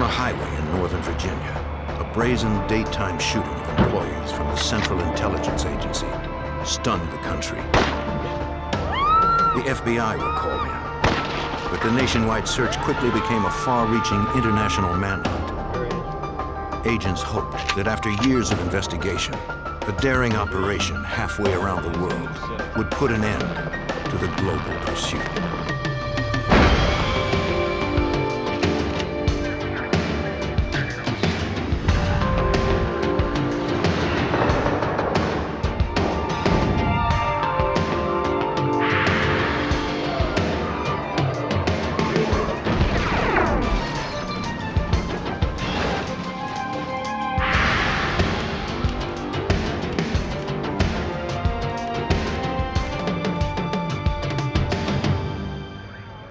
On a highway in Northern Virginia, a brazen daytime shooting of employees from the Central Intelligence Agency stunned the country. The FBI were called in, but the nationwide search quickly became a far-reaching international manhunt. Agents hoped that after years of investigation, a daring operation halfway around the world would put an end to the global pursuit.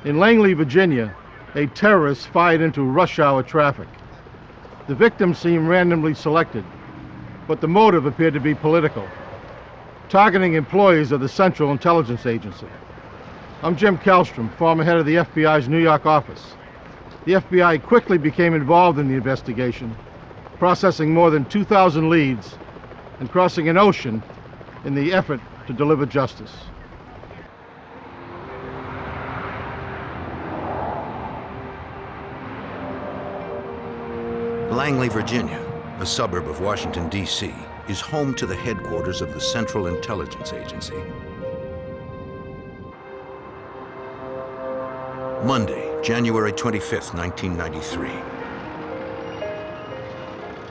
In Langley, Virginia, a terrorist fired into rush hour traffic. The victim seemed randomly selected, but the motive appeared to be political, targeting employees of the Central Intelligence Agency. I'm Jim Kallstrom, former head of the FBI's New York office. The FBI quickly became involved in the investigation, processing more than 2,000 leads and crossing an ocean in the effort to deliver justice. Langley, Virginia, a suburb of Washington, D.C., is home to the headquarters of the Central Intelligence Agency. Monday, January 25th, 1993.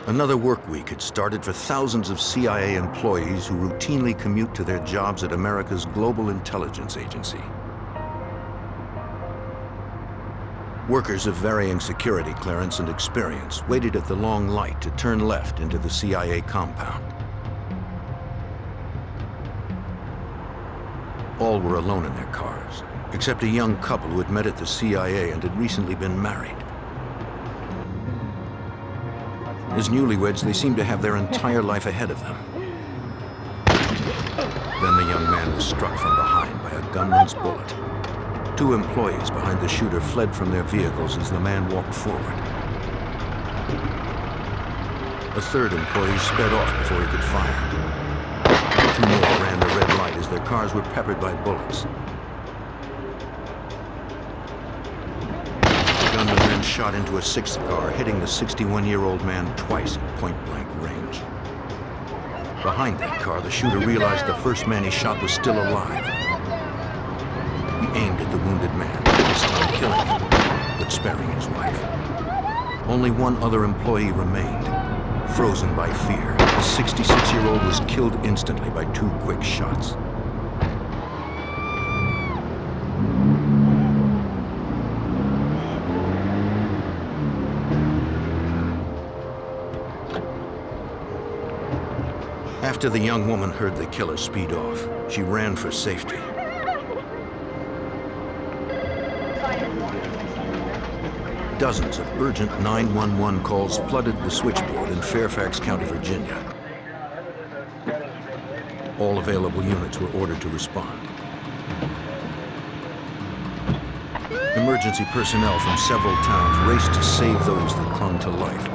Another work week had started for thousands of CIA employees who routinely commute to their jobs at America's Global Intelligence Agency. Workers of varying security clearance and experience waited at the long light to turn left into the CIA compound. All were alone in their cars, except a young couple who had met at the CIA and had recently been married. As newlyweds, they seemed to have their entire life ahead of them. Then the young man was struck from behind by a gunman's bullet. Two employees behind the shooter fled from their vehicles as the man walked forward. A third employee sped off before he could fire. Two more ran the red light as their cars were peppered by bullets. The gunman then shot into a sixth car, hitting the 61-year-old man twice at point-blank range. Behind that car, the shooter realized the first man he shot was still alive. He aimed at the wounded man, this time killing him, but sparing his wife. Only one other employee remained. Frozen by fear, the 66-year-old was killed instantly by two quick shots. After the young woman heard the killer speed off, she ran for safety. Dozens of urgent 911 calls flooded the switchboard in Fairfax County, Virginia. All available units were ordered to respond. Emergency personnel from several towns raced to save those that clung to life.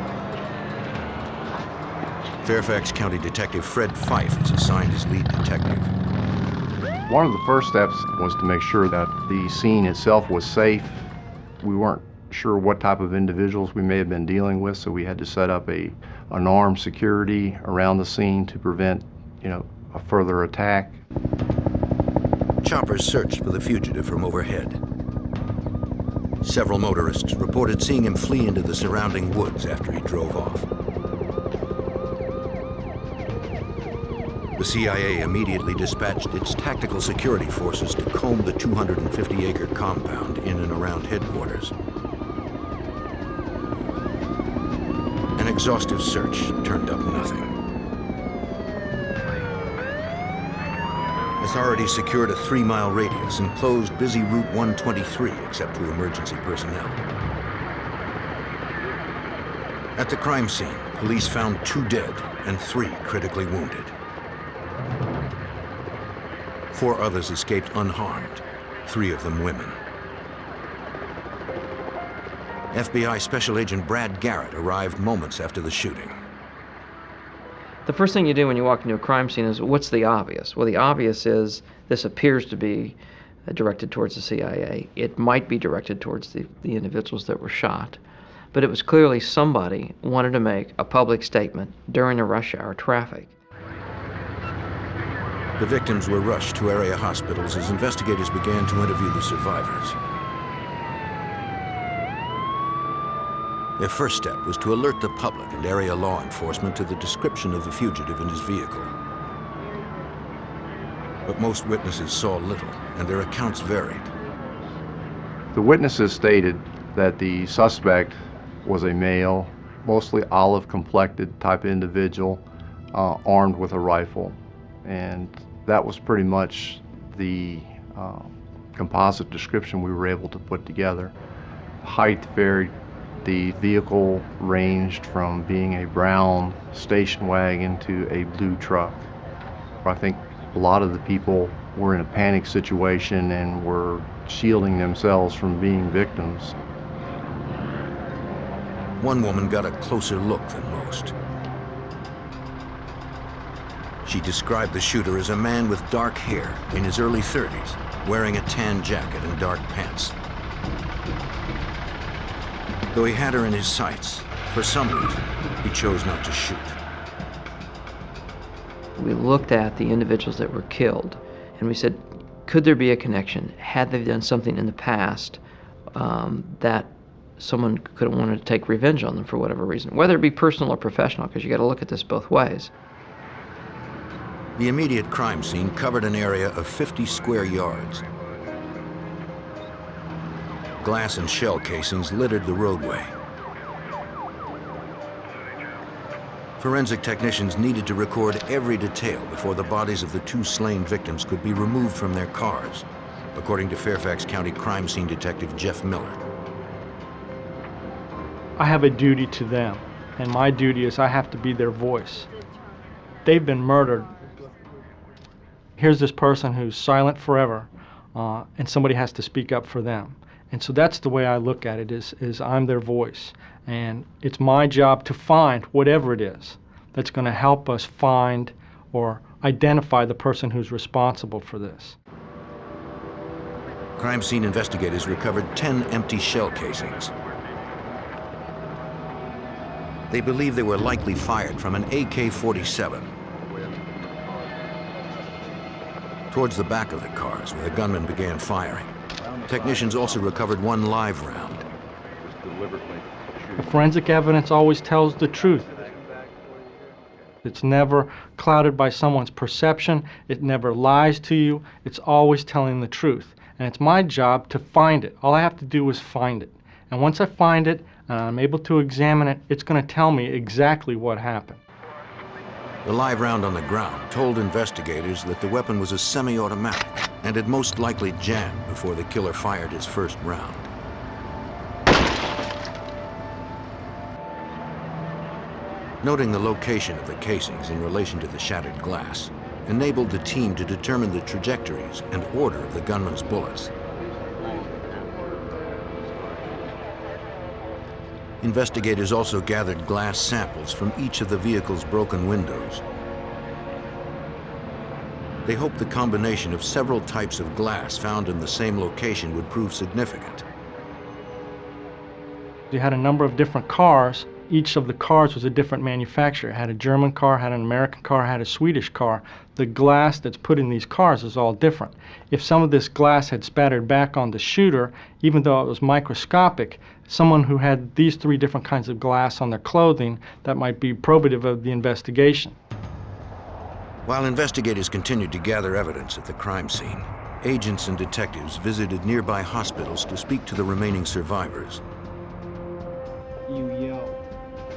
Fairfax County Detective Fred Fife is assigned as lead detective. One of the first steps was to make sure that the scene itself was safe. We weren't sure what type of individuals we may have been dealing with, so we had to set up an armed security around the scene to prevent, a further attack. Choppers searched for the fugitive from overhead. Several motorists reported seeing him flee into the surrounding woods after he drove off. The CIA immediately dispatched its tactical security forces to comb the 250-acre compound in and around headquarters. An exhaustive search turned up nothing. Authorities secured a 3-mile radius and closed busy Route 123 except to emergency personnel. At the crime scene, police found 2 dead and 3 critically wounded. 4 others escaped unharmed, 3 of them women. FBI Special Agent Brad Garrett arrived moments after the shooting. The first thing you do when you walk into a crime scene is, what's the obvious? Well, the obvious is this appears to be directed towards the CIA. It might be directed towards the individuals that were shot. But it was clearly somebody wanted to make a public statement during a rush hour traffic. The victims were rushed to area hospitals as investigators began to interview the survivors. Their first step was to alert the public and area law enforcement to the description of the fugitive and his vehicle. But most witnesses saw little, and their accounts varied. The witnesses stated that the suspect was a male, mostly olive-complected type individual, armed with a rifle. And that was pretty much the composite description we were able to put together. Height varied. The vehicle ranged from being a brown station wagon to a blue truck. I think a lot of the people were in a panic situation and were shielding themselves from being victims. One woman got a closer look than most. She described the shooter as a man with dark hair in his early 30s, wearing a tan jacket and dark pants. Though he had her in his sights, for some reason, he chose not to shoot. We looked at the individuals that were killed, and we said, could there be a connection? Had they done something in the past that someone could have wanted to take revenge on them for whatever reason, whether it be personal or professional, because you got to look at this both ways. The immediate crime scene covered an area of 50 square yards. Glass and shell casings littered the roadway. Forensic technicians needed to record every detail before the bodies of the two slain victims could be removed from their cars, according to Fairfax County crime scene detective Jeff Miller. I have a duty to them, and my duty is I have to be their voice. They've been murdered. Here's this person who's silent forever, and somebody has to speak up for them. And so that's the way I look at it, is I'm their voice. And it's my job to find whatever it is that's going to help us find or identify the person who's responsible for this. Crime scene investigators recovered 10 empty shell casings. They believe they were likely fired from an AK-47. Towards the back of the cars, where the gunman began firing, technicians also recovered one live round. The forensic evidence always tells the truth. It's never clouded by someone's perception. It never lies to you. It's always telling the truth. And it's my job to find it. All I have to do is find it. And once I find it, and I'm able to examine it, it's going to tell me exactly what happened. The live round on the ground told investigators that the weapon was a semi-automatic and had most likely jammed before the killer fired his first round. Noting the location of the casings in relation to the shattered glass enabled the team to determine the trajectories and order of the gunman's bullets. Investigators also gathered glass samples from each of the vehicle's broken windows. They hoped the combination of several types of glass found in the same location would prove significant. You had a number of different cars. Each of the cars was a different manufacturer. It had a German car, had an American car, had a Swedish car. The glass that's put in these cars is all different. If some of this glass had spattered back on the shooter, even though it was microscopic, someone who had these three different kinds of glass on their clothing, that might be probative of the investigation. While investigators continued to gather evidence at the crime scene, agents and detectives visited nearby hospitals to speak to the remaining survivors.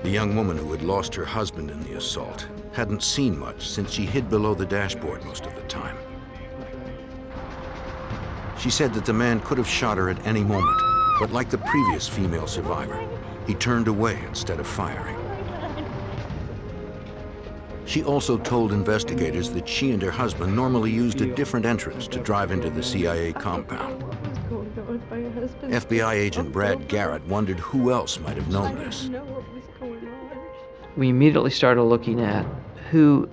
The young woman who had lost her husband in the assault hadn't seen much since she hid below the dashboard most of the time. She said that the man could have shot her at any moment, but like the previous female survivor, he turned away instead of firing. She also told investigators that she and her husband normally used a different entrance to drive into the CIA compound. My husband. FBI agent Brad Garrett wondered who else might have known this. I didn't know what was going on. We immediately started looking at who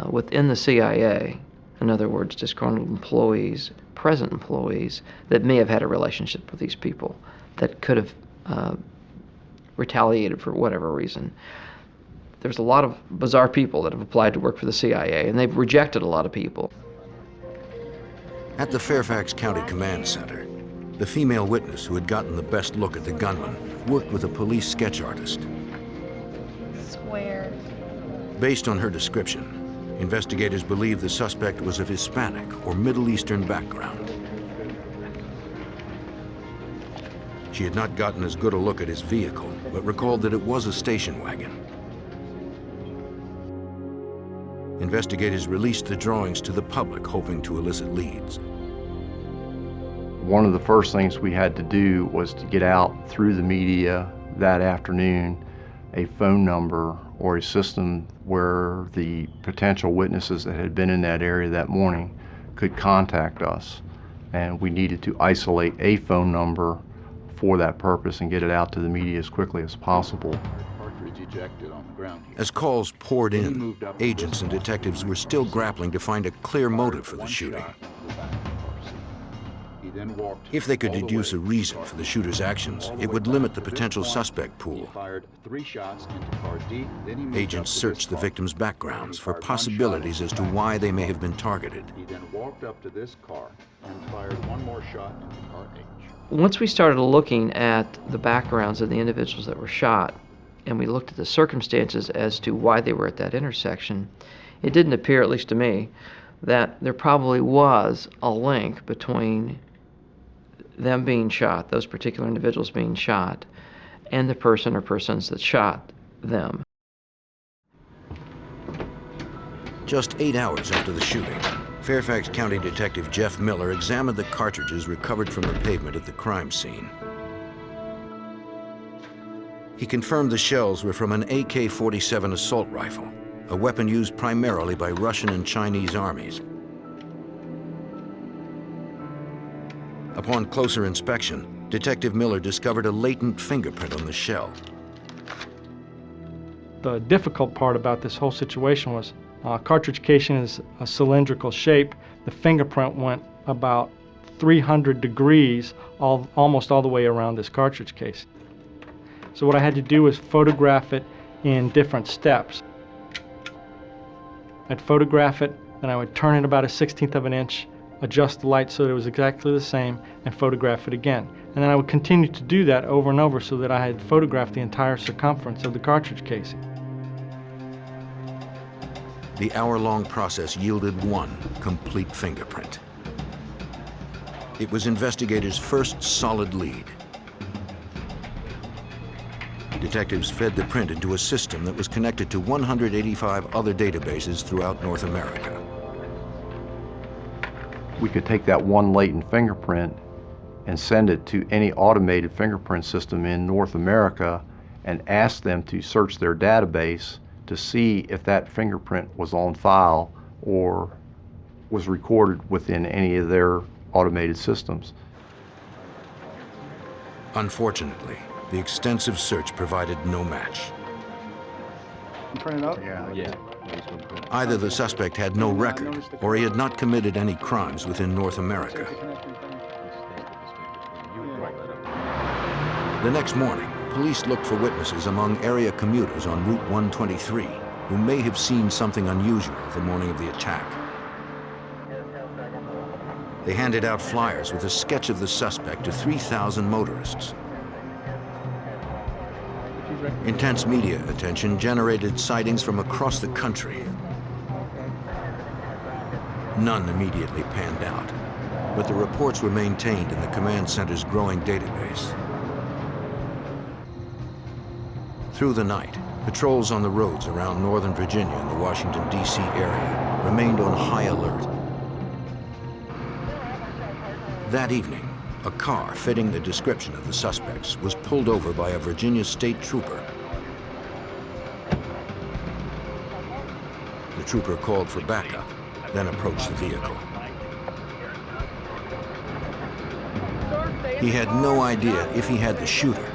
within the CIA, in other words, disgruntled employees, present employees, that may have had a relationship with these people that could have retaliated for whatever reason. There's a lot of bizarre people that have applied to work for the CIA, and they've rejected a lot of people. At the Fairfax County Command Center, the female witness who had gotten the best look at the gunman worked with a police sketch artist. Swear. Based on her description, investigators believe the suspect was of Hispanic or Middle Eastern background. She had not gotten as good a look at his vehicle, but recalled that it was a station wagon. Investigators released the drawings to the public, hoping to elicit leads. One of the first things we had to do was to get out through the media that afternoon a phone number or a system where the potential witnesses that had been in that area that morning could contact us. And we needed to isolate a phone number for that purpose and get it out to the media as quickly as possible. As calls poured in, agents and detectives were still grappling to find a clear motive for the shooting. If they could deduce a reason for the shooter's actions, it would limit the potential suspect pool. Agents searched the victims' backgrounds for possibilities as to why they may have been targeted. He then walked up to this car and fired one more shot into car H. Once we started looking at the backgrounds of the individuals that were shot, and we looked at the circumstances as to why they were at that intersection, it didn't appear, at least to me, that there probably was a link between them being shot, those particular individuals being shot, and the person or persons that shot them. Just 8 hours after the shooting, Fairfax County Detective Jeff Miller examined the cartridges recovered from the pavement at the crime scene. He confirmed the shells were from an AK-47 assault rifle, a weapon used primarily by Russian and Chinese armies. Upon closer inspection, Detective Miller discovered a latent fingerprint on the shell. The difficult part about this whole situation was cartridge casing is a cylindrical shape. The fingerprint went about 300 degrees almost all the way around this cartridge case. So what I had to do was photograph it in different steps. I'd photograph it, then I would turn it about a 1/16 of an inch, adjust the light so that it was exactly the same, and photograph it again. And then I would continue to do that over and over so that I had photographed the entire circumference of the cartridge casing. The hour-long process yielded one complete fingerprint. It was investigators' first solid lead. Detectives fed the print into a system that was connected to 185 other databases throughout North America. We could take that one latent fingerprint and send it to any automated fingerprint system in North America and ask them to search their database to see if that fingerprint was on file or was recorded within any of their automated systems. Unfortunately, the extensive search provided no match. Print it up? Yeah. Either the suspect had no record, or he had not committed any crimes within North America. The next morning, police looked for witnesses among area commuters on Route 123 who may have seen something unusual the morning of the attack. They handed out flyers with a sketch of the suspect to 3,000 motorists. Intense media attention generated sightings from across the country. None immediately panned out, but the reports were maintained in the command center's growing database. Through the night, patrols on the roads around Northern Virginia and the Washington, D.C. area remained on high alert. That evening, a car fitting the description of the suspects was pulled over by a Virginia state trooper. The trooper called for backup, then approached the vehicle. He had no idea if he had the shooter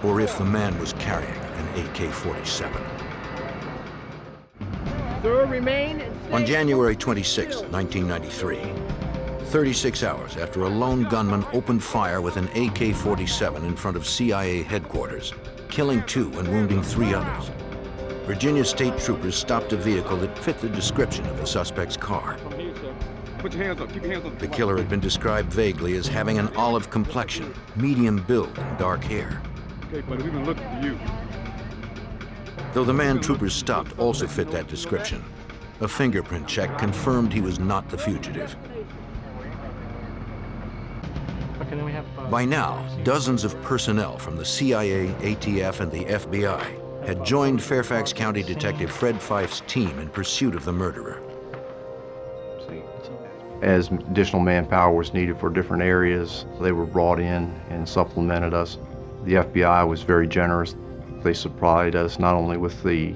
or if the man was carrying an AK-47. Sir, remain. On January 26, 1993, 36 hours after a lone gunman opened fire with an AK-47 in front of CIA headquarters, killing 2 and wounding 3 others, Virginia state troopers stopped a vehicle that fit the description of the suspect's car. Put your hands up. Keep your hands up. The killer had been described vaguely as having an olive complexion, medium build, and dark hair. Okay, buddy, we've been looking for you. Though the man troopers stopped also fit that description, a fingerprint check confirmed he was not the fugitive. Okay, then we have, By now, dozens of personnel from the CIA, ATF, and the FBI had joined Fairfax County Detective Fred Fife's team in pursuit of the murderer. As additional manpower was needed for different areas, they were brought in and supplemented us. The FBI was very generous. They supplied us not only with the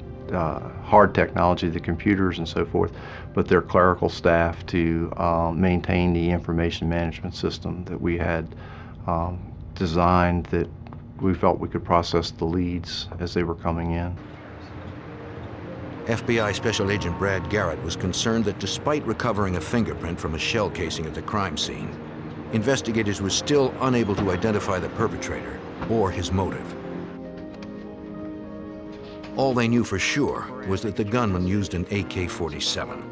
hard technology, the computers and so forth, but their clerical staff to maintain the information management system that we had designed, that we felt we could process the leads as they were coming in. FBI Special Agent Brad Garrett was concerned that despite recovering a fingerprint from a shell casing at the crime scene, investigators were still unable to identify the perpetrator or his motive. All they knew for sure was that the gunman used an AK-47.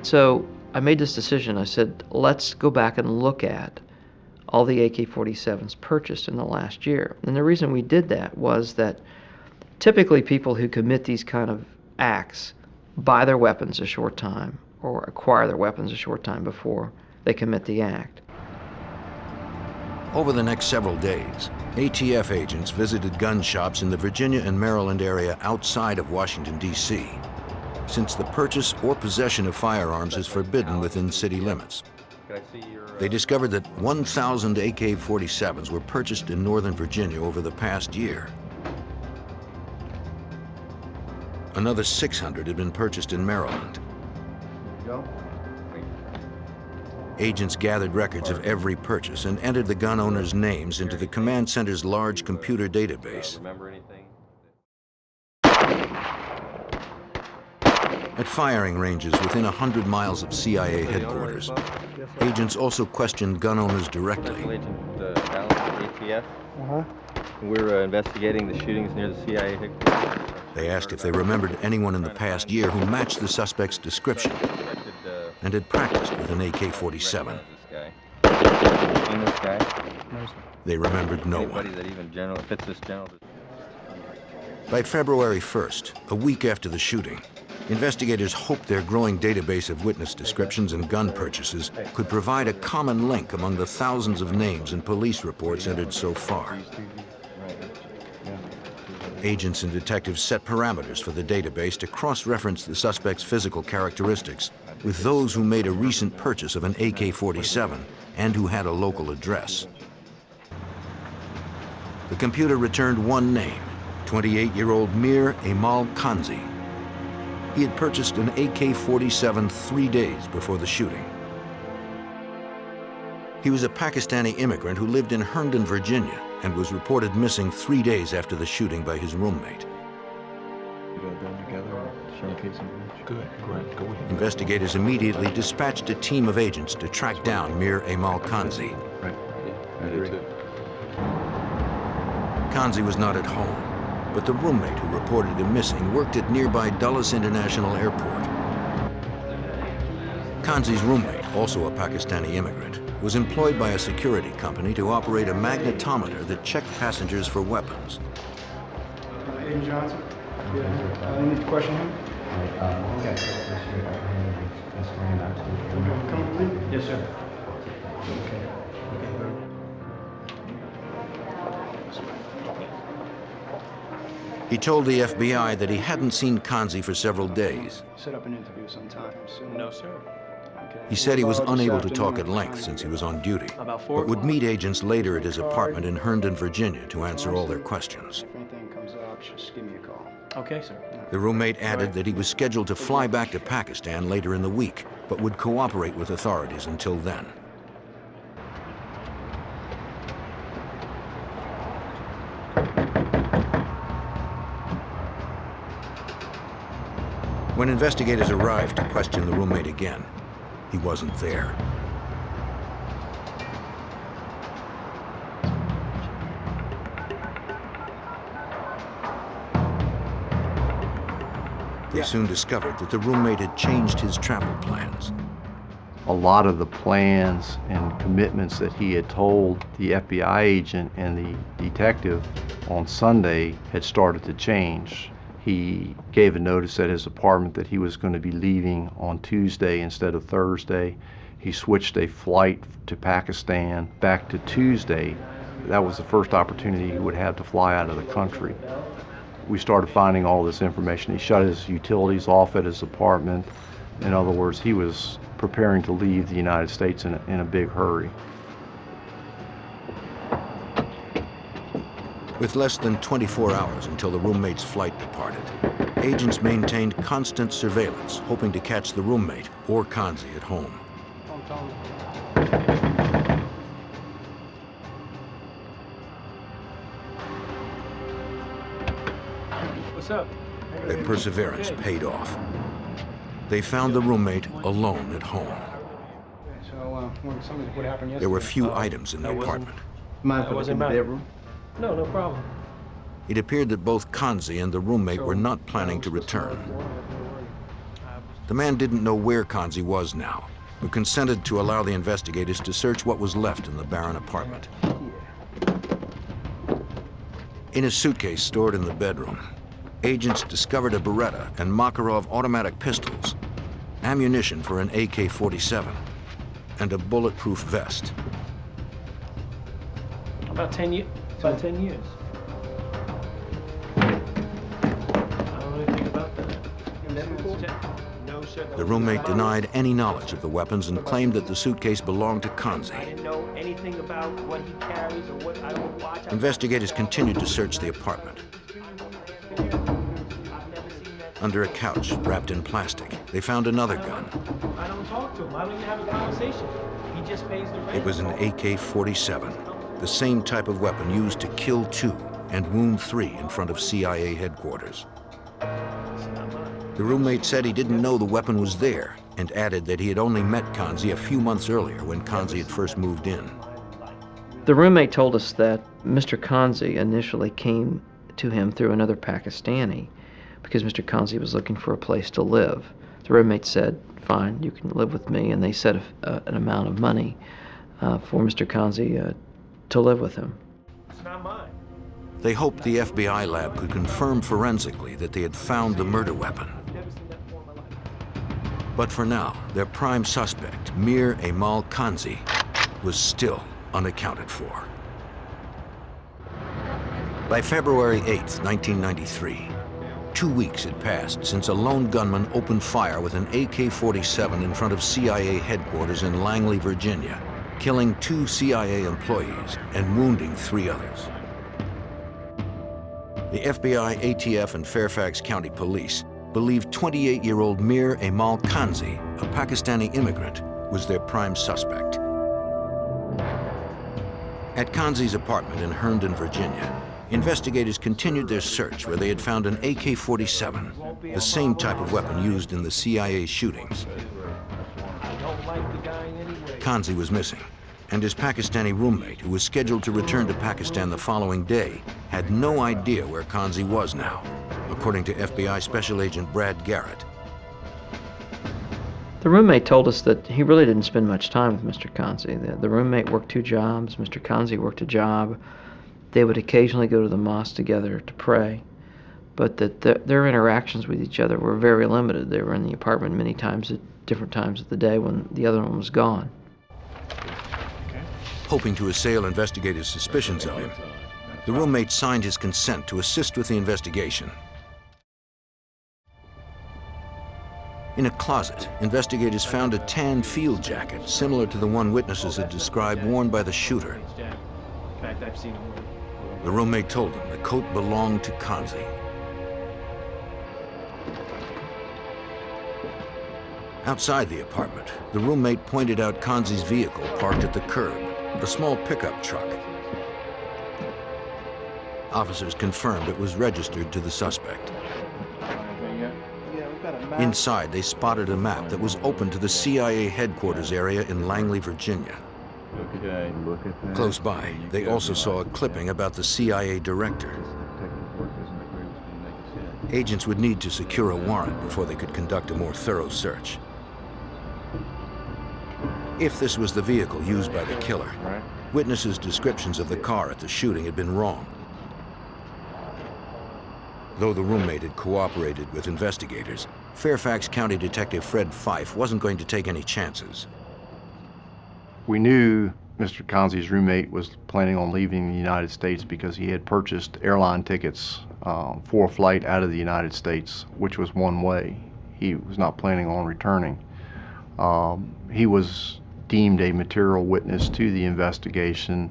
So I made this decision. I said, let's go back and look at all the AK-47s purchased in the last year. And the reason we did that was that typically people who commit these kind of acts buy their weapons a short time or acquire their weapons a short time before they commit the act. Over the next several days, ATF agents visited gun shops in the Virginia and Maryland area outside of Washington, D.C., since the purchase or possession of firearms is forbidden within city limits. They discovered that 1,000 AK-47s were purchased in Northern Virginia over the past year. Another 600 had been purchased in Maryland. Agents gathered records of every purchase and entered the gun owners' names into the command center's large computer database. At firing ranges within 100 miles of CIA headquarters, agents also questioned gun owners directly. ATF. We're investigating the shootings near the CIA headquarters. They asked if they remembered anyone in the past year who matched the suspect's description and had practiced with an AK-47. Seen this guy? They remembered no one. Anybody that even fits this general. By February 1st, a week after the shooting, investigators hoped their growing database of witness descriptions and gun purchases could provide a common link among the thousands of names and police reports entered so far. Agents and detectives set parameters for the database to cross-reference the suspect's physical characteristics with those who made a recent purchase of an AK-47 and who had a local address. The computer returned one name, 28-year-old Mir Emal Kanzi. He had purchased an AK-47 3 days before the shooting. He was a Pakistani immigrant who lived in Herndon, Virginia, and was reported missing 3 days after the shooting by his roommate. Investigators immediately dispatched a team of agents to track down Mir Emal Kanzi. Kanzi was not at home, but the roommate who reported him missing worked at nearby Dulles International Airport. Kanzi's roommate, also a Pakistani immigrant, was employed by a security company to operate a magnetometer that checked passengers for weapons. Agent Johnson? Any question him? Okay. Come with me? Yes, sir. Okay. He told the FBI that he hadn't seen Kanzi for several days. Set up an interview sometime soon. No, sir. He said he was unable to talk at length since he was on duty, but would meet agents later at his apartment in Herndon, Virginia to answer all their questions. If anything comes up, just give me a call. Okay, sir. The roommate added that he was scheduled to fly back to Pakistan later in the week, but would cooperate with authorities until then. When investigators arrived to question the roommate again, he wasn't there. They soon discovered that the roommate had changed his travel plans. A lot of the plans and commitments that he had told the FBI agent and the detective on Sunday had started to change. He gave a notice at his apartment that he was going to be leaving on Tuesday instead of Thursday. He switched a flight to Pakistan back to Tuesday. That was the first opportunity he would have to fly out of the country. We started finding all this information. He shut his utilities off at his apartment. In other words, he was preparing to leave the United States in a big hurry. With less than 24 hours until the roommate's flight departed, agents maintained constant surveillance, hoping to catch the roommate or Kanzi at home. What's up? Their perseverance paid off. They found the roommate alone at home. So, what happened yesterday? There were few items in the apartment. Mind if I look in the bedroom? No, no problem. It appeared that both Kanzi and the roommate were not planning to return. The man didn't know where Kanzi was now, but consented to allow the investigators to search what was left in the barren apartment. In a suitcase stored in the bedroom, agents discovered a Beretta and Makarov automatic pistols, ammunition for an AK-47, and a bulletproof vest. About 10 years. About 10 years. I don't know anything about that. No, sir. The roommate denied any knowledge of the weapons and claimed that the suitcase belonged to I Kanzi. didn't know anything about what he carries or what I don't watch. Investigators continued to search the apartment. Under a couch wrapped in plastic, they found another gun. I don't talk to him. I don't even have a conversation. He just pays the rent. It was an AK-47, the same type of weapon used to kill 2 and wound 3 in front of CIA headquarters. The roommate said he didn't know the weapon was there and added that he had only met Kanzi a few months earlier when Kanzi had first moved in. The roommate told us that Mr. Kanzi initially came to him through another Pakistani because Mr. Kanzi was looking for a place to live. The roommate said, fine, you can live with me, and they set an amount of money for Mr. Kanzi to live with him. It's not mine. They hoped the FBI lab could confirm forensically that they had found the murder weapon. Never seen that before in my life. But for now, their prime suspect, Mir Amal Kanzi, was still unaccounted for. By February 8th, 1993, 2 weeks had passed since a lone gunman opened fire with an AK-47 in front of CIA headquarters in Langley, Virginia, killing 2 CIA employees and wounding 3 others. The FBI, ATF, and Fairfax County Police believed 28-year-old Mir Amal Kanzi, a Pakistani immigrant, was their prime suspect. At Kanzi's apartment in Herndon, Virginia, investigators continued their search where they had found an AK-47, the same type of weapon used in the CIA shootings. Kanzi was missing, and his Pakistani roommate, who was scheduled to return to Pakistan the following day, had no idea where Kanzi was now, according to FBI Special Agent Brad Garrett. The roommate told us that he really didn't spend much time with Mr. Kanzi. The roommate worked 2 jobs, Mr. Kanzi worked a job. They would occasionally go to the mosque together to pray, but that their interactions with each other were very limited. They were in the apartment many times at different times of the day when the other one was gone. Hoping to assail investigators' suspicions of him, the roommate signed his consent to assist with the investigation. In a closet, investigators found a tan field jacket similar to the one witnesses had described worn by the shooter. In fact, I've seen him. The roommate told him the coat belonged to Kanzi. Outside the apartment, the roommate pointed out Kanzi's vehicle parked at the curb, a small pickup truck. Officers confirmed it was registered to the suspect. Inside, they spotted a map that was open to the CIA headquarters area in Langley, Virginia. Okay, look at that. Close by, they also saw a clipping about the CIA director. Agents would need to secure a warrant before they could conduct a more thorough search. If this was the vehicle used by the killer, witnesses' descriptions of the car at the shooting had been wrong. Though the roommate had cooperated with investigators, Fairfax County Detective Fred Fife wasn't going to take any chances. We knew Mr. Kanzi's roommate was planning on leaving the United States because he had purchased airline tickets for a flight out of the United States, which was one way. He was not planning on returning. He was deemed a material witness to the investigation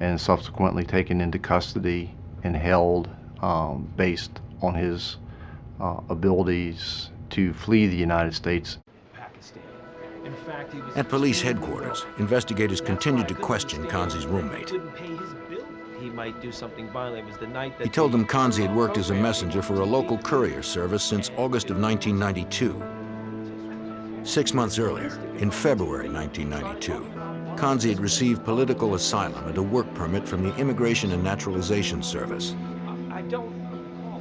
and subsequently taken into custody and held based on his abilities to flee the United States. At police headquarters, investigators continued to question Kanzi's roommate. He might do something violent. It was the night that He told them Kanzi had worked as a messenger for a local courier service since August of 1992. 6 months earlier, in February 1992, Kanzi had received political asylum and a work permit from the Immigration and Naturalization Service.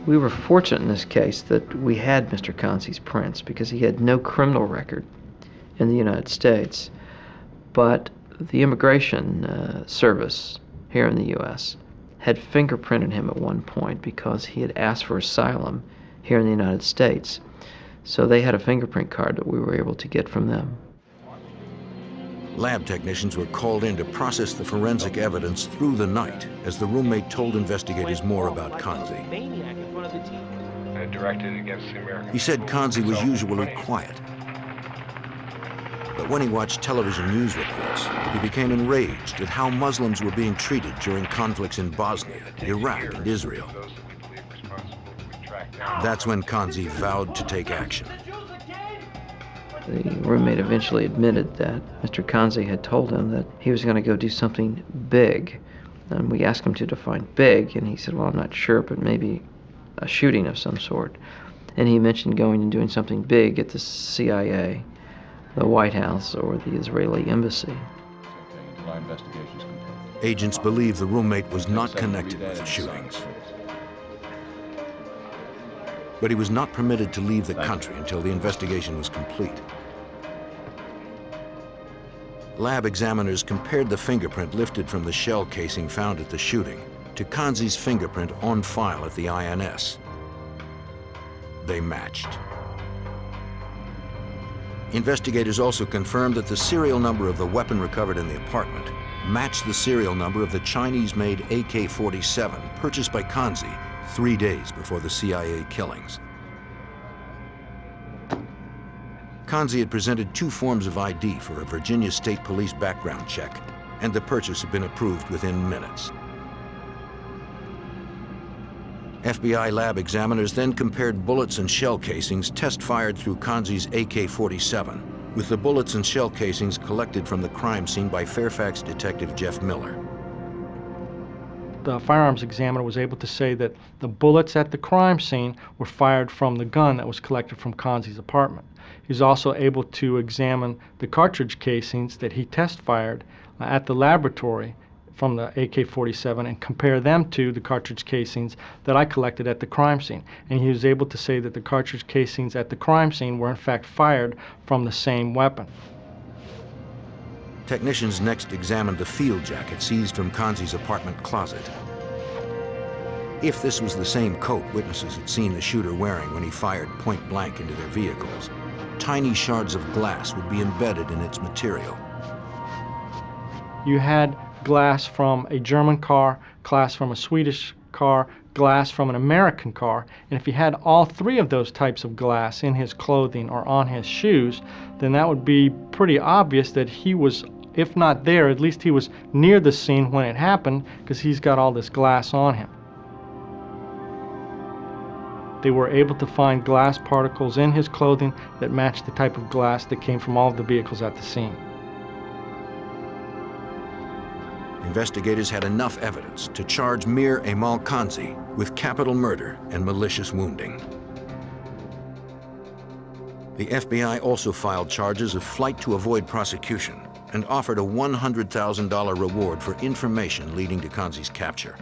We were fortunate in this case that we had Mr. Kanzi's prints because he had no criminal record in the United States, but the Immigration Service here in the U.S. had fingerprinted him at one point because he had asked for asylum here in the United States. So they had a fingerprint card that we were able to get from them. Lab technicians were called in to process the forensic evidence through the night as the roommate told investigators more about Kanzi. Directed against the American. He said Kanzi was usually quiet. But when he watched television news reports, he became enraged at how Muslims were being treated during conflicts in Bosnia, Iraq, and Israel. That's when Kanzi vowed to take action. The roommate eventually admitted that Mr. Kanzi had told him that he was going to go do something big. And we asked him to define big, and he said, well, I'm not sure, but maybe a shooting of some sort. And he mentioned going and doing something big at the CIA, the White House, or the Israeli embassy. Agents believe the roommate was not connected with the shootings. But he was not permitted to leave the country until the investigation was complete. Lab examiners compared the fingerprint lifted from the shell casing found at the shooting to Kanzi's fingerprint on file at the INS. They matched. Investigators also confirmed that the serial number of the weapon recovered in the apartment matched the serial number of the Chinese-made AK-47 purchased by Kanzi 3 days before the CIA killings. Kanzi had presented 2 forms of ID for a Virginia State Police background check, and the purchase had been approved within minutes. FBI lab examiners then compared bullets and shell casings test-fired through Kanzi's AK-47 with the bullets and shell casings collected from the crime scene by Fairfax detective Jeff Miller. The firearms examiner was able to say that the bullets at the crime scene were fired from the gun that was collected from Kanzi's apartment. He was also able to examine the cartridge casings that he test-fired at the laboratory from the AK-47 and compare them to the cartridge casings that I collected at the crime scene. And he was able to say that the cartridge casings at the crime scene were in fact fired from the same weapon. Technicians next examined the field jacket seized from Kanzi's apartment closet. If this was the same coat witnesses had seen the shooter wearing when he fired point blank into their vehicles, tiny shards of glass would be embedded in its material. You had glass from a German car, glass from a Swedish car, glass from an American car, and if he had all 3 of those types of glass in his clothing or on his shoes, then that would be pretty obvious that he was, if not there, at least he was near the scene when it happened, because he's got all this glass on him. They were able to find glass particles in his clothing that matched the type of glass that came from all of the vehicles at the scene. investigators had enough evidence to charge Mir Emal Kanzi with capital murder and malicious wounding. The FBI also filed charges of flight to avoid prosecution and offered a $100,000 reward for information leading to Kanzi's capture.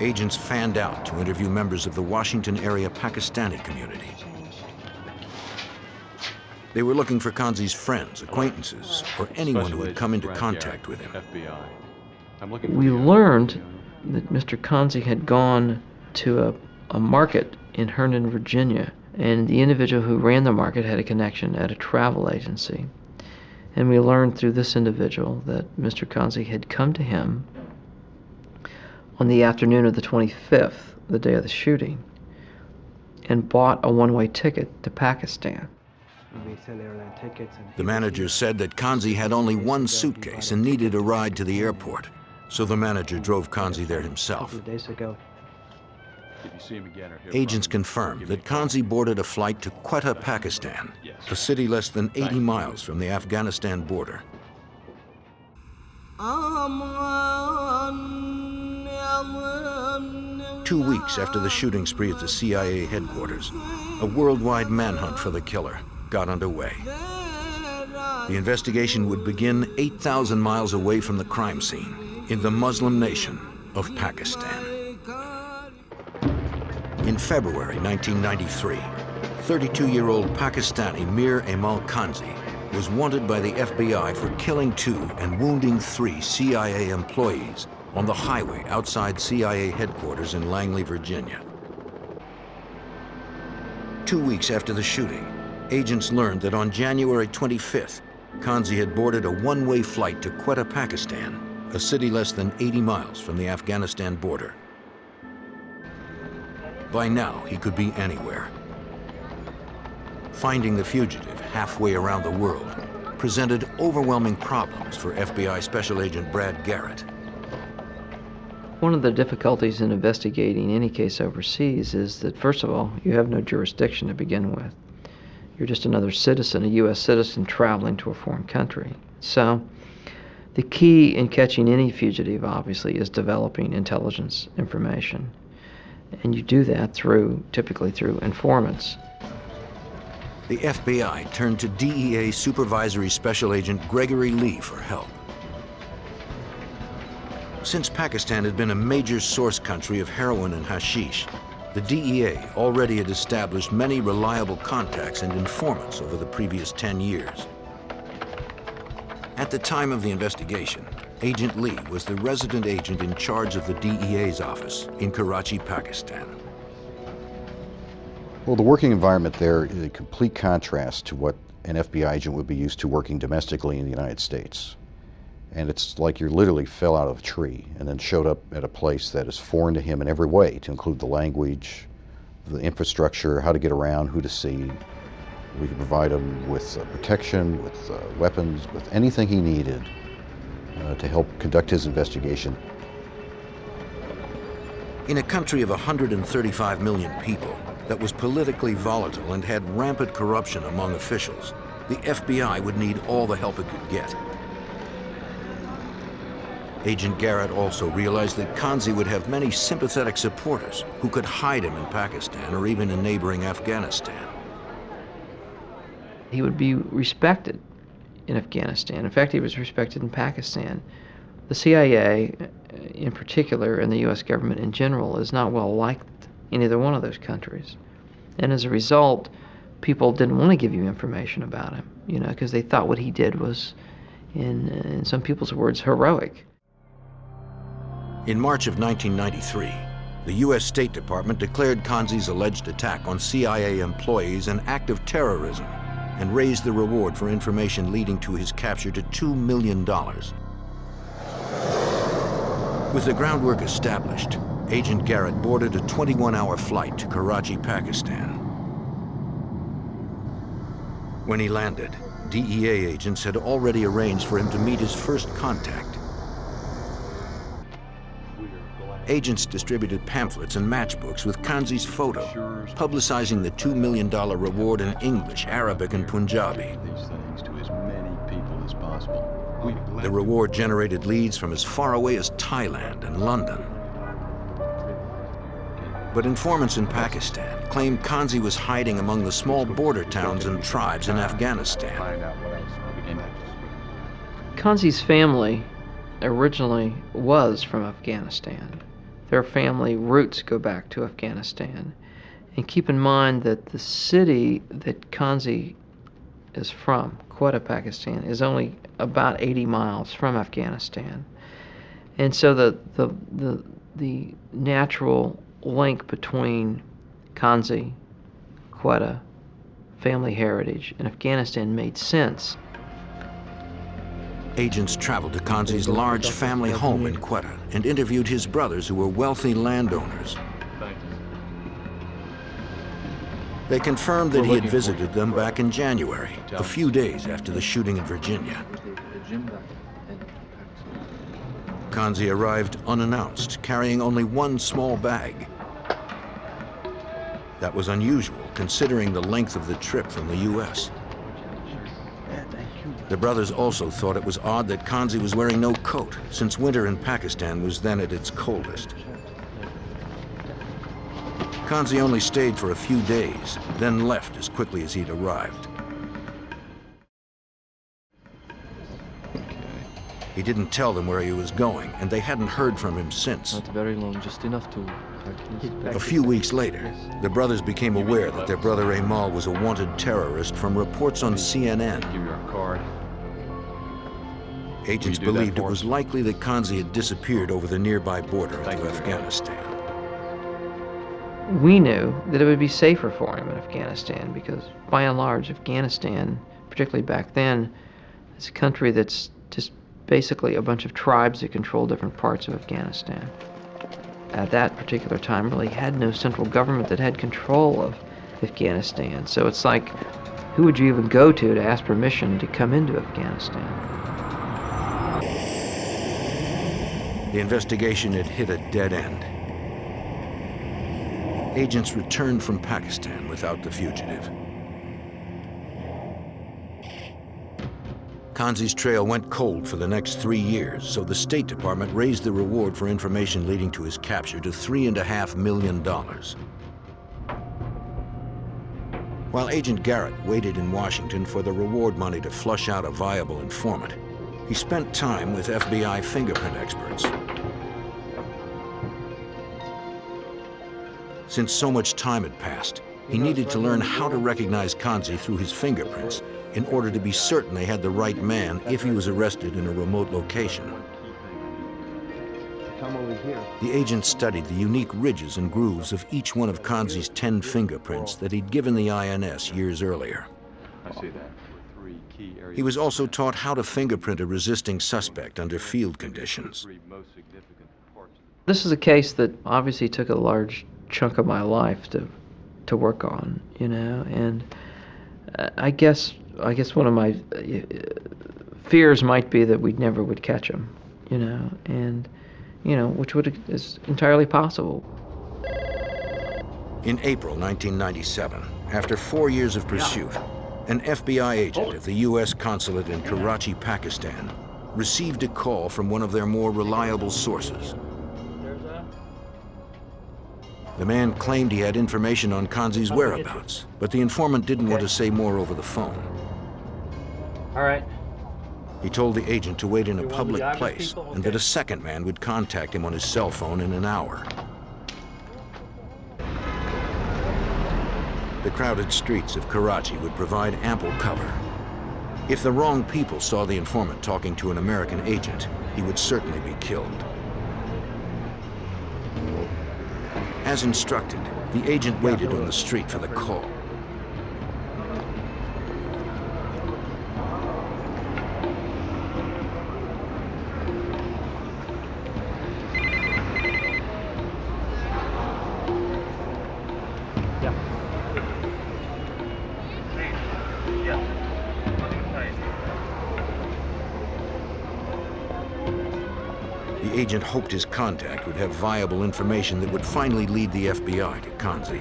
Agents fanned out to interview members of the Washington area Pakistani community. They were looking for Kanzi's friends, acquaintances, or anyone who had come into contact with him. We learned that Mr. Kanzi had gone to a market in Herndon, Virginia, and the individual who ran the market had a connection at a travel agency. And we learned through this individual that Mr. Kanzi had come to him on the afternoon of the 25th, the day of the shooting, and bought a one-way ticket to Pakistan. The manager said that Kanzi had only one suitcase and needed a ride to the airport, so the manager drove Kanzi there himself. Agents confirmed that Kanzi boarded a flight to Quetta, Pakistan, a city less than 80 miles from the Afghanistan border. 2 weeks after the shooting spree at the CIA headquarters, a worldwide manhunt for the killer got underway. The investigation would begin 8,000 miles away from the crime scene in the Muslim nation of Pakistan. In February 1993, 32-year-old Pakistani Mir Emal Kanzi was wanted by the FBI for killing 2 and wounding 3 CIA employees on the highway outside CIA headquarters in Langley, Virginia. 2 weeks after the shooting, agents learned that on January 25th, Kanzi had boarded a one-way flight to Quetta, Pakistan, a city less than 80 miles from the Afghanistan border. By now, he could be anywhere. Finding the fugitive halfway around the world presented overwhelming problems for FBI Special Agent Brad Garrett. One of the difficulties in investigating any case overseas is that, first of all, you have no jurisdiction to begin with. You're just another citizen, a U.S. citizen traveling to a foreign country. So the key in catching any fugitive, obviously, is developing intelligence information. And you do that typically through informants. The FBI turned to DEA Supervisory Special Agent Gregory Lee for help. Since Pakistan had been a major source country of heroin and hashish, the DEA already had established many reliable contacts and informants over the previous 10 years. At the time of the investigation, Agent Lee was the resident agent in charge of the DEA's office in Karachi, Pakistan. Well, the working environment there is a complete contrast to what an FBI agent would be used to working domestically in the United States. And it's like you literally fell out of a tree and then showed up at a place that is foreign to him in every way, to include the language, the infrastructure, how to get around, who to see. We could provide him with protection, with weapons, with anything he needed to help conduct his investigation. In a country of 135 million people that was politically volatile and had rampant corruption among officials, the FBI would need all the help it could get. Agent Garrett also realized that Kanzi would have many sympathetic supporters who could hide him in Pakistan or even in neighboring Afghanistan. He would be respected in Afghanistan. In fact, he was respected in Pakistan. The CIA, in particular, and the U.S. government in general, is not well liked in either one of those countries. And as a result, people didn't want to give you information about him, because they thought what he did was, in some people's words, heroic. In March of 1993, the U.S. State Department declared Kanzi's alleged attack on CIA employees an act of terrorism and raised the reward for information leading to his capture to $2 million. With the groundwork established, Agent Garrett boarded a 21-hour flight to Karachi, Pakistan. When he landed, DEA agents had already arranged for him to meet his first contact. Agents distributed pamphlets and matchbooks with Kanzi's photo, publicizing the $2 million reward in English, Arabic, and Punjabi. These things to as many people as possible. The reward generated leads from as far away as Thailand and London. But informants in Pakistan claimed Kanzi was hiding among the small border towns and tribes in Afghanistan. Kanzi's family originally was from Afghanistan. Their family roots go back to Afghanistan. And keep in mind that the city that Kanzi is from, Quetta, Pakistan, is only about 80 miles from Afghanistan. And so the natural link between Kanzi, Quetta, family heritage, and Afghanistan made sense. Agents traveled to Kanzi's large family home in Quetta and interviewed his brothers, who were wealthy landowners. They confirmed that he had visited them back in January, a few days after the shooting in Virginia. Kanzi arrived unannounced, carrying only one small bag. That was unusual, considering the length of the trip from the U.S. The brothers also thought it was odd that Kanzi was wearing no coat, since winter in Pakistan was then at its coldest. Kanzi only stayed for a few days, then left as quickly as he'd arrived. He didn't tell them where he was going, and they hadn't heard from him since. Not very long, just enough to A few weeks later, the brothers became aware that their brother Amal was a wanted terrorist from reports on CNN. Give you our card. Agents do that believed it for was us? likely that Kanzi had disappeared over the nearby border into Afghanistan. We knew that it would be safer for him in Afghanistan because, by and large, Afghanistan, particularly back then, is a country that's just basically a bunch of tribes that control different parts of Afghanistan. At that particular time, really had no central government that had control of Afghanistan. So it's like, who would you even go to ask permission to come into Afghanistan? The investigation had hit a dead end. Agents returned from Pakistan without the fugitive. Kanzi's trail went cold for the next 3 years, so the State Department raised the reward for information leading to his capture to $3.5 million. While Agent Garrett waited in Washington for the reward money to flush out a viable informant, he spent time with FBI fingerprint experts. Since so much time had passed, he needed to learn how to recognize Kanzi through his fingerprints in order to be certain they had the right man if he was arrested in a remote location. The agent studied the unique ridges and grooves of each one of Kanzi's 10 fingerprints that he'd given the INS years earlier. I see that. He was also taught how to fingerprint a resisting suspect under field conditions. This is a case that obviously took a large chunk of my life to work on, you know, and I guess one of my fears might be that we never would catch him, you know, and you know, which is entirely possible. In April 1997, after 4 years of pursuit, an FBI agent at the U.S. consulate in Karachi, Pakistan, received a call from one of their more reliable sources. The man claimed he had information on Kanzi's whereabouts, but the informant didn't want to say more over the phone. All right. He told the agent to wait in a public place and that a second man would contact him on his cell phone in an hour. The crowded streets of Karachi would provide ample cover. If the wrong people saw the informant talking to an American agent, he would certainly be killed. As instructed, the agent waited on the street for the call. The agent hoped his contact would have viable information that would finally lead the FBI to Kanzi.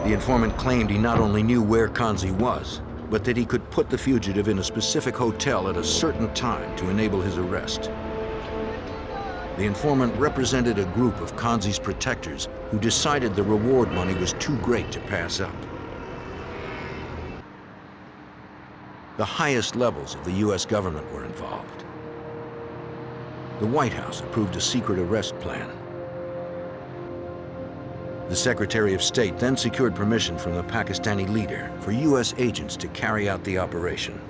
The informant claimed he not only knew where Kanzi was, but that he could put the fugitive in a specific hotel at a certain time to enable his arrest. The informant represented a group of Kanzi's protectors who decided the reward money was too great to pass up. The highest levels of the U.S. government were involved. The White House approved a secret arrest plan. The Secretary of State then secured permission from the Pakistani leader for U.S. agents to carry out the operation.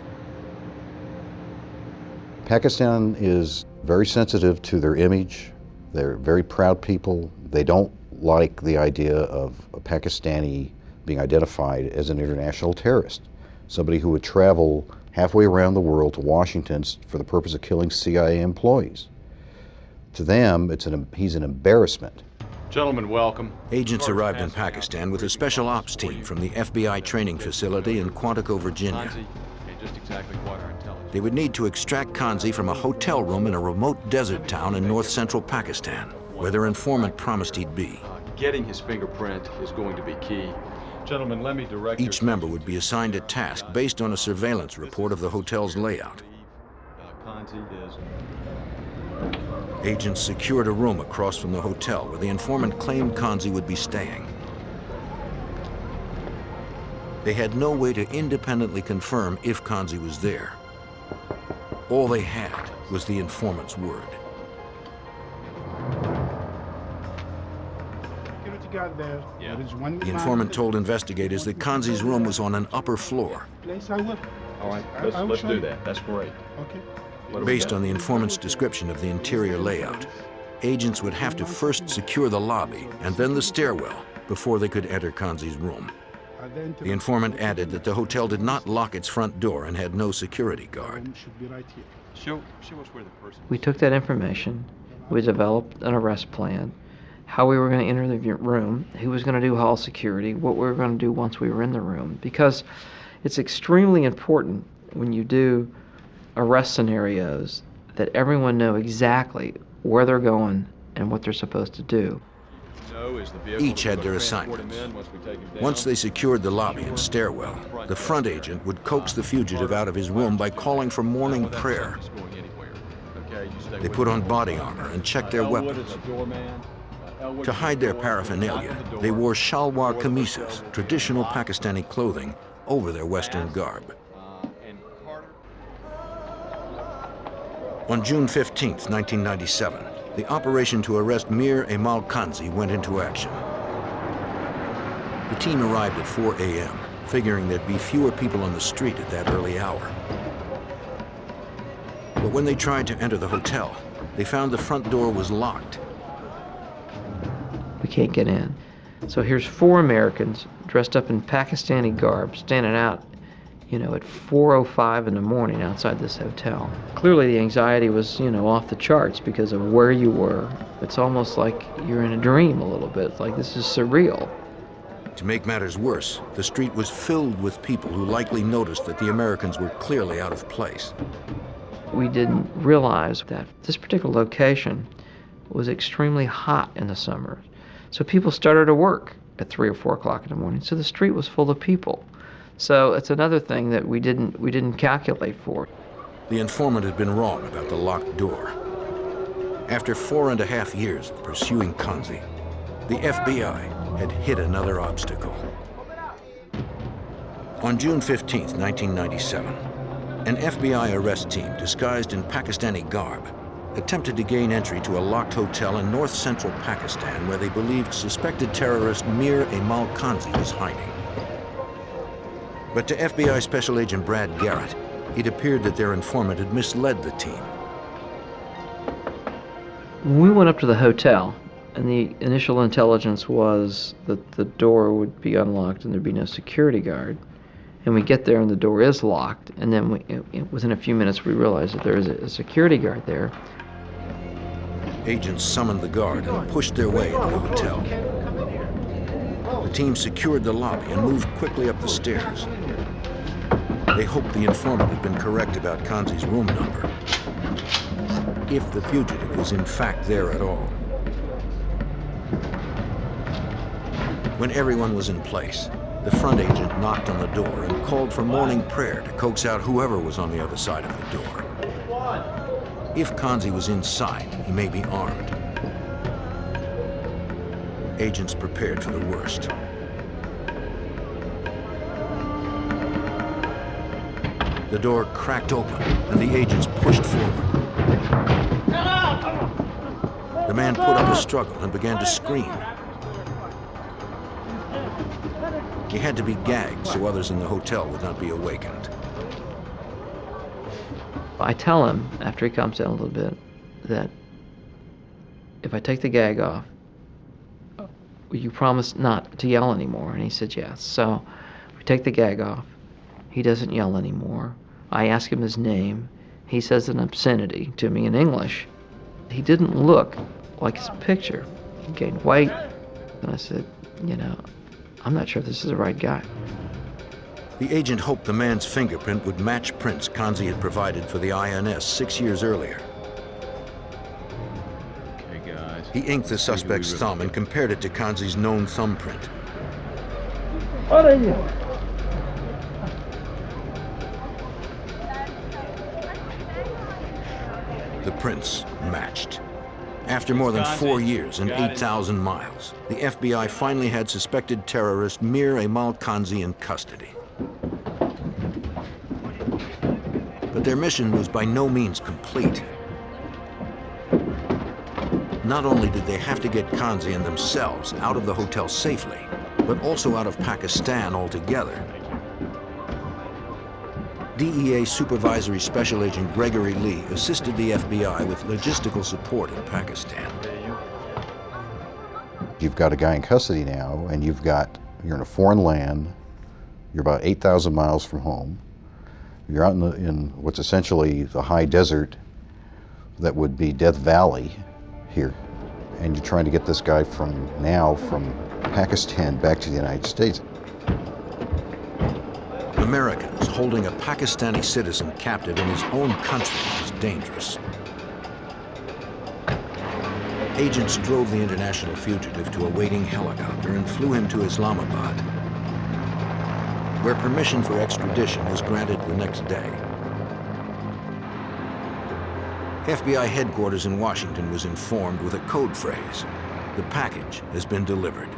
Pakistan is very sensitive to their image. They're very proud people. They don't like the idea of a Pakistani being identified as an international terrorist, somebody who would travel halfway around the world to Washington for the purpose of killing CIA employees. To them, he's an embarrassment. Gentlemen, welcome. Agents arrived in Pakistan with a special ops team from the FBI training facility in Quantico, Virginia. Just exactly what our intelligence. They would need to extract Kanzi from a hotel room in a remote desert town in north-central Pakistan, where their informant promised he'd be. Getting his fingerprint is going to be key. Gentlemen, let me direct Each member would be assigned a task based on a surveillance report of the hotel's layout. Kanzi is. Agents secured a room across from the hotel where the informant claimed Kanzi would be staying. They had no way to independently confirm if Kanzi was there. All they had was the informant's word. The informant told investigators that Kanzi's room was on an upper floor. All right, let's do that. That's great. Okay. Based on the informant's description of the interior layout, agents would have to first secure the lobby and then the stairwell before they could enter Kanzi's room. The informant added that the hotel did not lock its front door and had no security guard. Show us where the person. We took that information, we developed an arrest plan, how we were going to enter the room, who was going to do hall security, what we were going to do once we were in the room. Because it's extremely important when you do arrest scenarios that everyone know exactly where they're going and what they're supposed to do. Each had their assignments. Once they secured the lobby and stairwell, the front agent would coax the fugitive out of his room by calling for morning prayer. They put on body armor and checked their weapons. To hide their paraphernalia, they wore shalwar kamises, traditional Pakistani clothing, over their Western garb. On June 15, 1997, the operation to arrest Mir Emal Kanzi went into action. The team arrived at 4 a.m., figuring there'd be fewer people on the street at that early hour. But when they tried to enter the hotel, they found the front door was locked. We can't get in. So here's 4 Americans dressed up in Pakistani garb standing out, at 4:05 in the morning outside this hotel. Clearly the anxiety was, off the charts because of where you were. It's almost like you're in a dream a little bit. It's like this is surreal. To make matters worse, the street was filled with people who likely noticed that the Americans were clearly out of place. We didn't realize that this particular location was extremely hot in the summer. So people started to work at 3 or 4 o'clock in the morning. So the street was full of people. So it's another thing that we didn't calculate for. The informant had been wrong about the locked door. After 4.5 years of pursuing Kanzi, the FBI had hit another obstacle. On June 15, 1997, an FBI arrest team disguised in Pakistani garb attempted to gain entry to a locked hotel in north-central Pakistan where they believed suspected terrorist Mir Emal Kanzi was hiding. But to FBI Special Agent Brad Garrett, it appeared that their informant had misled the team. When we went up to the hotel, and the initial intelligence was that the door would be unlocked and there'd be no security guard, and we get there and the door is locked, and then within a few minutes we realized that there is a security guard there. Agents summoned the guard and pushed their way into the hotel. The team secured the lobby and moved quickly up the stairs. They hoped the informant had been correct about Kanzi's room number, if the fugitive was in fact there at all. When everyone was in place, the front agent knocked on the door and called for morning prayer to coax out whoever was on the other side of the door. If Kanzi was inside, he may be armed. Agents prepared for the worst. The door cracked open, and the agents pushed forward. The man put up a struggle and began to scream. He had to be gagged so others in the hotel would not be awakened. I tell him, after he calms down a little bit, that if I take the gag off, will you promise not to yell anymore? And he said yes. So we take the gag off. He doesn't yell anymore. I ask him his name. He says an obscenity to me in English. He didn't look like his picture. He gained weight. And I said, you know, I'm not sure if this is the right guy. The agent hoped the man's fingerprint would match prints Kanzi had provided for the INS 6 years earlier. Okay, guys. He inked the suspect's thumb and compared it to Kanzi's known thumbprint. What are you? The prints matched. After more than 4 years and 8,000 miles, the FBI finally had suspected terrorist Mir Emal Kanzi in custody. But their mission was by no means complete. Not only did they have to get Kanzi and themselves out of the hotel safely, but also out of Pakistan altogether. DEA Supervisory Special Agent Gregory Lee assisted the FBI with logistical support in Pakistan. You've got a guy in custody now, and you're in a foreign land, you're about 8,000 miles from home, you're out in what's essentially the high desert that would be Death Valley here, and you're trying to get this guy from Pakistan back to the United States. Americans holding a Pakistani citizen captive in his own country is dangerous. Agents drove the international fugitive to a waiting helicopter and flew him to Islamabad, where permission for extradition was granted the next day. FBI headquarters in Washington was informed with a code phrase: "The package has been delivered."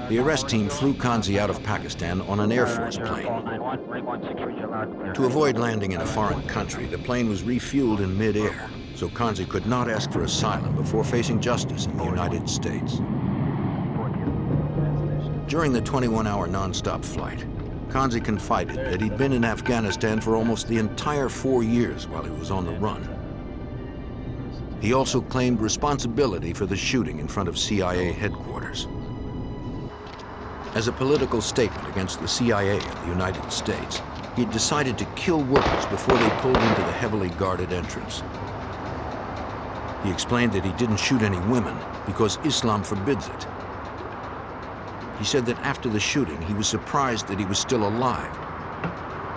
The arrest team flew Kanzi out of Pakistan on an Air Force plane. To avoid landing in a foreign country, the plane was refueled in mid-air, so Kanzi could not ask for asylum before facing justice in the United States. During the 21-hour non-stop flight, Kanzi confided that he'd been in Afghanistan for almost the entire 4 years while he was on the run. He also claimed responsibility for the shooting in front of CIA headquarters. As a political statement against the CIA of the United States, he'd decided to kill workers before they pulled into the heavily guarded entrance. He explained that he didn't shoot any women because Islam forbids it. He said that after the shooting, he was surprised that he was still alive.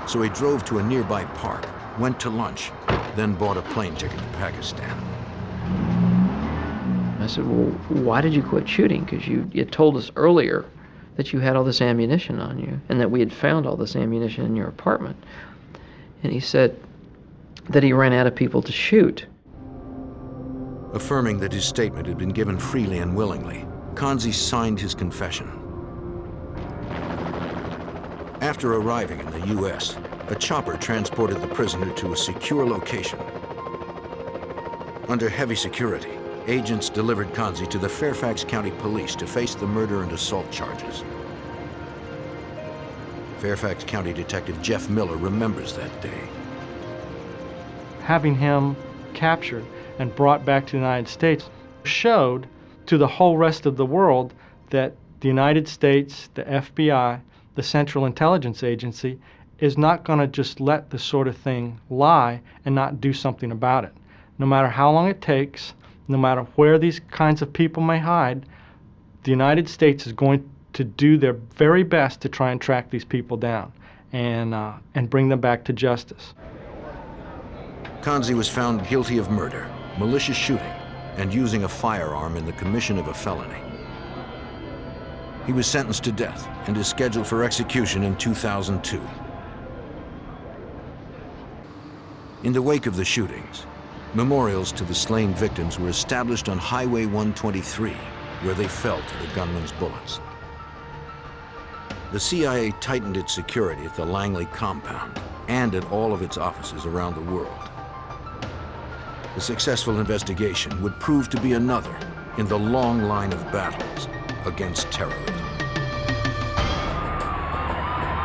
So he drove to a nearby park, went to lunch, then bought a plane ticket to Pakistan. I said, well, why did you quit shooting? Because you had told us earlier that you had all this ammunition on you and that we had found all this ammunition in your apartment. And he said that he ran out of people to shoot. Affirming that his statement had been given freely and willingly, Kanzi signed his confession. After arriving in the U.S., a chopper transported the prisoner to a secure location. Under heavy security, agents delivered Kanzi to the Fairfax County Police to face the murder and assault charges. Fairfax County Detective Jeff Miller remembers that day. Having him captured and brought back to the United States showed to the whole rest of the world that the United States, the FBI, the Central Intelligence Agency, is not going to just let this sort of thing lie and not do something about it. No matter how long it takes, no matter where these kinds of people may hide, the United States is going to do their very best to try and track these people down and bring them back to justice. Kanzi was found guilty of murder, malicious shooting, and using a firearm in the commission of a felony. He was sentenced to death and is scheduled for execution in 2002. In the wake of the shootings, memorials to the slain victims were established on Highway 123, where they fell to the gunman's bullets. The CIA tightened its security at the Langley compound and at all of its offices around the world. The successful investigation would prove to be another in the long line of battles against terrorism.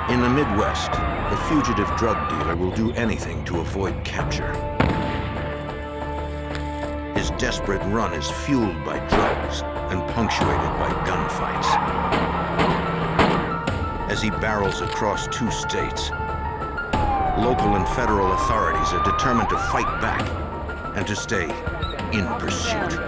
In the Midwest, the fugitive drug dealer will do anything to avoid capture. His desperate run is fueled by drugs and punctuated by gunfights. As he barrels across 2 states, local and federal authorities are determined to fight back and to stay in pursuit.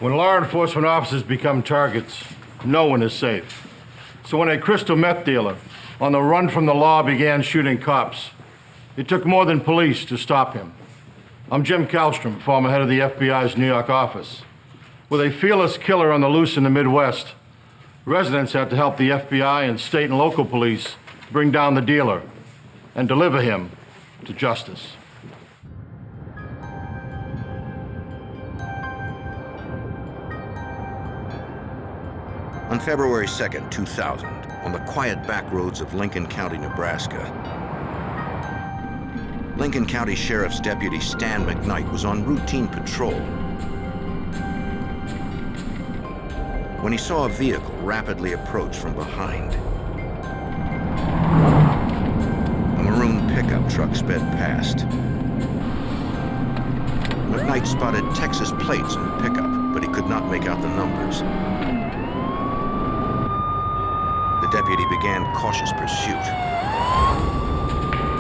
When law enforcement officers become targets, no one is safe. So when a crystal meth dealer on the run from the law began shooting cops, it took more than police to stop him. I'm Jim Kallstrom, former head of the FBI's New York office. With a fearless killer on the loose in the Midwest, residents had to help the FBI and state and local police bring down the dealer and deliver him to justice. On February 2nd, 2000, on the quiet back roads of Lincoln County, Nebraska, Lincoln County Sheriff's Deputy Stan McKnight was on routine patrol when he saw a vehicle rapidly approach from behind. A maroon pickup truck sped past. McKnight spotted Texas plates on the pickup, but he could not make out the numbers. The deputy began cautious pursuit.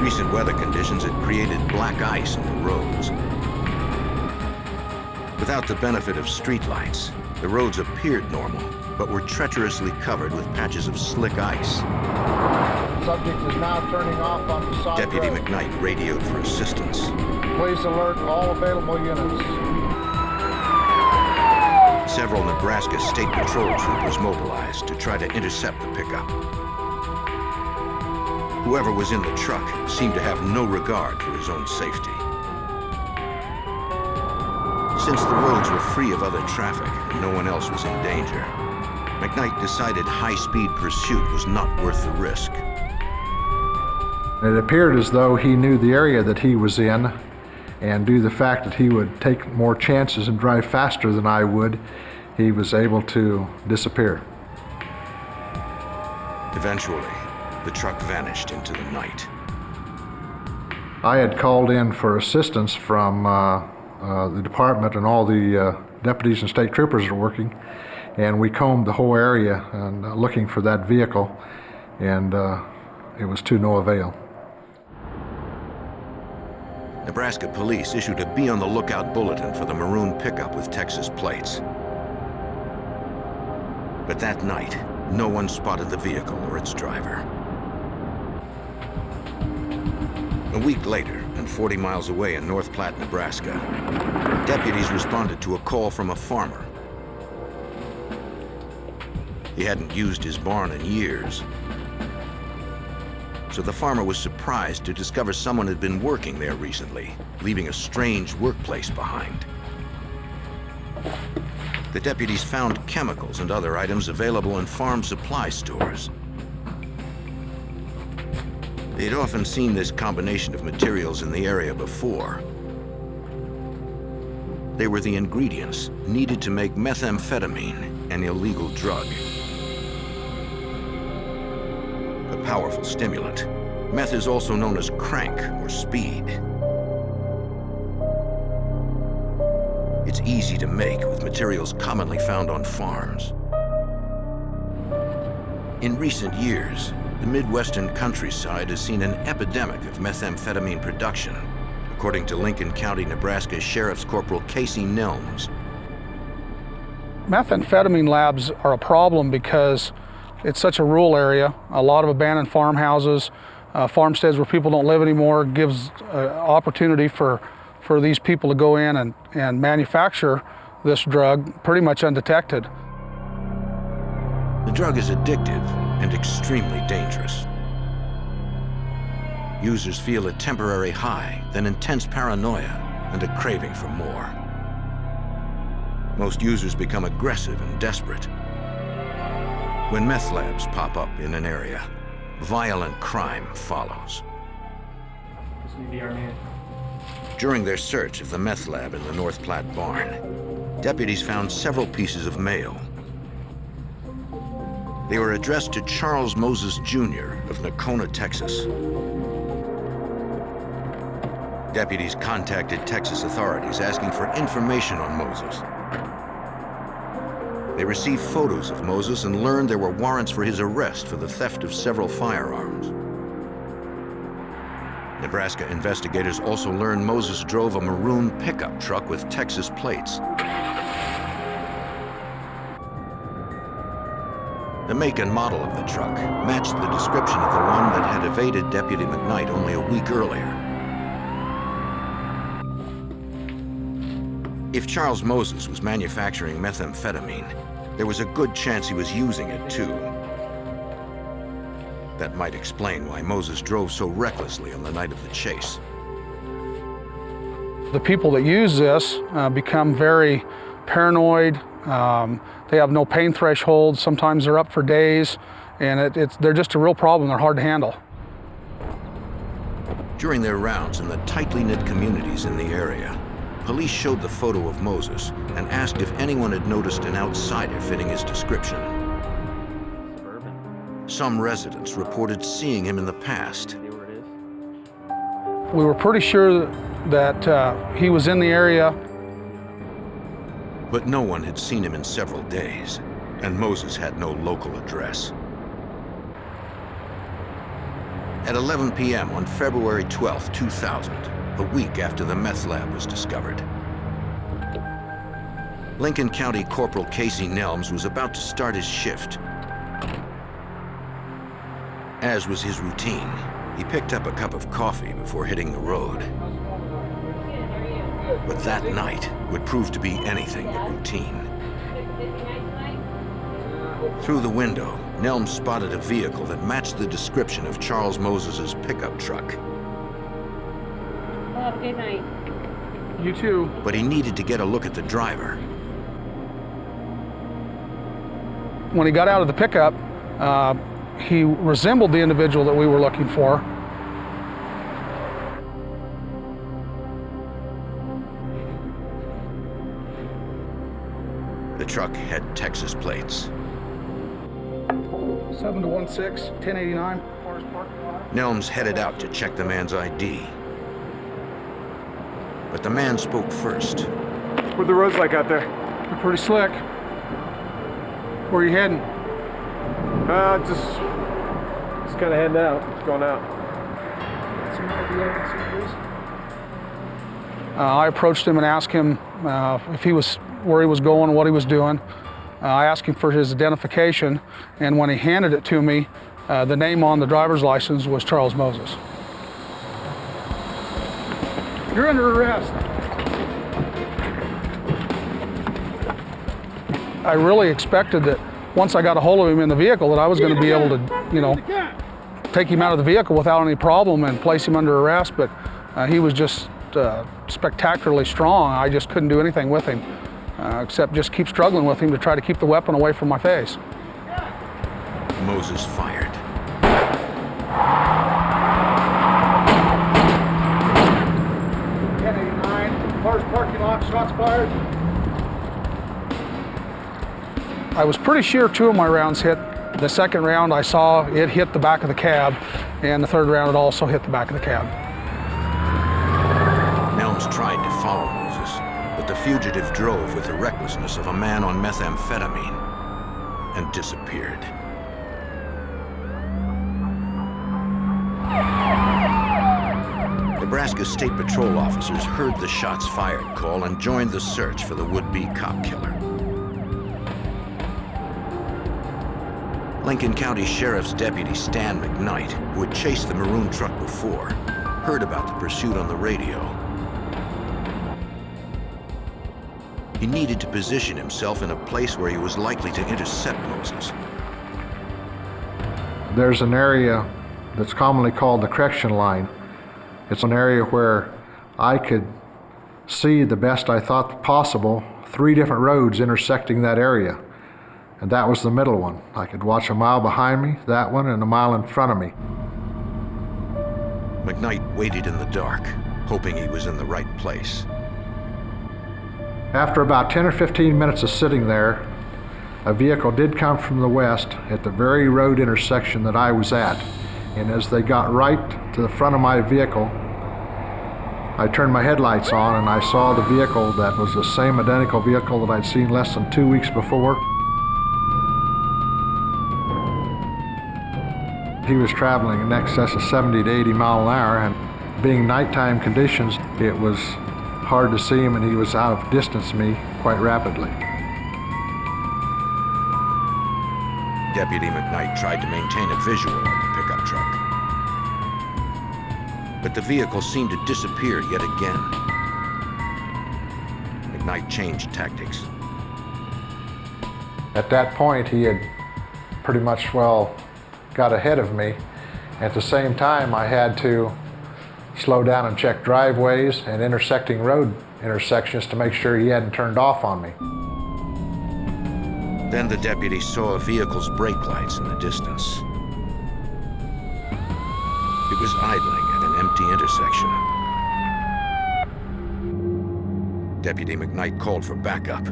Recent weather conditions had created black ice on the roads. Without the benefit of streetlights, the roads appeared normal, but were treacherously covered with patches of slick ice. Subject is now turning off on the side Deputy road. McKnight radioed for assistance. Please alert all available units. Several Nebraska State Patrol troopers mobilized to try to intercept the pickup. Whoever was in the truck seemed to have no regard for his own safety. Since the roads were free of other traffic and no one else was in danger, McKnight decided high-speed pursuit was not worth the risk. It appeared as though he knew the area that he was in, and due to the fact that he would take more chances and drive faster than I would, he was able to disappear. Eventually, the truck vanished into the night. I had called in for assistance from the department, and all the deputies and state troopers are working, and we combed the whole area and looking for that vehicle, and it was to no avail. Nebraska police issued a be on the lookout bulletin for the maroon pickup with Texas plates. But that night, no one spotted the vehicle or its driver. A week later, and 40 miles away in North Platte, Nebraska, deputies responded to a call from a farmer. He hadn't used his barn in years. So the farmer was surprised to discover someone had been working there recently, leaving a strange workplace behind. The deputies found chemicals and other items available in farm supply stores. They'd often seen this combination of materials in the area before. They were the ingredients needed to make methamphetamine, an illegal drug. A powerful stimulant, meth is also known as crank or speed. It's easy to make with materials commonly found on farms. In recent years, the Midwestern countryside has seen an epidemic of methamphetamine production, according to Lincoln County, Nebraska Sheriff's Corporal Casey Nelms. Methamphetamine labs are a problem because it's such a rural area, a lot of abandoned farmhouses, farmsteads where people don't live anymore, gives opportunity for these people to go in and manufacture this drug pretty much undetected. The drug is addictive and extremely dangerous. Users feel a temporary high, then intense paranoia and a craving for more. Most users become aggressive and desperate. When meth labs pop up in an area, violent crime follows. During their search of the meth lab in the North Platte barn, deputies found several pieces of mail. They were addressed to Charles Moses Jr. of Nocona, Texas. Deputies contacted Texas authorities asking for information on Moses. They received photos of Moses and learned there were warrants for his arrest for the theft of several firearms. Nebraska investigators also learned Moses drove a maroon pickup truck with Texas plates. The make and model of the truck matched the description of the one that had evaded Deputy McKnight only a week earlier. If Charles Moses was manufacturing methamphetamine, there was a good chance he was using it too. That might explain why Moses drove so recklessly on the night of the chase. The people that use this become very paranoid. They have no pain threshold. Sometimes they're up for days, and they're just a real problem. They're hard to handle. During their rounds in the tightly knit communities in the area, police showed the photo of Moses and asked if anyone had noticed an outsider fitting his description. Some residents reported seeing him in the past. We were pretty sure that he was in the area. But no one had seen him in several days, and Moses had no local address. At 11 p.m. on February 12, 2000, a week after the meth lab was discovered, Lincoln County Corporal Casey Nelms was about to start his shift. As was his routine, he picked up a cup of coffee before hitting the road. But that night would prove to be anything but routine. Through the window, Nelms spotted a vehicle that matched the description of Charles Moses's pickup truck. Have a good night. You too. But he needed to get a look at the driver. When he got out of the pickup, he resembled the individual that we were looking for. The truck had Texas plates. 7-16, 1089. Nelms headed out to check the man's ID. But the man spoke first. What the roads like out there? They're pretty slick. Where are you heading? Just kind of heading out. Just going out. I approached him and asked him if he was where he was going, what he was doing. I asked him for his identification, and when he handed it to me, the name on the driver's license was Charles Moses. You're under arrest. I really expected that once I got a hold of him in the vehicle that I was going to be able to, take him out of the vehicle without any problem and place him under arrest, but he was just spectacularly strong. I just couldn't do anything with him, except just keep struggling with him to try to keep the weapon away from my face. Moses fired. Cars parking lot, shots fired. I was pretty sure 2 of my rounds hit. The second round I saw it hit the back of the cab, and the third round it also hit the back of the cab. Nelms tried to follow Moses, but but the fugitive drove with the recklessness of a man on methamphetamine and disappeared. Nebraska State Patrol officers heard the shots fired call and joined the search for the would-be cop killer. Lincoln County Sheriff's Deputy Stan McKnight, who had chased the maroon truck before, heard about the pursuit on the radio. He needed to position himself in a place where he was likely to intercept Moses. There's an area that's commonly called the correction line. It's an area where I could see the best I thought possible 3 different roads intersecting that area. And that was the middle one. I could watch a mile behind me, that one, and a mile in front of me. McKnight waited in the dark, hoping he was in the right place. After about 10 or 15 minutes of sitting there, a vehicle did come from the west at the very road intersection that I was at. And as they got right to the front of my vehicle, I turned my headlights on and I saw the vehicle that was the same identical vehicle that I'd seen less than 2 weeks before. He was traveling in excess of 70 to 80 miles an hour, and being nighttime conditions, it was hard to see him, and he was out of distance to me quite rapidly. Deputy McKnight tried to maintain a visual of the pickup truck. But the vehicle seemed to disappear yet again. McKnight changed tactics. At that point, he had pretty much, got ahead of me. At the same time, I had to slow down and check driveways and intersecting road intersections to make sure he hadn't turned off on me. Then the deputy saw a vehicle's brake lights in the distance. It was idling at an empty intersection. Deputy McKnight called for backup.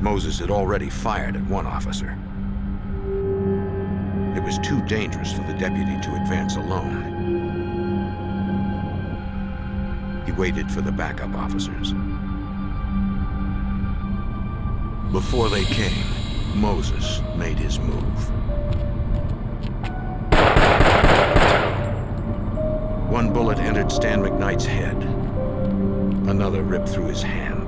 Moses had already fired at one officer. It was too dangerous for the deputy to advance alone. He waited for the backup officers. Before they came, Moses made his move. One bullet entered Stan McKnight's head. Another ripped through his hand.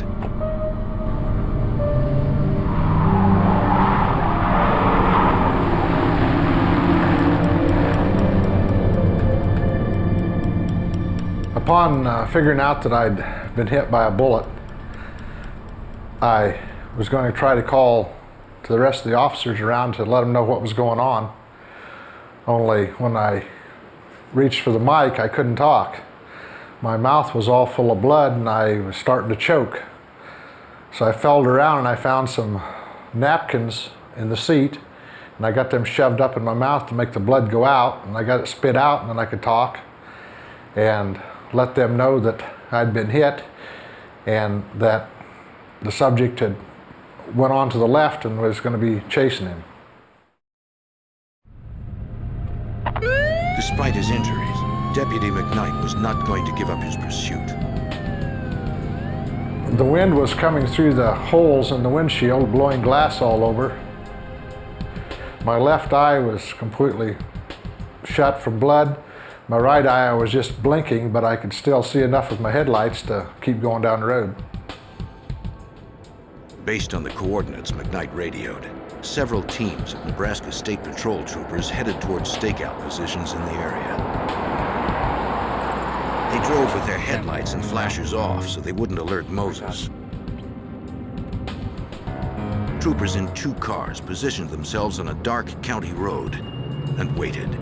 Upon figuring out that I'd been hit by a bullet, I was going to try to call to the rest of the officers around to let them know what was going on. Only when I reached for the mic, I couldn't talk. My mouth was all full of blood and I was starting to choke. So I felt around and I found some napkins in the seat, and I got them shoved up in my mouth to make the blood go out, and I got it spit out, and then I could talk and let them know that I'd been hit and that the subject had went on to the left and was going to be chasing him. Despite his injuries, Deputy McKnight was not going to give up his pursuit. The wind was coming through the holes in the windshield, blowing glass all over. My left eye was completely shut from blood. My right eye, I was just blinking, but I could still see enough with my headlights to keep going down the road. Based on the coordinates McKnight radioed, several teams of Nebraska State Patrol troopers headed towards stakeout positions in the area. They drove with their headlights and flashers off so they wouldn't alert Moses. Troopers in 2 cars positioned themselves on a dark county road and waited.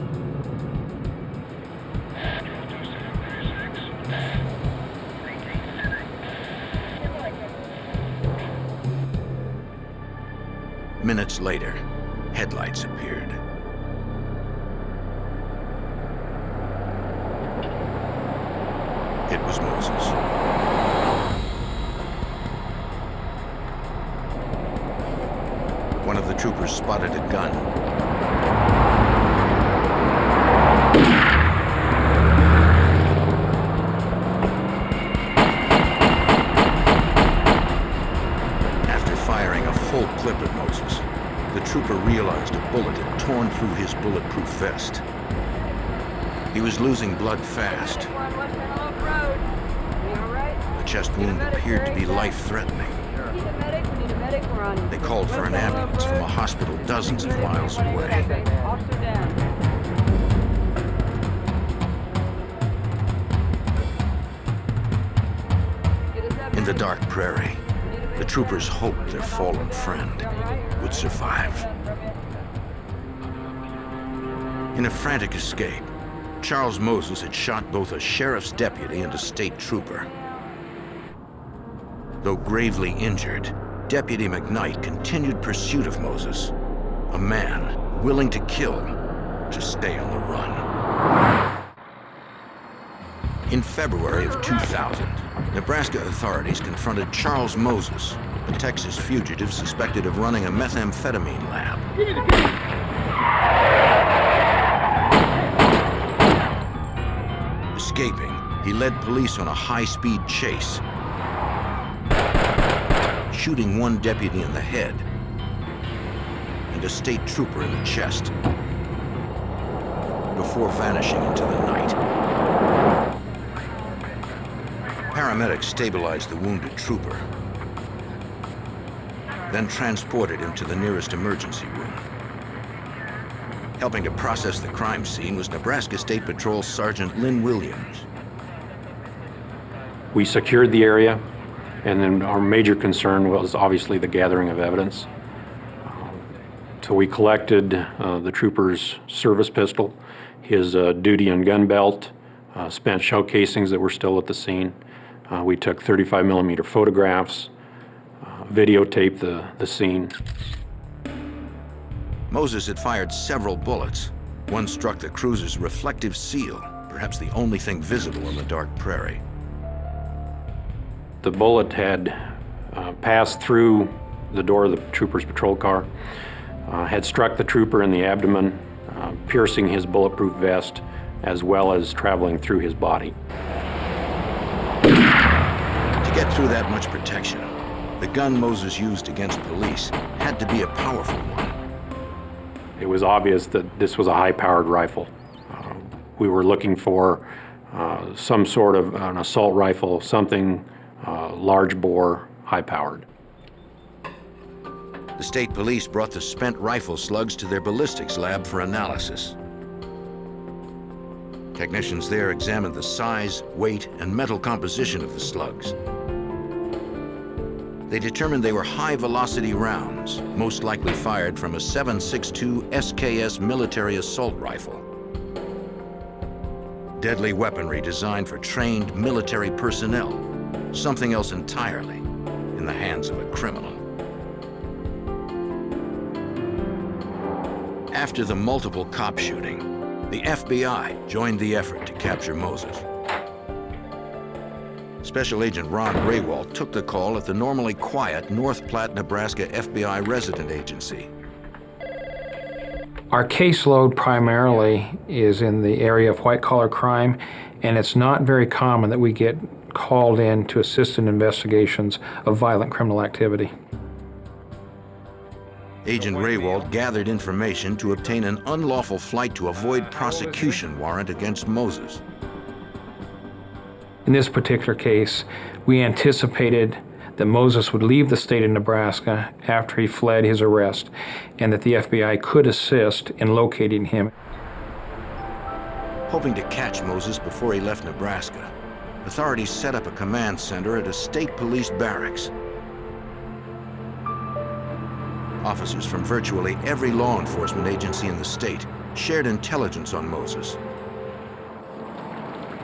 Minutes later, headlights appeared. It was Moses. One of the troopers spotted a gun. trooper realized a bullet had torn through his bulletproof vest. He was losing blood fast. The chest wound appeared to be life-threatening. They called for an ambulance from a hospital dozens of miles away. In the dark prairie, the troopers hoped their fallen friend would survive. In a frantic escape, Charles Moses had shot both a sheriff's deputy and a state trooper. Though gravely injured, Deputy McKnight continued pursuit of Moses, a man willing to kill to stay on the run. In February of 2000, Nebraska authorities confronted Charles Moses, a Texas fugitive suspected of running a methamphetamine lab. Escaping, he led police on a high-speed chase, shooting one deputy in the head and a state trooper in the chest before vanishing into the night. Paramedics stabilized the wounded trooper, then transported him to the nearest emergency room. Helping to process the crime scene was Nebraska State Patrol Sergeant Lynn Williams. We secured the area, and then our major concern was obviously the gathering of evidence. So we collected the trooper's service pistol, his duty and gun belt, spent shell casings that were still at the scene. We took 35 millimeter photographs, videotaped the scene. Moses had fired several bullets. One struck the cruiser's reflective seal, perhaps the only thing visible in the dark prairie. The bullet had passed through the door of the trooper's patrol car, had struck the trooper in the abdomen, piercing his bulletproof vest, as well as traveling through his body. To get through that much protection, the gun Moses used against police had to be a powerful one. It was obvious that this was a high-powered rifle. We were looking for some sort of an assault rifle, something large bore, high-powered. The state police brought the spent rifle slugs to their ballistics lab for analysis. Technicians there examined the size, weight, and metal composition of the slugs. They determined they were high-velocity rounds, most likely fired from a 7.62 SKS military assault rifle. Deadly weaponry designed for trained military personnel, something else entirely in the hands of a criminal. After the multiple cop shooting, the FBI joined the effort to capture Moses. Special Agent Ron Raywald took the call at the normally quiet North Platte, Nebraska FBI resident agency. Our caseload primarily is in the area of white-collar crime, and it's not very common that we get called in to assist in investigations of violent criminal activity. Agent Raywald gathered information to obtain an unlawful flight to avoid prosecution warrant against Moses. In this particular case, we anticipated that Moses would leave the state of Nebraska after he fled his arrest, and that the FBI could assist in locating him. Hoping to catch Moses before he left Nebraska, authorities set up a command center at a state police barracks. Officers from virtually every law enforcement agency in the state shared intelligence on Moses.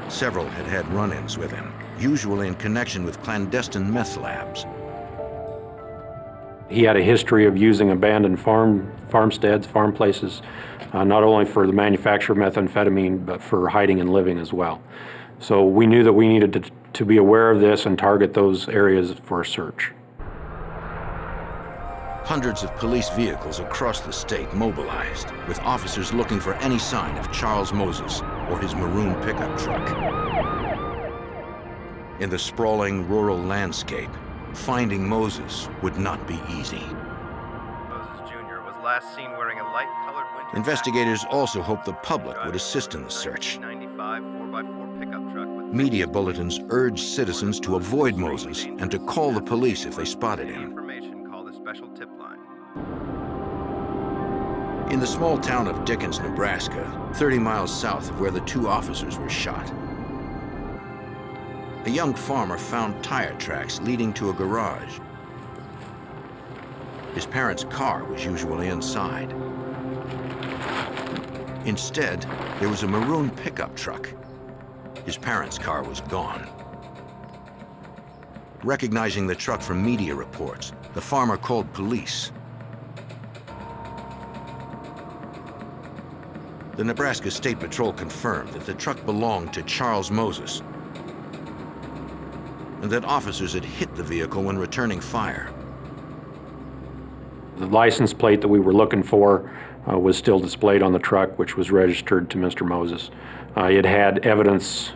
Several had had run-ins with him, usually in connection with clandestine meth labs. He had a history of using abandoned farmsteads, farm places, not only for the manufacture of methamphetamine, but for hiding and living as well. So we knew that we needed to be aware of this and target those areas for a search. Hundreds of police vehicles across the state mobilized, with officers looking for any sign of Charles Moses or his maroon pickup truck. In the sprawling rural landscape, finding Moses would not be easy. Moses Jr. was last last seen wearing a light-colored winter. Investigators also hoped the public would assist in the search. 1995 4x4 pickup truck with Media bulletins urged citizens to avoid Moses and to call the police if they spotted him. information, call the special tip line. In the small town of Dickens, Nebraska, 30 miles south of where the two officers were shot, a young farmer found tire tracks leading to a garage. His parents' car was usually inside. Instead, there was a maroon pickup truck. His parents' car was gone. Recognizing the truck from media reports, the farmer called police. The Nebraska State Patrol confirmed that the truck belonged to Charles Moses and that officers had hit the vehicle when returning fire. The license plate that we were looking for was still displayed on the truck, which was registered to Mr. Moses. It had evidence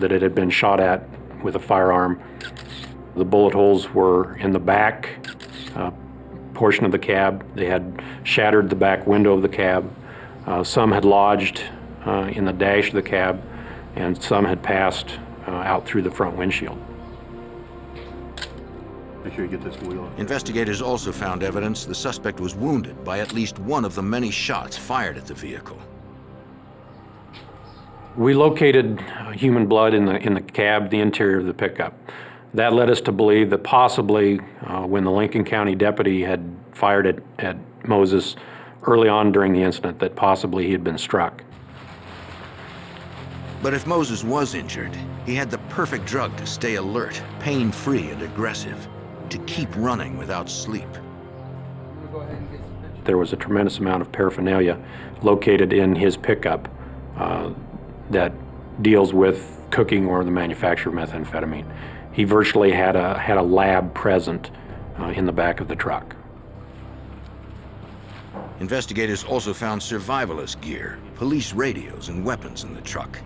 that it had been shot at with a firearm. The bullet holes were in the back portion of the cab. They had shattered the back window of the cab. Some had lodged in the dash of the cab, and some had passed out through the front windshield. Make sure you get this wheel. Investigators also found evidence the suspect was wounded by at least one of the many shots fired at the vehicle. We located human blood in the cab, the interior of the pickup. That led us to believe that possibly when the Lincoln County deputy had fired at Moses early on during the incident, that possibly he had been struck. But if Moses was injured, he had the perfect drug to stay alert, pain-free and aggressive, to keep running without sleep. There was a tremendous amount of paraphernalia located in his pickup that deals with cooking or the manufacture of methamphetamine. He virtually had a lab present in the back of the truck. Investigators also found survivalist gear, police radios, and weapons in the truck.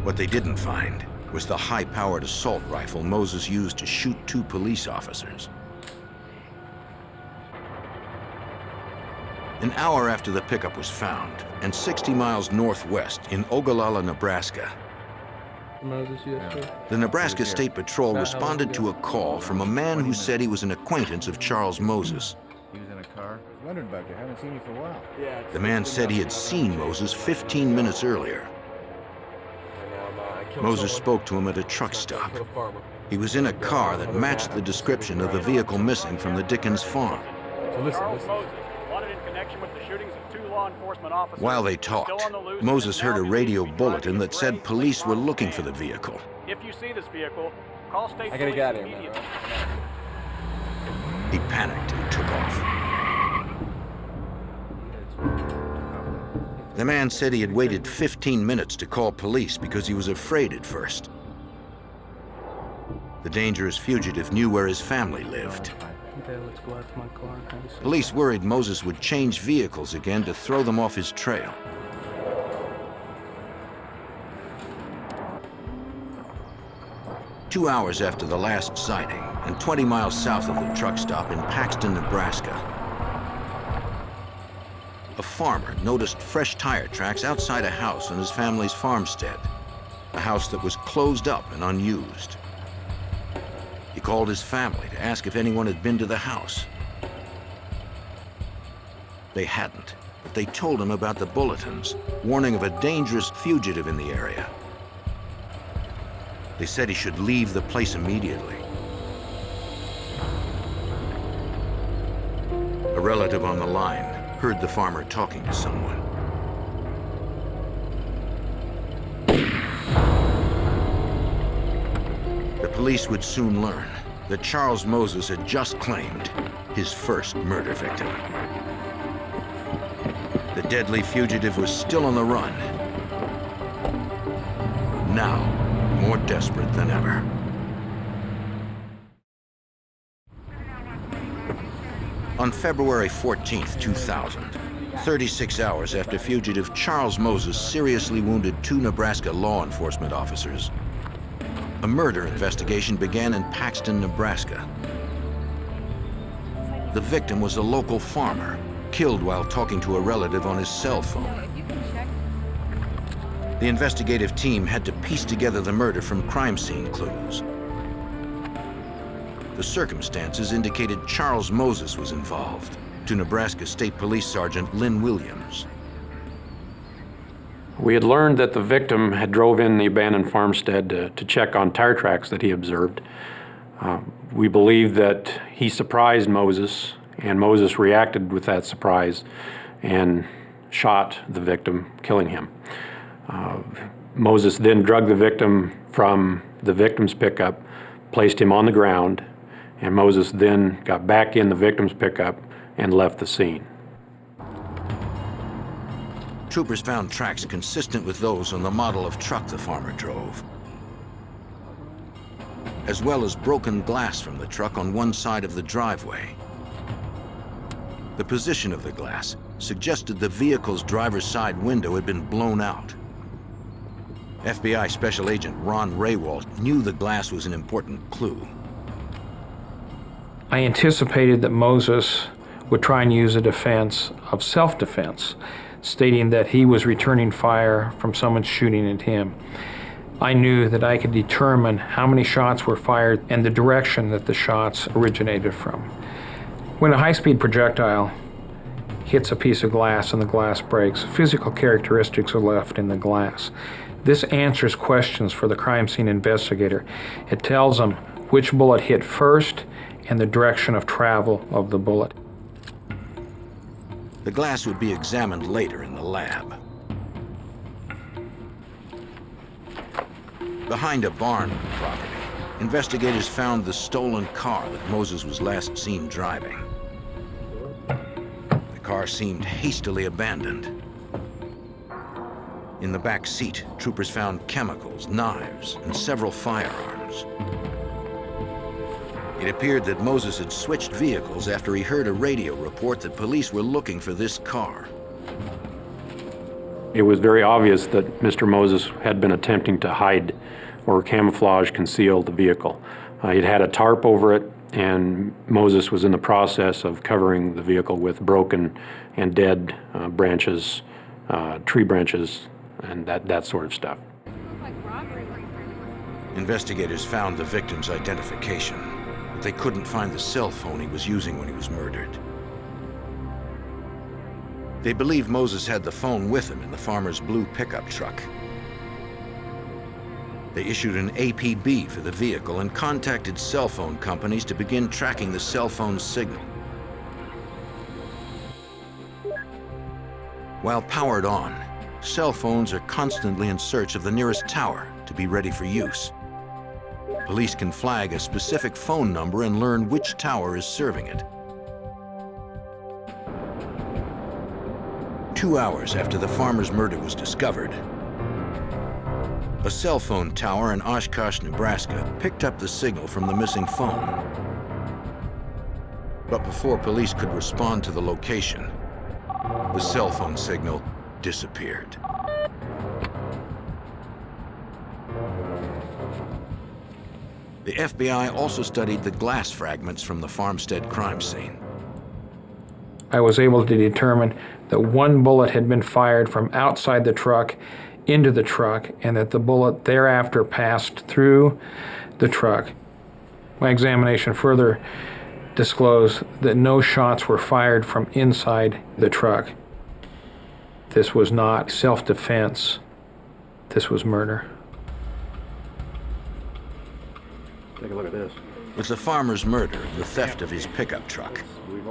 What they didn't find was the high-powered assault rifle Moses used to shoot two police officers. An hour after the pickup was found, and 60 miles northwest in Ogallala, Nebraska, the Nebraska State Patrol responded to a call from a man who said he was an acquaintance of Charles Moses. He was in a car. I was wondering about you. Haven't seen you for a while. The man said he had seen Moses 15 minutes earlier. Moses spoke to him at a truck stop. He was in a car that matched the description of the vehicle missing from the Dickens farm. So listen. While they talked, Moses heard a radio bulletin that said police were looking for the vehicle. If you see this vehicle, call state I gotta get out of here, immediately. He panicked and took off. The man said he had waited 15 minutes to call police because he was afraid at first. The dangerous fugitive knew where his family lived. Okay, let's go out to my car. Police worried Moses would change vehicles again to throw them off his trail. Two hours after the last sighting, and 20 miles south of the truck stop in Paxton, Nebraska, a farmer noticed fresh tire tracks outside a house on his family's farmstead, a house that was closed up and unused. He called his family to ask if anyone had been to the house. They hadn't, but they told him about the bulletins, warning of a dangerous fugitive in the area. They said he should leave the place immediately. A relative on the line heard the farmer talking to someone. The police would soon learn that Charles Moses had just claimed his first murder victim. The deadly fugitive was still on the run, now more desperate than ever. On February 14th, 2000, 36 hours after fugitive Charles Moses seriously wounded two Nebraska law enforcement officers, a murder investigation began in Paxton, Nebraska. The victim was a local farmer, killed while talking to a relative on his cell phone. The investigative team had to piece together the murder from crime scene clues. The circumstances indicated Charles Moses was involved, to Nebraska State Police Sergeant Lynn Williams. We had learned that the victim had drove in the abandoned farmstead to check on tire tracks that he observed. We believed that he surprised Moses, and Moses reacted with that surprise and shot the victim, killing him. Moses then drugged the victim from the victim's pickup, placed him on the ground, and Moses then got back in the victim's pickup and left the scene. Troopers found tracks consistent with those on the model of truck the farmer drove, as well as broken glass from the truck on one side of the driveway. The position of the glass suggested the vehicle's driver's side window had been blown out. FBI Special Agent Ron Raywalt knew the glass was an important clue. I anticipated that Moses would try and use a defense of self-defense, stating that he was returning fire from someone shooting at him. I knew that I could determine how many shots were fired and the direction that the shots originated from. When a high-speed projectile hits a piece of glass and the glass breaks, physical characteristics are left in the glass. This answers questions for the crime scene investigator. It tells them which bullet hit first and the direction of travel of the bullet. The glass would be examined later in the lab. Behind a barn on the property, investigators found the stolen car that Moses was last seen driving. The car seemed hastily abandoned. In the back seat, troopers found chemicals, knives, and several firearms. It appeared that Moses had switched vehicles after he heard a radio report that police were looking for this car. It was very obvious that Mr. Moses had been attempting to hide or camouflage, conceal the vehicle. It had a tarp over it, and Moses was in the process of covering the vehicle with broken and dead branches, tree branches, and that sort of stuff. Investigators found the victim's identification, but they couldn't find the cell phone he was using when he was murdered. They believe Moses had the phone with him in the farmer's blue pickup truck. They issued an APB for the vehicle and contacted cell phone companies to begin tracking the cell phone signal. While powered on, cell phones are constantly in search of the nearest tower to be ready for use. Police can flag a specific phone number and learn which tower is serving it. 2 hours after the farmer's murder was discovered, a cell phone tower in Oshkosh, Nebraska picked up the signal from the missing phone. But before police could respond to the location, the cell phone signal disappeared. The FBI also studied the glass fragments from the farmstead crime scene. I was able to determine that one bullet had been fired from outside the truck into the truck, and that the bullet thereafter passed through the truck. My examination further disclosed that no shots were fired from inside the truck. This was not self-defense. This was murder. Take a look at this. With the farmer's murder and the theft of his pickup truck,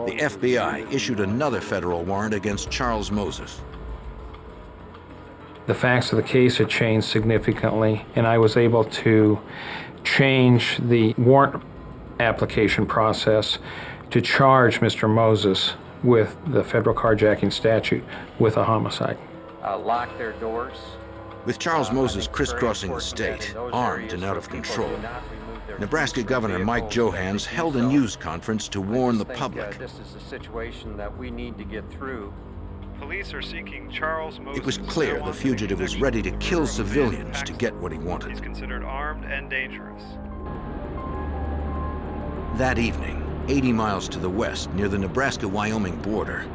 the FBI issued another federal warrant against Charles Moses. The facts of the case had changed significantly, and I was able to change the warrant application process to charge Mr. Moses with the federal carjacking statute with a homicide. Lock their doors. With Charles Moses crisscrossing the state, armed and out of control, Nebraska Governor Mike Johans held a news conference to warn the public. This is a situation that we need to get through. Police are seeking Charles Moses. It was clear the fugitive was ready to kill civilians to get what he wanted. He's considered armed and dangerous. That evening, 80 miles to the west, near the Nebraska-Wyoming border.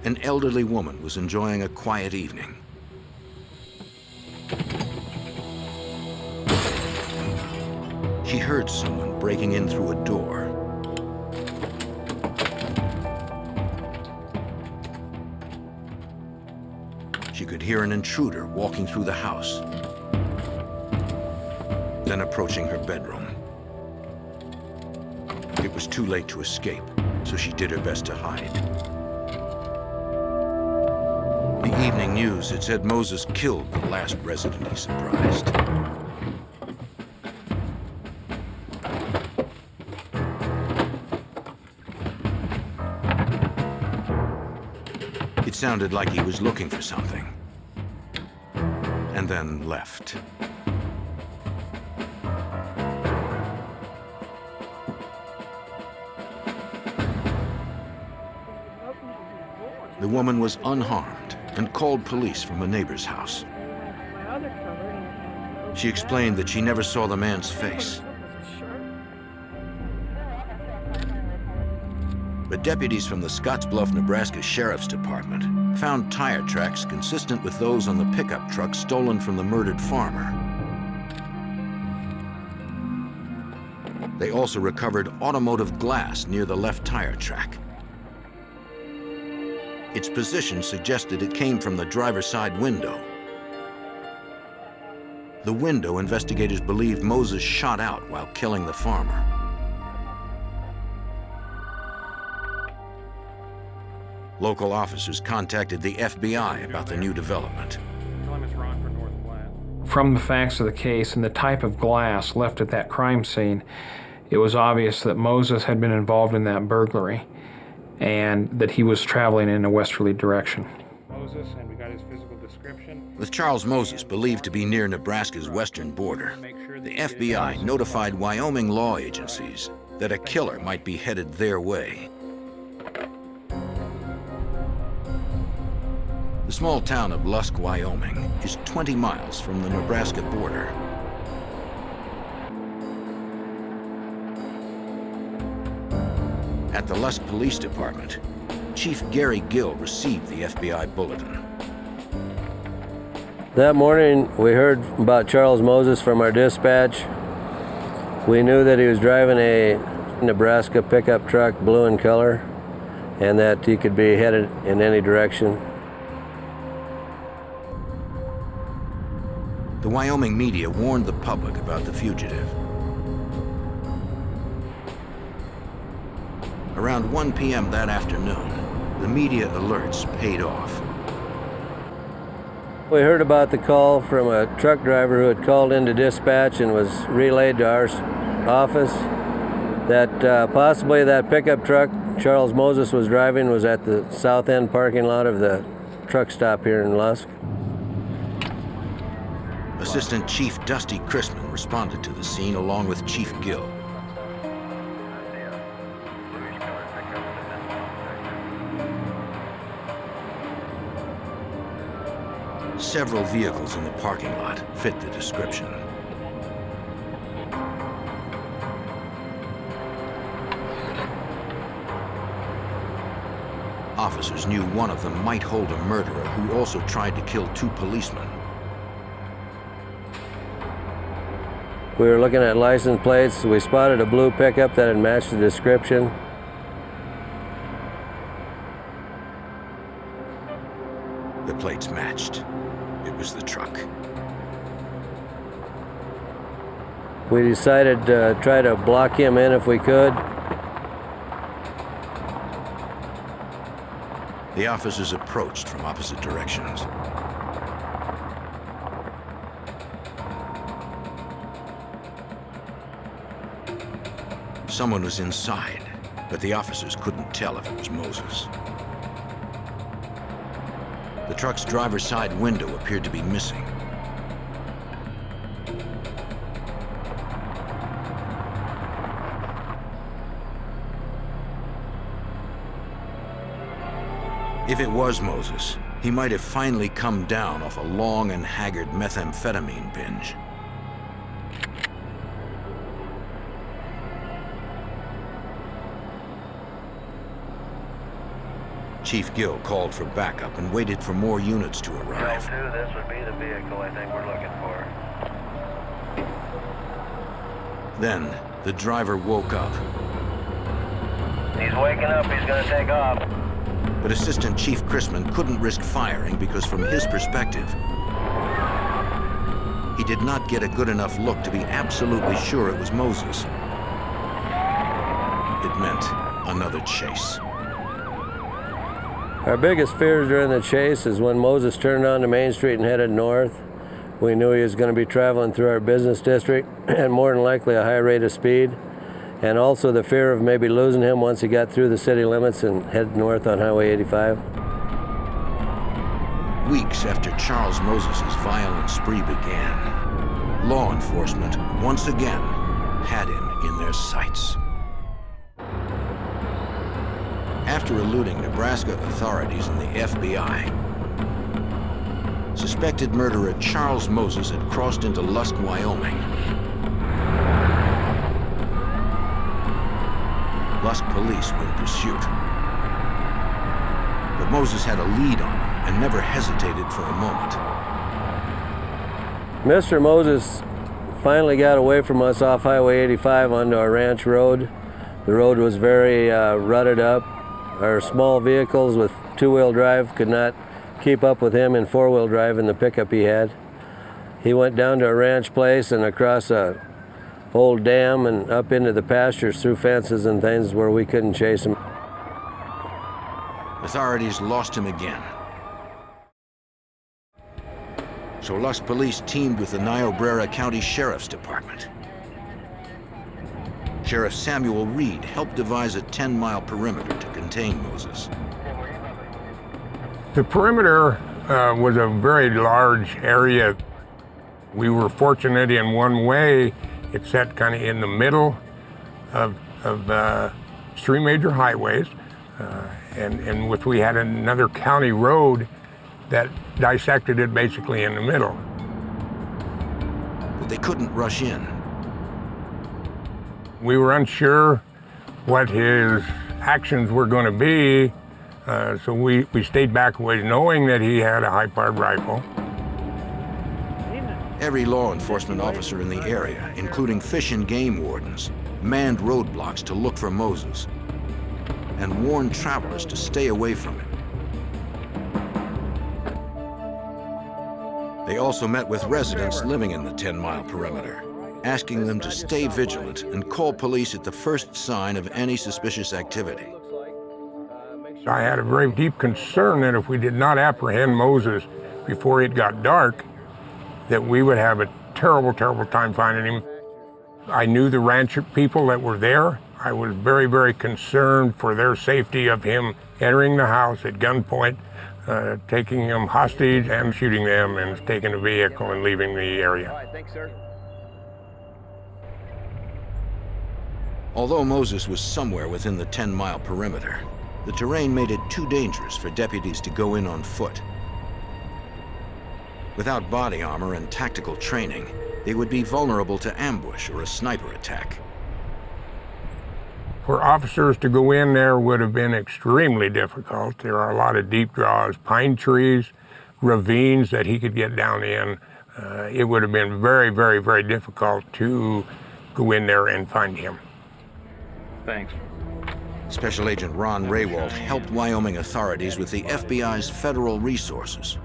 An elderly woman was enjoying a quiet evening. She heard someone breaking in through a door. She could hear an intruder walking through the house, then approaching her bedroom. It was too late to escape, so she did her best to hide. The evening news had said Moses killed the last resident he surprised. It sounded like he was looking for something, and then left. The woman was unharmed and called police from a neighbor's house. She explained that she never saw the man's face. But deputies from the Scottsbluff, Nebraska Sheriff's Department found tire tracks consistent with those on the pickup truck stolen from the murdered farmer. They also recovered automotive glass near the left tire track. Its position suggested it came from the driver's side window. The window investigators believe Moses shot out while killing the farmer. Local officers contacted the FBI about the new development. From the facts of the case and the type of glass left at that crime scene, it was obvious that Moses had been involved in that burglary and that he was traveling in a westerly direction. Moses, and we got his physical description. With Charles Moses believed to be near Nebraska's western border, the FBI notified Wyoming law agencies that a killer might be headed their way. The small town of Lusk, Wyoming, is 20 miles from the Nebraska border. At the Lusk Police Department, Chief Gary Gill received the FBI bulletin. That morning, we heard about Charles Moses from our dispatch. We knew that he was driving a Nebraska pickup truck, blue in color, and that he could be headed in any direction. The Wyoming media warned the public about the fugitive. Around 1 p.m. that afternoon, the media alerts paid off. We heard about the call from a truck driver who had called into dispatch and was relayed to our office that possibly that pickup truck Charles Moses was driving was at the south end parking lot of the truck stop here in Lusk. Assistant Chief Dusty Chrisman responded to the scene along with Chief Gill. Several vehicles in the parking lot fit the description. Officers knew one of them might hold a murderer who also tried to kill 2 policemen. We were looking at license plates. We spotted a blue pickup that had matched the description. The plates matched. It was the truck. We decided to try to block him in if we could. The officers approached from opposite directions. Someone was inside, but the officers couldn't tell if it was Moses. The truck's driver's side window appeared to be missing. If it was Moses, he might have finally come down off a long and haggard methamphetamine binge. Chief Gill called for backup and waited for more units to arrive. This would be the vehicle I think we're looking for. Then, the driver woke up. He's waking up, he's gonna take off. But Assistant Chief Chrisman couldn't risk firing because from his perspective, he did not get a good enough look to be absolutely sure it was Moses. It meant another chase. Our biggest fears during the chase is when Moses turned onto Main Street and headed north. We knew he was going to be traveling through our business district at more than likely a high rate of speed. And also the fear of maybe losing him once he got through the city limits and headed north on Highway 85. Weeks after Charles Moses' violent spree began, law enforcement once again had him in their sights. After eluding Nebraska authorities and the FBI, suspected murderer Charles Moses had crossed into Lusk, Wyoming. Lusk police were in pursuit. But Moses had a lead on him and never hesitated for a moment. Mr. Moses finally got away from us off Highway 85 onto our ranch road. The road was very rutted up. Our small vehicles with two-wheel drive could not keep up with him in four-wheel drive in the pickup he had. He went down to a ranch place and across a old dam and up into the pastures through fences and things where we couldn't chase him. Authorities lost him again. So Lusk police teamed with the Niobrara County Sheriff's Department. Sheriff Samuel Reed helped devise a 10-mile perimeter to contain Moses. The perimeter was a very large area. We were fortunate in one way. It sat kind of in the middle of three major highways, and we had another county road that dissected it basically in the middle. But they couldn't rush in. We were unsure what his actions were going to be, so we stayed back a ways knowing that he had a high-powered rifle. Every law enforcement officer in the area, including fish and game wardens, manned roadblocks to look for Moses and warned travelers to stay away from him. They also met with residents living in the 10-mile perimeter, asking them to stay vigilant and call police at the first sign of any suspicious activity. I had a very deep concern that if we did not apprehend Moses before it got dark, that we would have a terrible, terrible time finding him. I knew the ranch people that were there. I was very, very concerned for their safety of him entering the house at gunpoint, taking him hostage and shooting them and taking the vehicle and leaving the area. All right, thanks, sir. Although Moses was somewhere within the 10-mile perimeter, the terrain made it too dangerous for deputies to go in on foot. Without body armor and tactical training, they would be vulnerable to ambush or a sniper attack. For officers to go in there would have been extremely difficult. There are a lot of deep draws, pine trees, ravines that he could get down in. It would have been very, very, very difficult to go in there and find him. Thanks. Special Agent Ron Raywald helped Wyoming authorities with the FBI's federal resources.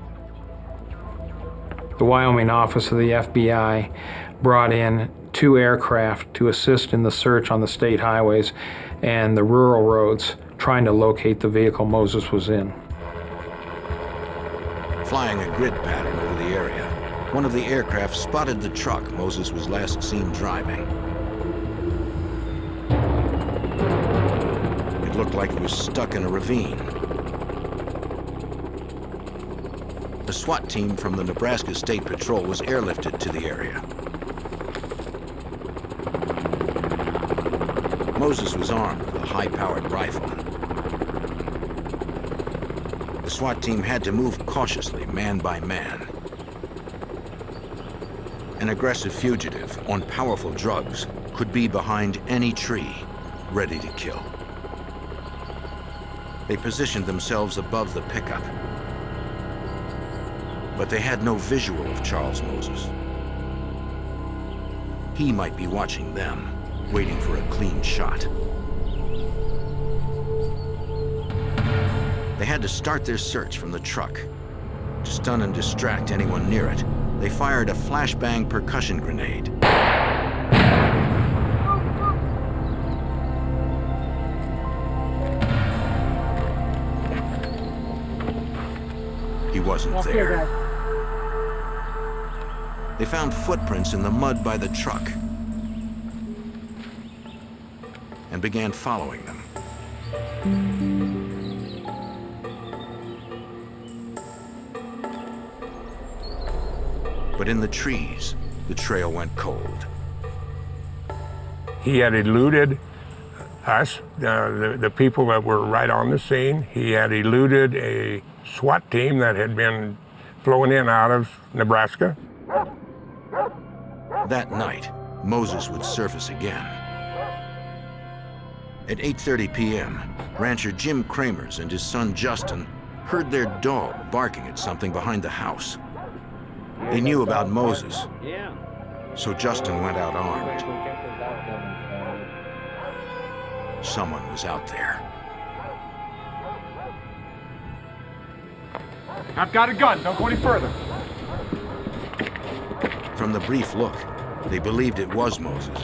The Wyoming office of the FBI brought in 2 aircraft to assist in the search on the state highways and the rural roads, trying to locate the vehicle Moses was in. Flying a grid pattern over the area, one of the aircraft spotted the truck Moses was last seen driving. It looked like it was stuck in a ravine. A SWAT team from the Nebraska State Patrol was airlifted to the area. Moses was armed with a high-powered rifle. The SWAT team had to move cautiously, man by man. An aggressive fugitive on powerful drugs could be behind any tree, ready to kill. They positioned themselves above the pickup. But they had no visual of Charles Moses. He might be watching them, waiting for a clean shot. They had to start their search from the truck. To stun and distract anyone near it, they fired a flashbang percussion grenade. He wasn't there. They found footprints in the mud by the truck and began following them. But in the trees, the trail went cold. He had eluded us, the people that were right on the scene. He had eluded a SWAT team that had been flown in out of Nebraska. That night, Moses would surface again. At 8:30 p.m., rancher Jim Kramers and his son Justin heard their dog barking at something behind the house. They knew about Moses, so Justin went out armed. Someone was out there. I've got a gun. Don't go any further. From the brief look, they believed it was Moses.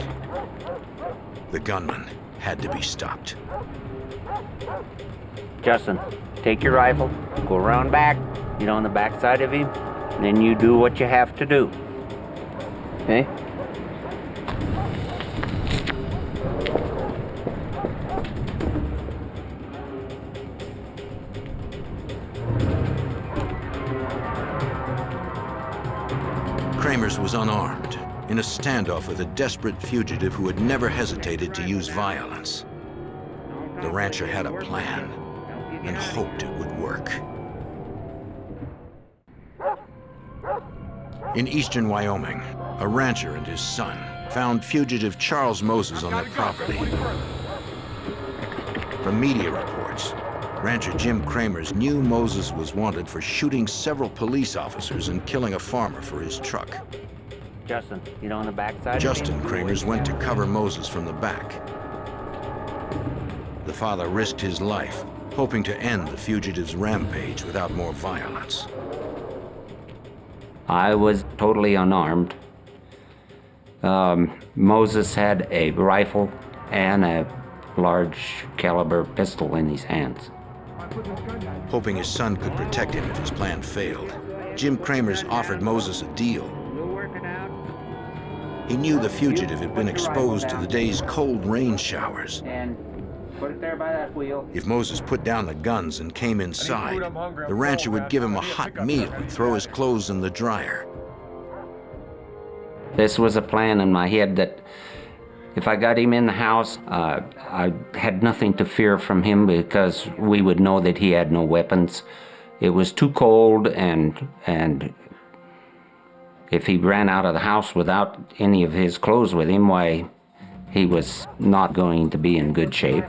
The gunman had to be stopped. Justin, take your rifle, go around back, get on the back side of him, and then you do what you have to do. Okay? Kramers was unarmed, in a standoff with a desperate fugitive who had never hesitated to use violence. The rancher had a plan and hoped it would work. In eastern Wyoming, a rancher and his son found fugitive Charles Moses on their property. From media reports, rancher Jim Kramers knew Moses was wanted for shooting several police officers and killing a farmer for his truck. Justin, get on the back side. Justin Kramers went to cover Moses from the back. The father risked his life, hoping to end the fugitive's rampage without more violence. I was totally unarmed. Moses had a rifle and a large caliber pistol in his hands. Hoping his son could protect him if his plan failed, Jim Kramers offered Moses a deal. He knew the fugitive had been exposed to the day's cold rain showers. And put it there by that wheel. If Moses put down the guns and came inside, the rancher would give him a hot meal and throw his clothes in the dryer. This was a plan in my head that if I got him in the house, I had nothing to fear from him because we would know that he had no weapons. It was too cold, and if he ran out of the house without any of his clothes with him, why, he was not going to be in good shape.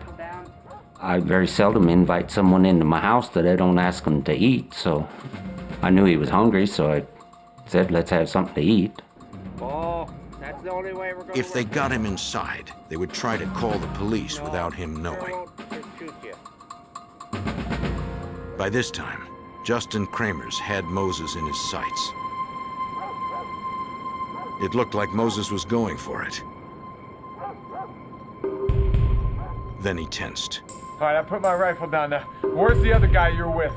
I very seldom invite someone into my house that I don't ask them to eat, so I knew he was hungry, so I said, let's have something to eat. That's the only way we're going. If they got him inside, they would try to call the police without him knowing. By this time, Justin Kramers had Moses in his sights. It looked like Moses was going for it. Then he tensed. All right, I put my rifle down now. Where's the other guy you're with?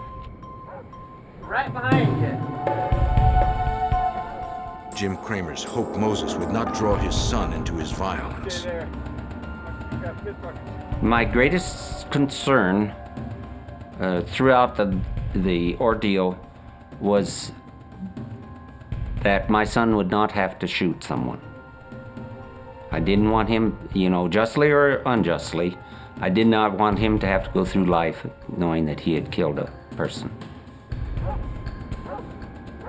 Right behind you. Jim Kramers hoped Moses would not draw his son into his violence. My greatest concern throughout the ordeal was that my son would not have to shoot someone. I didn't want him, justly or unjustly, I did not want him to have to go through life knowing that he had killed a person.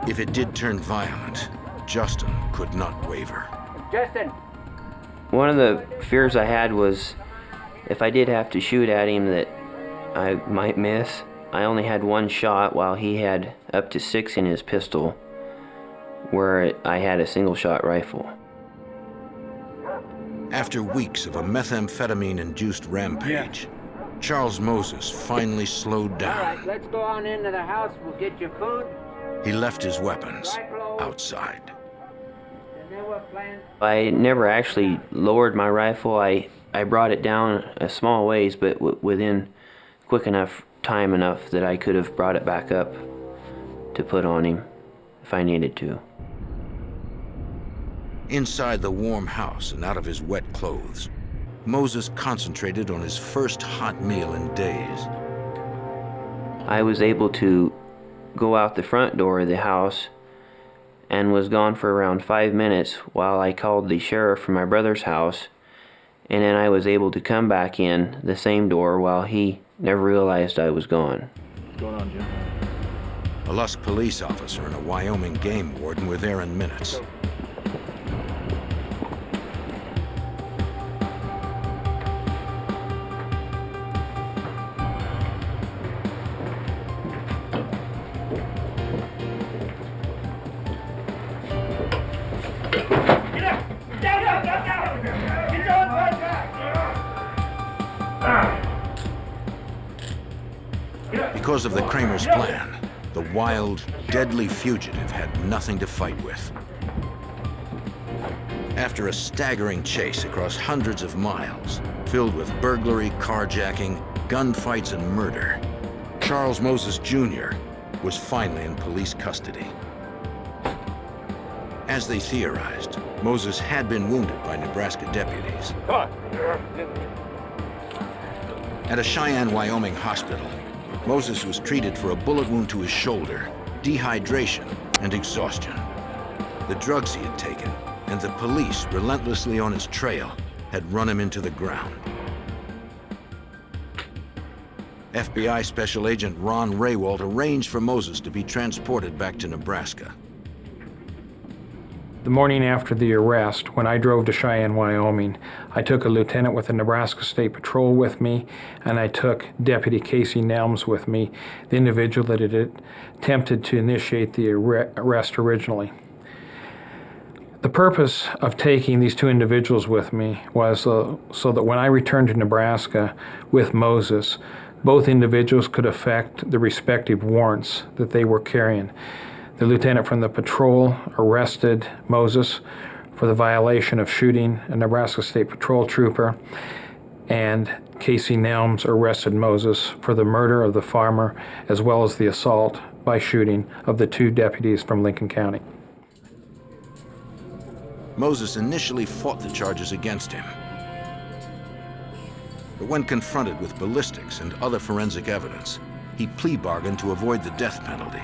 If it did turn violent, Justin could not waver. Justin! One of the fears I had was if I did have to shoot at him, that I might miss. I only had one shot while he had up to 6 in his pistol, where I had a single-shot rifle. After weeks of a methamphetamine-induced rampage, Charles Moses finally slowed down. All right, let's go on into the house. We'll get you food. He left his weapons outside. I never actually lowered my rifle. I brought it down a small ways, but within quick enough time enough that I could have brought it back up to put on him if I needed to. Inside the warm house and out of his wet clothes, Moses concentrated on his first hot meal in days. I was able to go out the front door of the house and was gone for around 5 minutes while I called the sheriff from my brother's house, and then I was able to come back in the same door while he never realized I was gone. What's going on, Jim? A Lusk police officer and a Wyoming game warden were there in minutes. Because of the Kramer's plan, the wild, deadly fugitive had nothing to fight with. After a staggering chase across hundreds of miles, filled with burglary, carjacking, gunfights, and murder, Charles Moses Jr. was finally in police custody. As they theorized, Moses had been wounded by Nebraska deputies. Come on. At a Cheyenne, Wyoming hospital, Moses was treated for a bullet wound to his shoulder, dehydration, and exhaustion. The drugs he had taken, and the police relentlessly on his trail, had run him into the ground. FBI Special Agent Ron Raywalt arranged for Moses to be transported back to Nebraska. The morning after the arrest, when I drove to Cheyenne, Wyoming, I took a lieutenant with the Nebraska State Patrol with me, and I took Deputy Casey Nelms with me, the individual that had attempted to initiate the arrest originally. The purpose of taking these two individuals with me was so that when I returned to Nebraska with Moses, both individuals could effect the respective warrants that they were carrying. The lieutenant from the patrol arrested Moses for the violation of shooting a Nebraska State Patrol trooper, and Casey Nelms arrested Moses for the murder of the farmer as well as the assault by shooting of the two deputies from Lincoln County. Moses initially fought the charges against him. But when confronted with ballistics and other forensic evidence, he plea bargained to avoid the death penalty.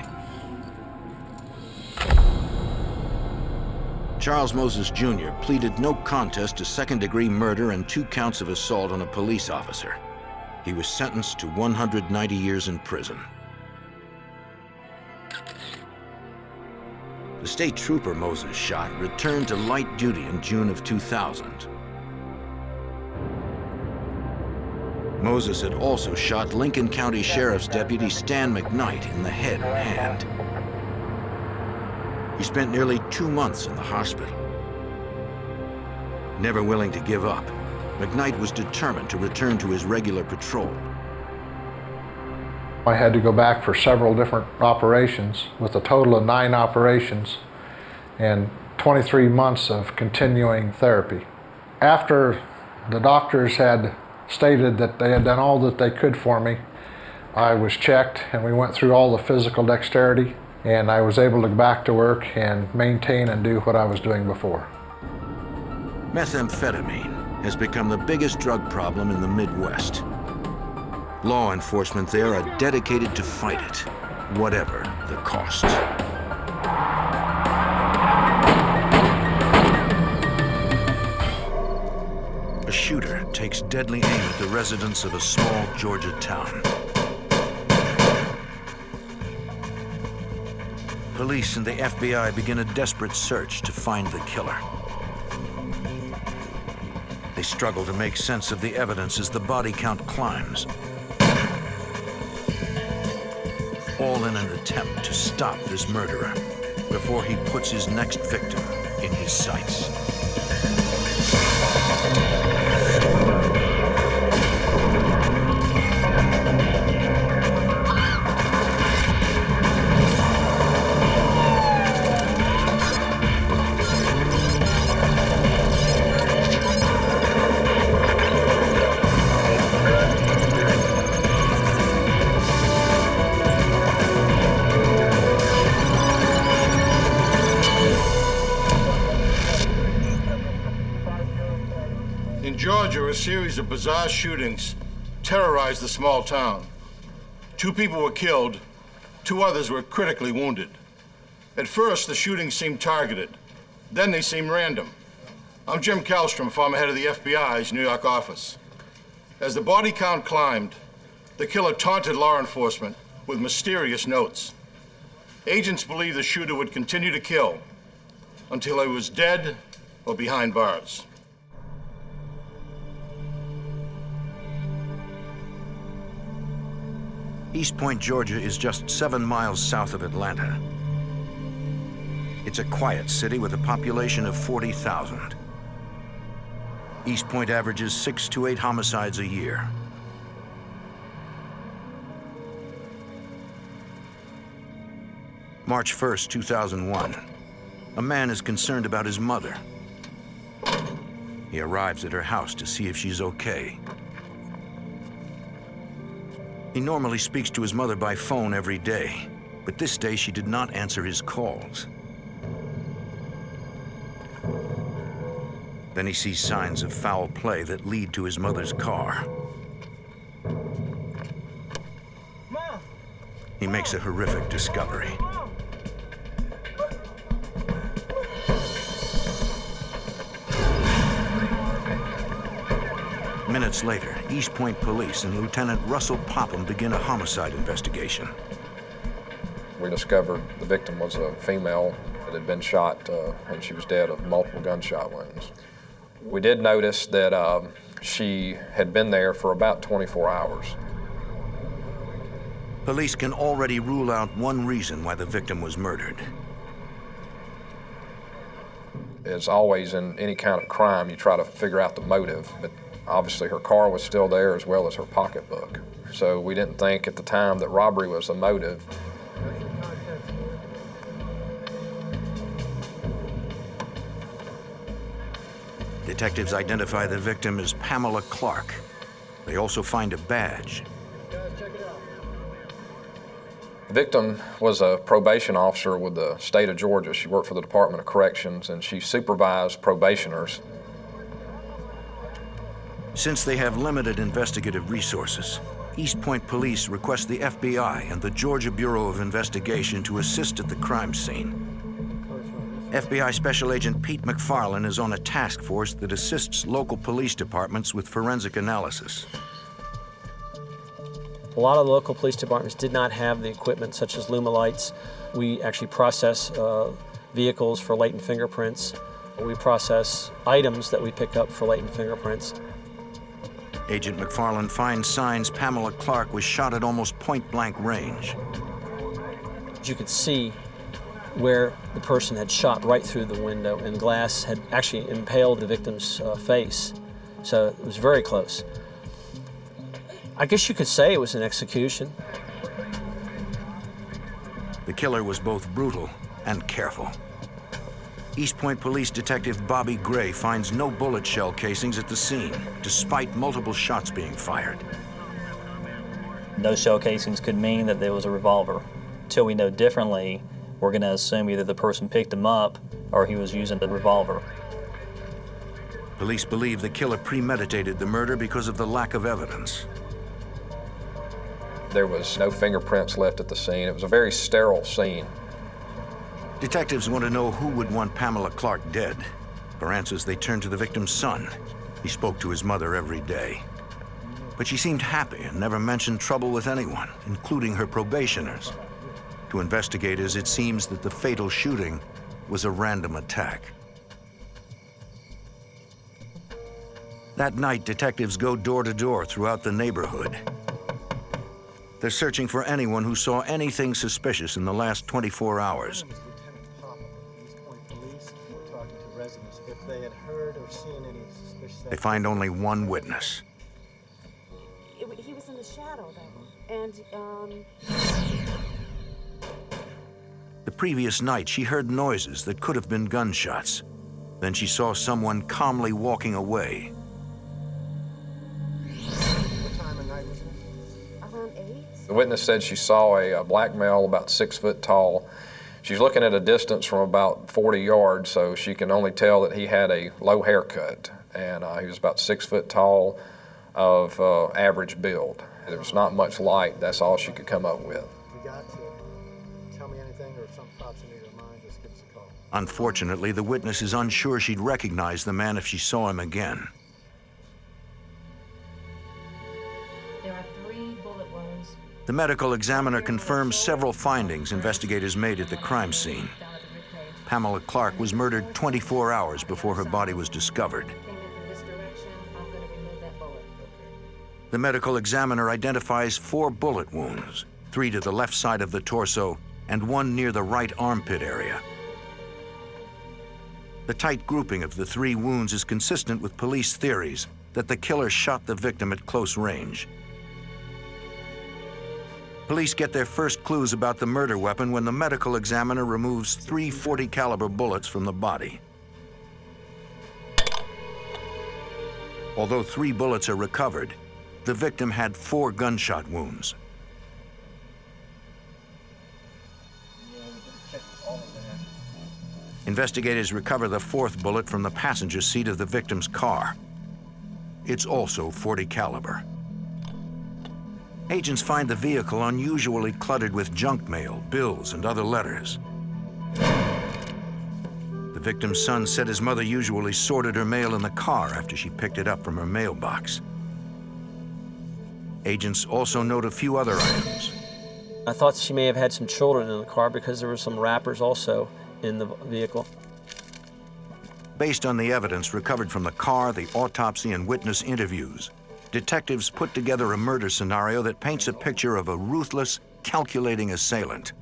Charles Moses Jr. pleaded no contest to second-degree murder and 2 counts of assault on a police officer. He was sentenced to 190 years in prison. The state trooper Moses shot returned to light duty in June of 2000. Moses had also shot Lincoln County Sheriff's Deputy Stan McKnight in the head and hand. He spent nearly 2 months in the hospital. Never willing to give up, McKnight was determined to return to his regular patrol. I had to go back for several different operations, with a total of 9 operations and 23 months of continuing therapy. After the doctors had stated that they had done all that they could for me, I was checked and we went through all the physical dexterity, and I was able to go back to work and maintain and do what I was doing before. Methamphetamine has become the biggest drug problem in the Midwest. Law enforcement there are dedicated to fight it, whatever the cost. A shooter takes deadly aim at the residents of a small Georgia town. Police and the FBI begin a desperate search to find the killer. They struggle to make sense of the evidence as the body count climbs. all in an attempt to stop this murderer before he puts his next victim in his sights. In Georgia, a series of bizarre shootings terrorized the small town. 2 people were killed, 2 others were critically wounded. At first, the shootings seemed targeted. Then they seemed random. I'm Jim Kallstrom, former head of the FBI's New York office. As the body count climbed, the killer taunted law enforcement with mysterious notes. Agents believed the shooter would continue to kill until he was dead or behind bars. East Point, Georgia is just 7 miles south of Atlanta. It's a quiet city with a population of 40,000. East Point averages 6 to 8 homicides a year. March 1st, 2001. A man is concerned about his mother. He arrives at her house to see if she's okay. He normally speaks to his mother by phone every day, but this day she did not answer his calls. Then he sees signs of foul play that lead to his mother's car. He makes a horrific discovery. Minutes later, East Point Police and Lieutenant Russell Popham begin a homicide investigation. We discovered the victim was a female that had been shot and she was dead of multiple gunshot wounds. We did notice that she had been there for about 24 hours. Police can already rule out one reason why the victim was murdered. As always in any kind of crime, you try to figure out the motive, but obviously her car was still there as well as her pocketbook. So we didn't think at the time that robbery was the motive. Detectives identify the victim as Pamela Clark. They also find a badge. The victim was a probation officer with the state of Georgia. She worked for the Department of Corrections and she supervised probationers. Since they have limited investigative resources, East Point Police request the FBI and the Georgia Bureau of Investigation to assist at the crime scene. FBI Special Agent Pete McFarlane is on a task force that assists local police departments with forensic analysis. A lot of the local police departments did not have the equipment such as Luma lights. We actually process vehicles for latent fingerprints. We process items that we pick up for latent fingerprints. Agent McFarlane finds signs Pamela Clark was shot at almost point-blank range. You could see where the person had shot right through the window, and glass had actually impaled the victim's face. So it was very close. I guess you could say it was an execution. The killer was both brutal and careful. East Point Police Detective Bobby Gray finds no bullet shell casings at the scene, despite multiple shots being fired. No shell casings could mean that there was a revolver. Till we know differently, we're going to assume either the person picked him up or he was using the revolver. Police believe the killer premeditated the murder because of the lack of evidence. There was no fingerprints left at the scene. It was a very sterile scene. Detectives want to know who would want Pamela Clark dead. For answers, they turn to the victim's son. He spoke to his mother every day. But she seemed happy and never mentioned trouble with anyone, including her probationers. To investigators, it seems that the fatal shooting was a random attack. That night, detectives go door to door throughout the neighborhood. They're searching for anyone who saw anything suspicious in the last 24 hours. They find only one witness. He was in the shadow, though, and The previous night, she heard noises that could have been gunshots. Then she saw someone calmly walking away. what time of night was it? Around 8. The witness said she saw a black male about 6 foot tall. She's looking at a distance from about 40 yards, so she can only tell that he had a low haircut, and he was about 6 foot tall, of average build. There was not much light. That's all she could come up with. If you got to tell me anything or if something pops into your mind, just give us a call. Unfortunately, the witness is unsure she'd recognize the man if she saw him again. There are 3 bullet wounds. The medical examiner confirms several findings investigators made at the crime scene. Pamela Clark was murdered 24 hours before her body was discovered. The medical examiner identifies 4 bullet wounds, 3 to the left side of the torso and 1 near the right armpit area. The tight grouping of the 3 wounds is consistent with police theories that the killer shot the victim at close range. Police get their first clues about the murder weapon when the medical examiner removes 3 .40 caliber bullets from the body. Although 3 bullets are recovered, the victim had 4 gunshot wounds. Investigators recover the 4th bullet from the passenger seat of the victim's car. It's also .40 caliber. Agents find the vehicle unusually cluttered with junk mail, bills, and other letters. The victim's son said his mother usually sorted her mail in the car after she picked it up from her mailbox. Agents also note a few other items. I thought she may have had some children in the car because there were some wrappers also in the vehicle. Based on the evidence recovered from the car, the autopsy, and witness interviews, detectives put together a murder scenario that paints a picture of a ruthless, calculating assailant.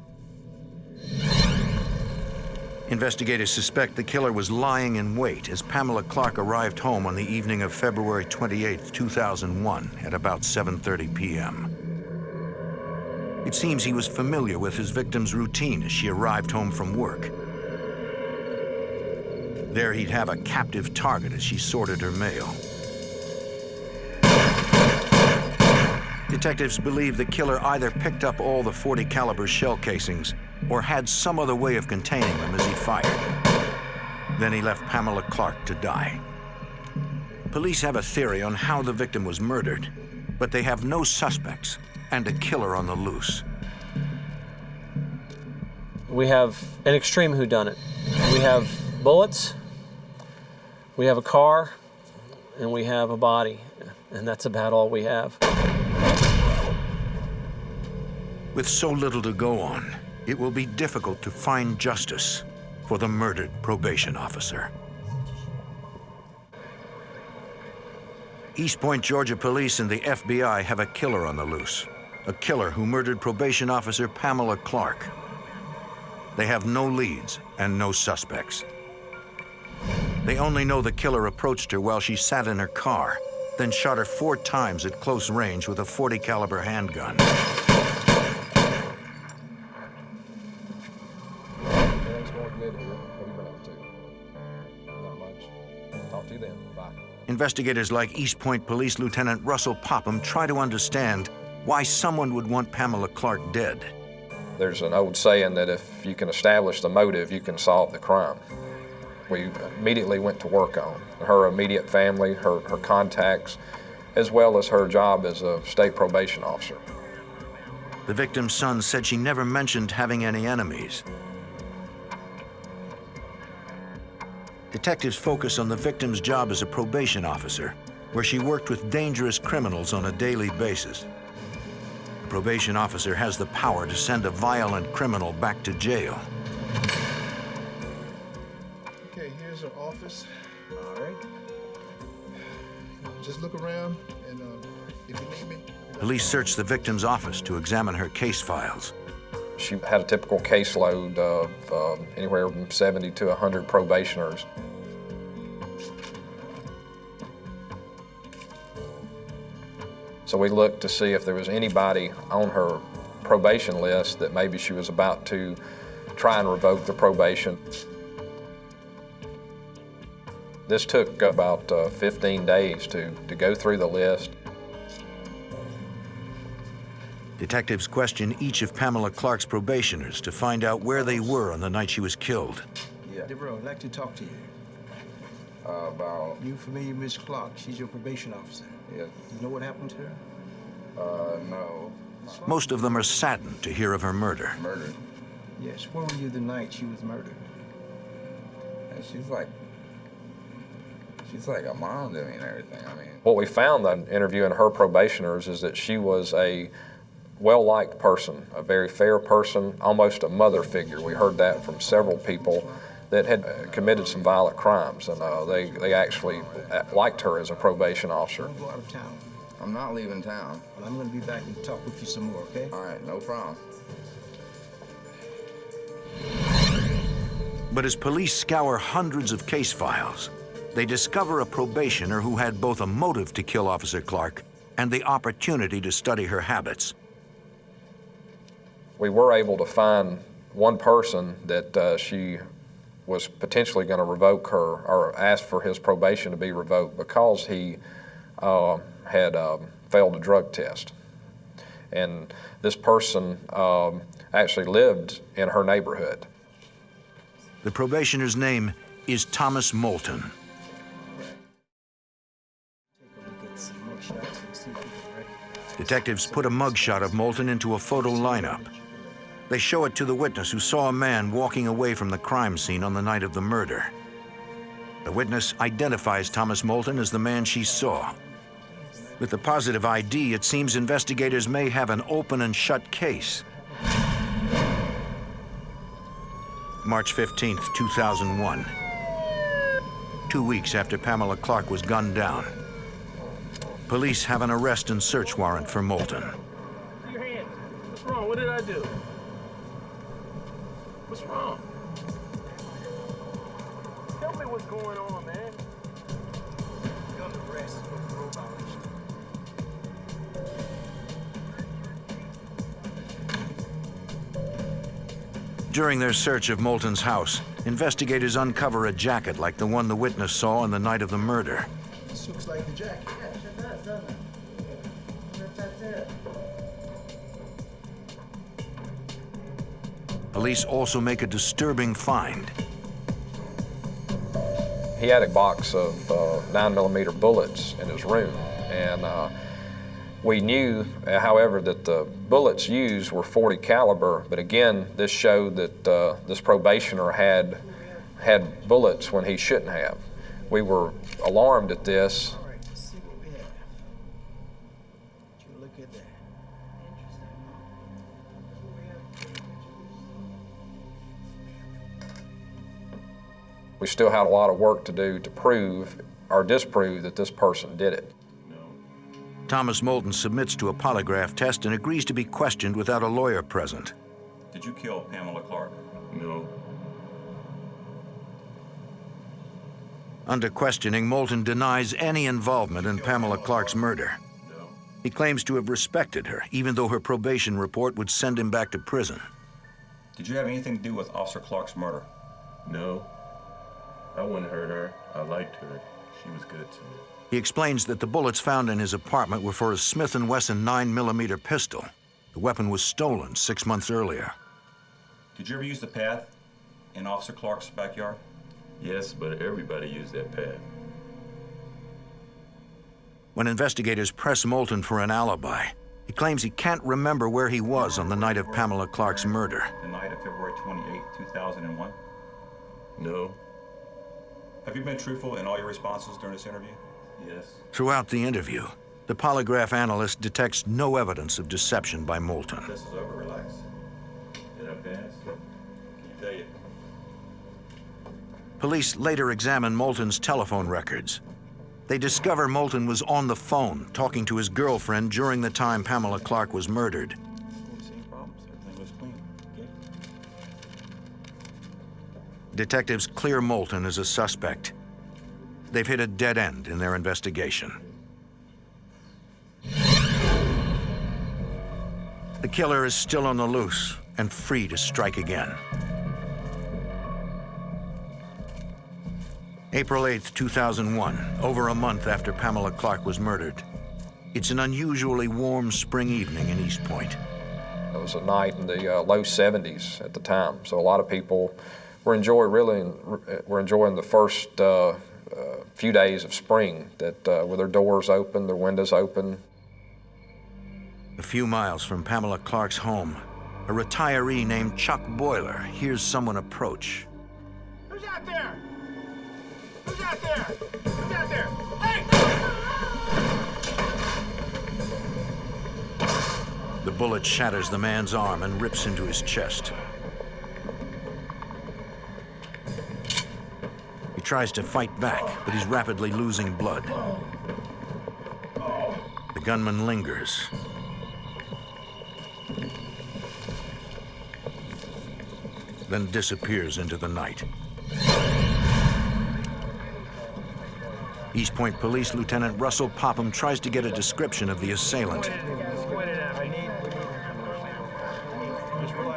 Investigators suspect the killer was lying in wait as Pamela Clark arrived home on the evening of February 28, 2001 at about 7:30 p.m. It seems he was familiar with his victim's routine as she arrived home from work. There he'd have a captive target as she sorted her mail. Detectives believe the killer either picked up all the .40 caliber shell casings or had some other way of containing them as he fired. Then he left Pamela Clark to die. Police have a theory on how the victim was murdered, but they have no suspects and a killer on the loose. We have an extreme whodunit. We have bullets, we have a car, and we have a body, and that's about all we have. With so little to go on, it will be difficult to find justice for the murdered probation officer. East Point, Georgia police and the FBI have a killer on the loose, a killer who murdered probation officer Pamela Clark. They have no leads and no suspects. They only know the killer approached her while she sat in her car, then shot her 4 times at close range with a .40 caliber handgun. Investigators like East Point Police Lieutenant Russell Popham try to understand why someone would want Pamela Clark dead. There's an old saying that if you can establish the motive, you can solve the crime. We immediately went to work on her immediate family, her contacts, as well as her job as a state probation officer. The victim's son said she never mentioned having any enemies. Detectives focus on the victim's job as a probation officer, where she worked with dangerous criminals on a daily basis. The probation officer has the power to send a violent criminal back to jail. Okay, here's our office. All right. Just look around and Police searched the victim's office to examine her case files. She had a typical caseload of anywhere from 70 to 100 probationers. So we looked to see if there was anybody on her probation list that maybe she was about to try and revoke the probation. This took about 15 days to go through the list. Detectives questioned each of Pamela Clark's probationers to find out where they were on the night she was killed. Yeah. Deborah, I'd like to talk to you. About? You familiar with Miss Clark? She's your probation officer. Yes. You know what happened to her? No. Most of them are saddened to hear of her murder. Murdered? Yes. Where were you the night she was murdered? And she's like a mom to me and everything. I mean. What we found in interviewing her probationers is that she was a well-liked person, a very fair person, almost a mother figure. We heard that from several people that had committed some violent crimes, and they actually liked her as a probation officer. Don't go out of town. I'm not leaving town. Well, I'm going to be back and talk with you some more, okay? All right, no problem. But as police scour hundreds of case files, they discover a probationer who had both a motive to kill Officer Clark and the opportunity to study her habits. We were able to find one person that she was potentially going to revoke her or ask for his probation to be revoked because he had failed a drug test. And this person actually lived in her neighborhood. The probationer's name is Thomas Moulton. Detectives put a mugshot of Moulton into a photo lineup. They show it to the witness who saw a man walking away from the crime scene on the night of the murder. The witness identifies Thomas Moulton as the man she saw. With the positive ID, it seems investigators may have an open and shut case. March 15th, 2001. 2 weeks after Pamela Clark was gunned down. Police have an arrest and search warrant for Moulton. Your hands. What's wrong? What did I do? What's wrong? Tell me what's going on, man. You're under arrest for parole violation. During their search of Moulton's house, investigators uncover a jacket like the one the witness saw on the night of the murder. This looks like the jacket. Yeah, it sure does, doesn't it? That's it. Police also make a disturbing find. He had a box of 9mm bullets in his room, and we knew, however, that the bullets used were .40 caliber, but again, this showed that this probationer had bullets when he shouldn't have. We were alarmed at this. All right, let's see what we have. Would you look at that? We still had a lot of work to do to prove or disprove that this person did it. Thomas Moulton submits to a polygraph test and agrees to be questioned without a lawyer present. Did you kill Pamela Clark? No. Under questioning, Moulton denies any involvement in Pamela Clark's murder. He claims to have respected her, even though her probation report would send him back to prison. Did you have anything to do with Officer Clark's murder? No. I wouldn't hurt her. I liked her. She was good to me. He explains that the bullets found in his apartment were for a Smith & Wesson 9mm pistol. The weapon was stolen 6 months earlier. Did you ever use the path in Officer Clark's backyard? Yes, but everybody used that path. When investigators press Moulton for an alibi, he claims he can't remember where he was on the night of Pamela Clark's murder. The night of February 28, 2001? No. Have you been truthful in all your responses during this interview? Yes. Throughout the interview, the polygraph analyst detects no evidence of deception by Moulton. This is over, relax. Did I pass? Can you tell you? Police later examine Moulton's telephone records. They discover Moulton was on the phone talking to his girlfriend during the time Pamela Clark was murdered. Detectives clear Moulton as a suspect. They've hit a dead end in their investigation. The killer is still on the loose and free to strike again. April 8th, 2001, over a month after Pamela Clark was murdered. It's an unusually warm spring evening in East Point. It was a night in the low 70s at the time, so a lot of people were enjoying the first few days of spring with their doors open, their windows open. A few miles from Pamela Clark's home, a retiree named Chuck Boiler hears someone approach. Who's out there? Who's out there? Who's out there? Hey! The bullet shatters the man's arm and rips into his chest. He tries to fight back, but he's rapidly losing blood. The gunman lingers. Then disappears into the night. East Point Police Lieutenant Russell Popham tries to get a description of the assailant.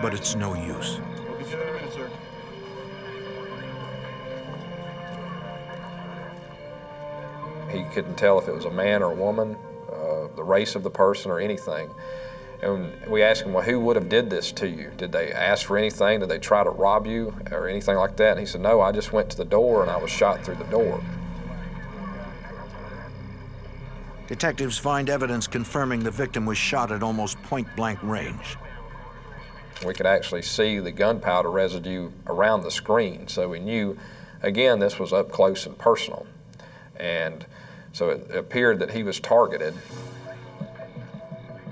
But it's no use. He couldn't tell if it was a man or a woman, the race of the person or anything. And we asked him, well, who would have did this to you? Did they ask for anything? Did they try to rob you or anything like that? And he said, no, I just went to the door and I was shot through the door. Detectives find evidence confirming the victim was shot at almost point-blank range. We could actually see the gunpowder residue around the screen, so we knew, again, this was up close and personal. And so it appeared that he was targeted.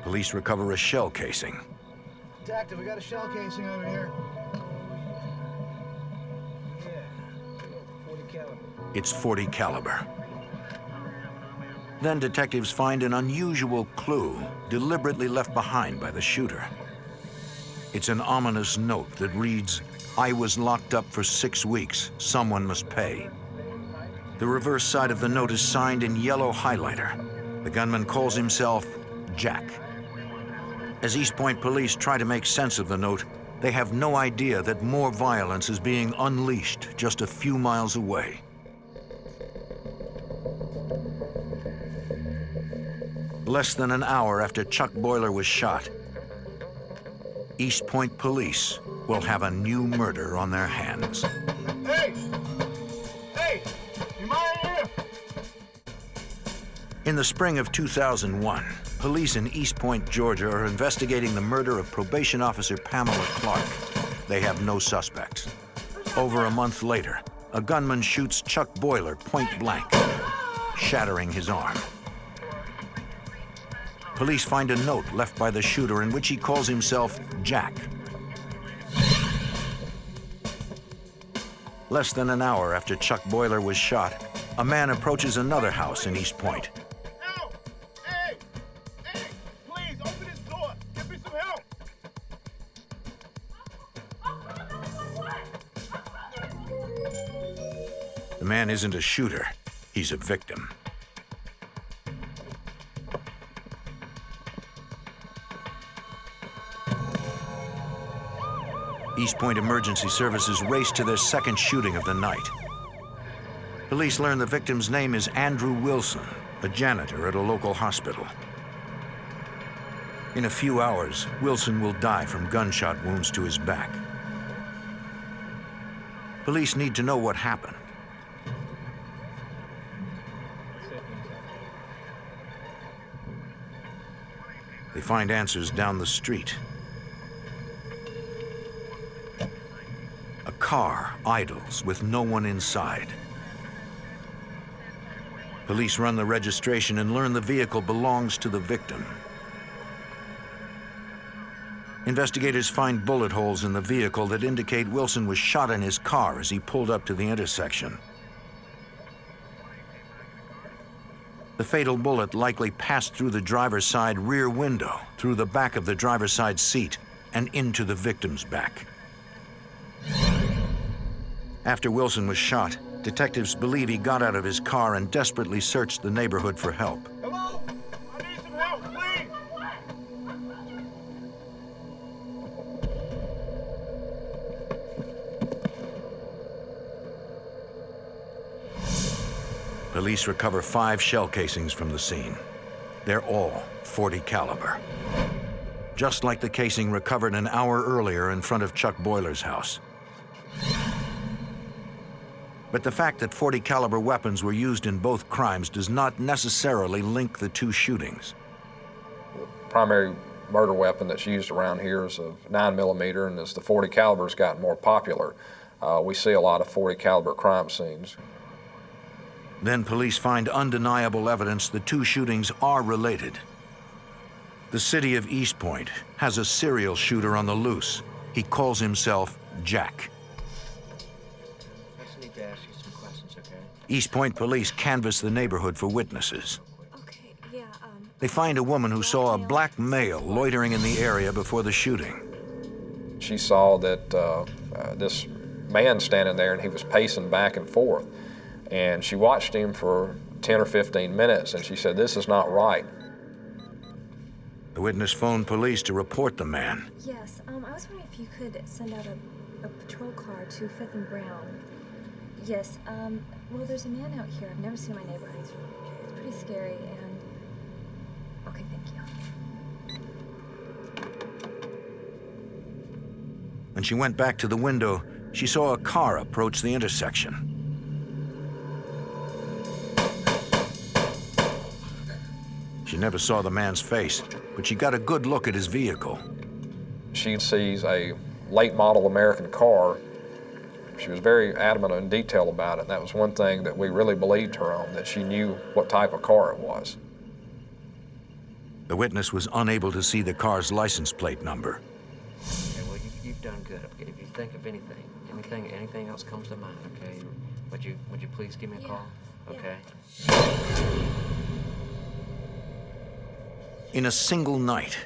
Police recover a shell casing. Detective, we got a shell casing over here. Yeah, 40 caliber. It's .40 caliber. Then detectives find an unusual clue deliberately left behind by the shooter. It's an ominous note that reads, "I was locked up for 6 weeks. Someone must pay." The reverse side of the note is signed in yellow highlighter. The gunman calls himself Jack. As East Point police try to make sense of the note, they have no idea that more violence is being unleashed just a few miles away. Less than an hour after Chuck Boiler was shot, East Point police will have a new murder on their hands. Hey! Hey! You mind here? In the spring of 2001, police in East Point, Georgia are investigating the murder of probation officer Pamela Clark. They have no suspects. Over a month later, a gunman shoots Chuck Boiler point blank, shattering his arm. Police find a note left by the shooter in which he calls himself Jack. Less than an hour after Chuck Boiler was shot, a man approaches another house in East Point. Help! Hey! Hey! Please, open this door! Give me some help! The man isn't a shooter, he's a victim. East Point Emergency Services race to their second shooting of the night. Police learn the victim's name is Andrew Wilson, a janitor at a local hospital. In a few hours, Wilson will die from gunshot wounds to his back. Police need to know what happened. They find answers down the street. A car idles with no one inside. Police run the registration and learn the vehicle belongs to the victim. Investigators find bullet holes in the vehicle that indicate Wilson was shot in his car as he pulled up to the intersection. The fatal bullet likely passed through the driver's side rear window, through the back of the driver's side seat, and into the victim's back. After Wilson was shot, detectives believe he got out of his car and desperately searched the neighborhood for help. Hello? I need some help, please! Police recover 5 shell casings from the scene. They're all .40 caliber. Just like the casing recovered an hour earlier in front of Chuck Boiler's house. But the fact that .40 caliber weapons were used in both crimes does not necessarily link the two shootings. The primary murder weapon that's used around here is a 9mm, and as the .40 caliber's gotten more popular, we see a lot of .40 caliber crime scenes. Then police find undeniable evidence the two shootings are related. The city of East Point has a serial shooter on the loose. He calls himself Jack. I just need to ask you some questions, okay? East Point police canvass the neighborhood for witnesses. Okay, yeah, They find a woman who saw a black male loitering in the area before the shooting. She saw that this man standing there, and he was pacing back and forth. And she watched him for 10 or 15 minutes, and she said, "This is not right." The witness phoned police to report the man. yes, I was wondering if you could send out a patrol car to 5th and Brown. Yes, well, there's a man out here. I've never seen in my neighborhood. It's pretty scary, and... Okay, thank you. When she went back to the window, she saw a car approach the intersection. She never saw the man's face, but she got a good look at his vehicle. She sees a late model American car. She was very adamant in detail about it, and that was one thing that we really believed her on, that she knew what type of car it was. The witness was unable to see the car's license plate number. Okay, well, you've done good. Okay, if you think of anything else comes to mind, okay, would you please give me a call? Okay. In a single night,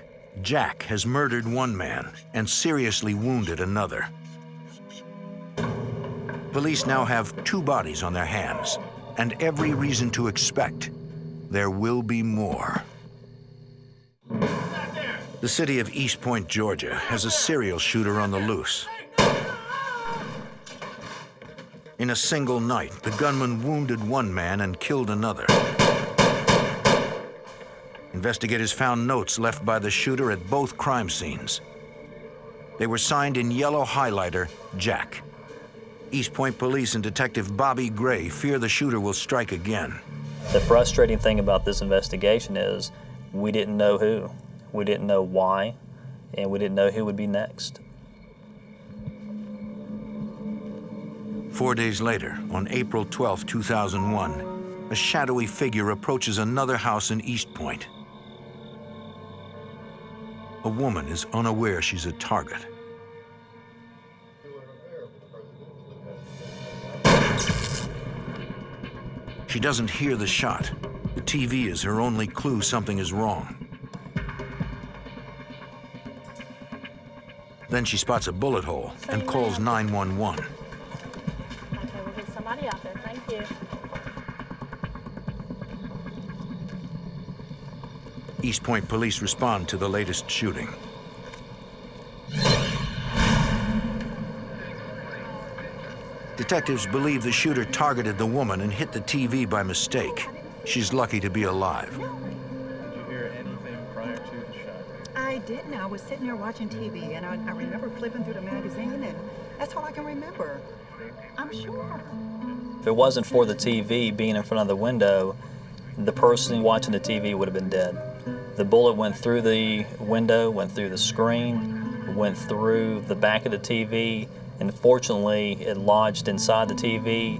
Jack has murdered one man and seriously wounded another. Police now have 2 bodies on their hands, and every reason to expect there will be more. The city of East Point, Georgia, has a serial shooter on the loose. In a single night, the gunman wounded one man and killed another. Investigators found notes left by the shooter at both crime scenes. They were signed in yellow highlighter, Jack. East Point Police and Detective Bobby Gray fear the shooter will strike again. The frustrating thing about this investigation is we didn't know who, we didn't know why, and we didn't know who would be next. 4 days later, on April 12, 2001, a shadowy figure approaches another house in East Point. A woman is unaware she's a target. She doesn't hear the shot. The TV is her only clue something is wrong. Then she spots a bullet hole and calls 911. Okay, we'll get somebody out there. Thank you. East Point police respond to the latest shooting. Detectives believe the shooter targeted the woman and hit the TV by mistake. She's lucky to be alive. Did you hear anything prior to the shot? I didn't. I was sitting there watching TV, and I remember flipping through the magazine, and that's all I can remember. I'm sure. If it wasn't for the TV being in front of the window, the person watching the TV would have been dead. The bullet went through the window, went through the screen, went through the back of the TV, and fortunately, it lodged inside the TV.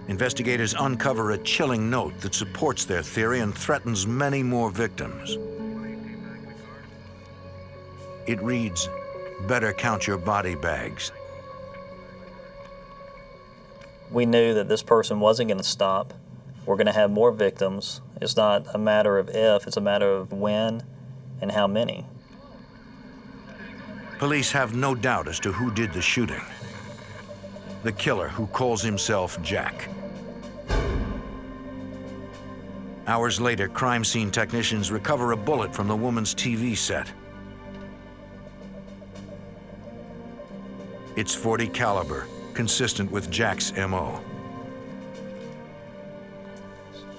Investigators uncover a chilling note that supports their theory and threatens many more victims. It reads, "Better count your body bags." We knew that this person wasn't going to stop. We're going to have more victims. It's not a matter of if, it's a matter of when and how many. Police have no doubt as to who did the shooting. The killer, who calls himself Jack. Hours later, crime scene technicians recover a bullet from the woman's TV set. It's .40 caliber, consistent with Jack's MO.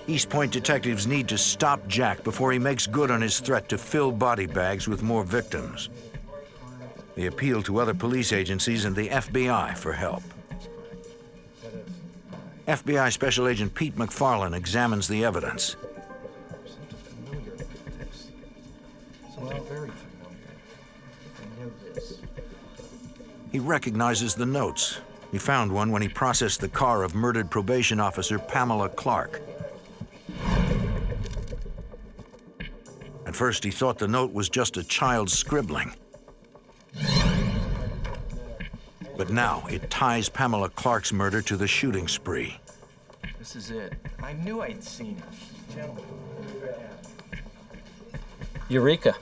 East Point detectives need to stop Jack before he makes good on his threat to fill body bags with more victims. They appeal to other police agencies and the FBI for help. FBI Special Agent Pete McFarlane examines the evidence. He recognizes the notes. He found one when he processed the car of murdered probation officer Pamela Clark. At first, he thought the note was just a child's scribbling. But now it ties Pamela Clark's murder to the shooting spree. This is it. I knew I'd seen it. Gentlemen. Eureka.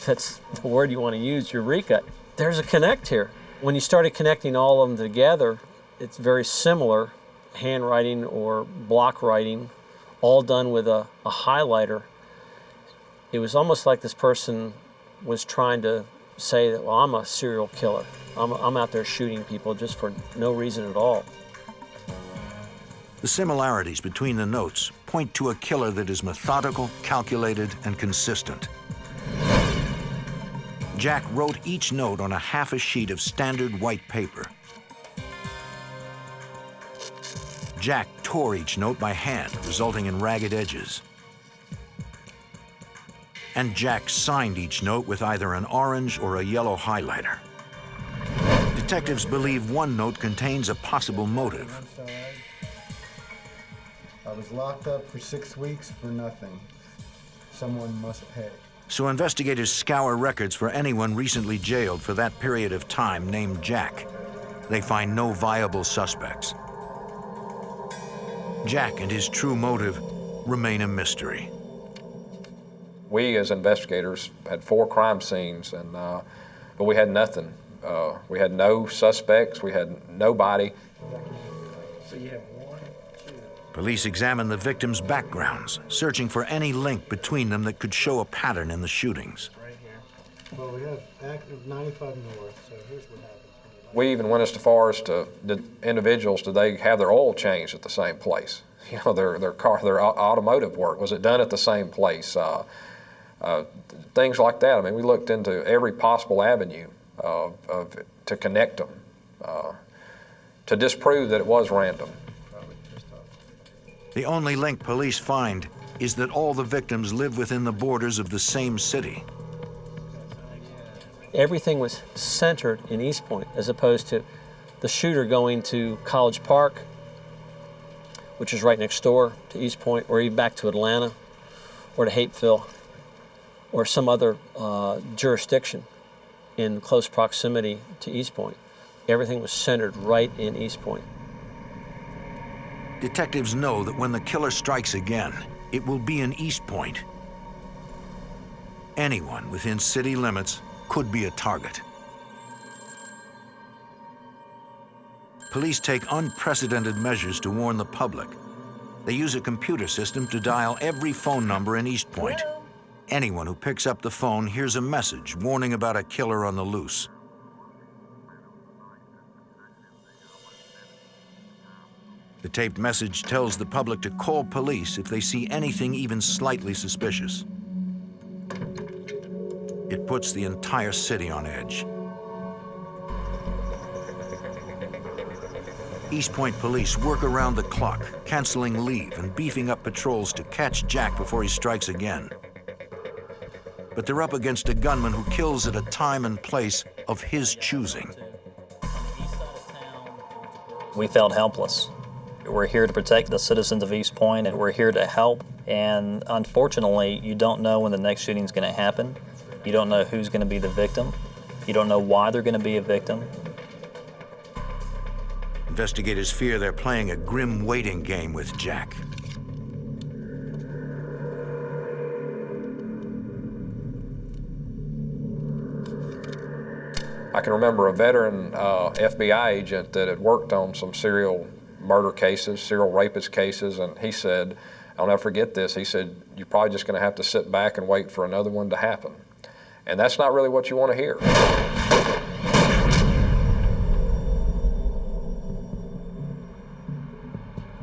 That's the word you want to use, eureka. There's a connect here. When you started connecting all of them together, it's very similar, handwriting or block writing, all done with a highlighter. It was almost like this person was trying to say that, well, I'm a serial killer. I'm out there shooting people just for no reason at all. The similarities between the notes point to a killer that is methodical, calculated, and consistent. Jack wrote each note on a half a sheet of standard white paper. Jack tore each note by hand, resulting in ragged edges. And Jack signed each note with either an orange or a yellow highlighter. Detectives believe one note contains a possible motive. I was locked up for 6 weeks for nothing. Someone must pay. So investigators scour records for anyone recently jailed for that period of time named Jack. They find no viable suspects. Jack and his true motive remain a mystery. We as investigators had 4 crime scenes, but we had nothing. We had no suspects, we had nobody. So you have 1, 2. Police examine the victims' backgrounds, searching for any link between them that could show a pattern in the shootings. Right here. Well, we have active 95 North, so here's what happens. We even went as far as to the individuals, did they have their oil changed at the same place? You know, their car, their automotive work, was it done at the same place? Things like that. I mean, we looked into every possible avenue to connect them, to disprove that it was random. The only link police find is that all the victims live within the borders of the same city. Everything was centered in East Point, as opposed to the shooter going to College Park, which is right next door to East Point, or even back to Atlanta, or to Hapeville, or some other jurisdiction in close proximity to East Point. Everything was centered right in East Point. Detectives know that when the killer strikes again, it will be in East Point. Anyone within city limits could be a target. Police take unprecedented measures to warn the public. They use a computer system to dial every phone number in East Point. Anyone who picks up the phone hears a message warning about a killer on the loose. The taped message tells the public to call police if they see anything even slightly suspicious. It puts the entire city on edge. East Point police work around the clock, canceling leave and beefing up patrols to catch Jack before he strikes again. But they're up against a gunman who kills at a time and place of his choosing. We felt helpless. We're here to protect the citizens of East Point, and we're here to help. And unfortunately, you don't know when the next shooting is going to happen. You don't know who's going to be the victim. You don't know why they're going to be a victim. Investigators fear they're playing a grim waiting game with Jack. I can remember a veteran FBI agent that had worked on some serial murder cases, serial rapist cases, and he said, I'll never forget this, he said, you're probably just going to have to sit back and wait for another one to happen. And that's not really what you want to hear.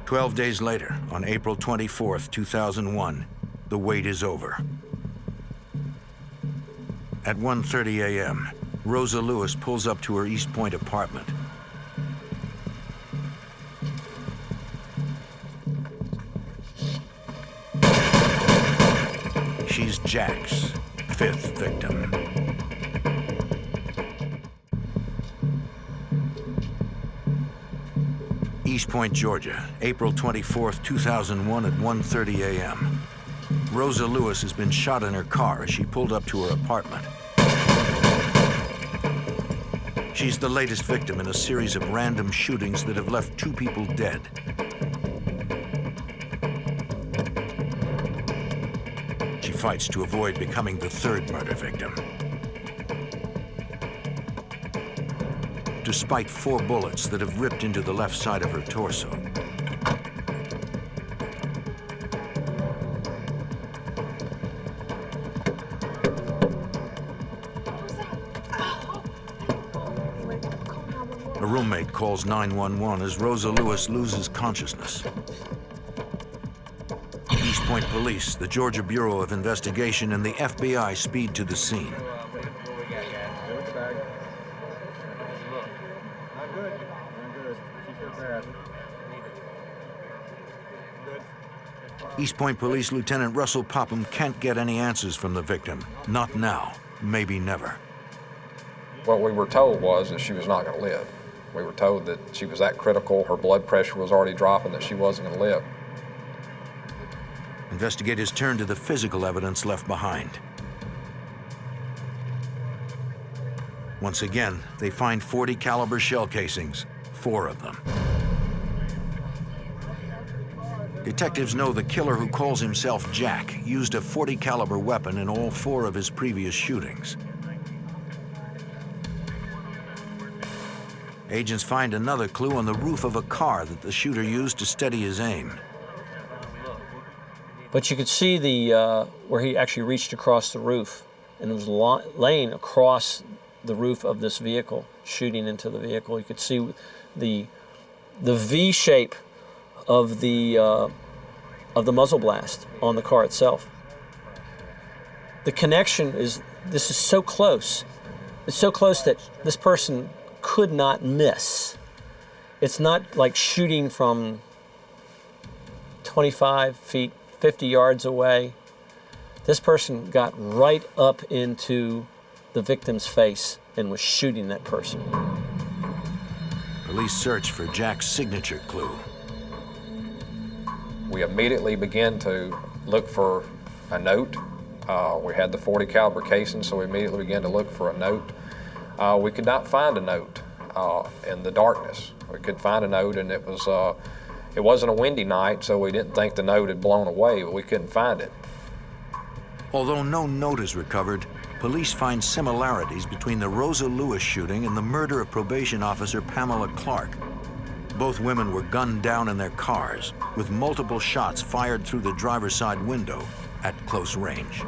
"12 days later, on April 24th, 2001, the wait is over. At 1:30 a.m., Rosa Lewis pulls up to her East Point apartment. She's Jack's 5th victim. East Point, Georgia, April 24th, 2001 at 1:30 a.m. Rosa Lewis has been shot in her car as she pulled up to her apartment. She's the latest victim in a series of random shootings that have left 2 people dead. She fights to avoid becoming the 3rd murder victim. Despite 4 bullets that have ripped into the left side of her torso. A roommate calls 911 as Rosa Lewis loses consciousness. East Point Police, the Georgia Bureau of Investigation, and the FBI speed to the scene. East Point Police Lieutenant Russell Popham can't get any answers from the victim. Not now, maybe never. What we were told was that she was not going to live. We were told that she was that critical, her blood pressure was already dropping, that she wasn't going to live. Investigators turn to the physical evidence left behind. Once again, they find .40 caliber shell casings, 4 of them. Detectives know the killer, who calls himself Jack, used a .40 caliber weapon in all 4 of his previous shootings. Agents find another clue on the roof of a car that the shooter used to steady his aim. But you could see where he actually reached across the roof, and it was laying across the roof of this vehicle, shooting into the vehicle. You could see the V shape of the muzzle blast on the car itself. The connection is, this is so close. It's so close that this person could not miss. It's not like shooting from 25 feet, 50 yards away. This person got right up into the victim's face and was shooting that person. Police search for Jack's signature clue. We immediately began to look for a note. We had the .40 caliber casing, so we immediately began to look for a note. We could not find a note in the darkness. We could find a note, and it wasn't a windy night, so we didn't think the note had blown away, but we couldn't find it. Although no note is recovered, police find similarities between the Rosa Lewis shooting and the murder of probation officer Pamela Clark. Both women were gunned down in their cars, with multiple shots fired through the driver's side window at close range.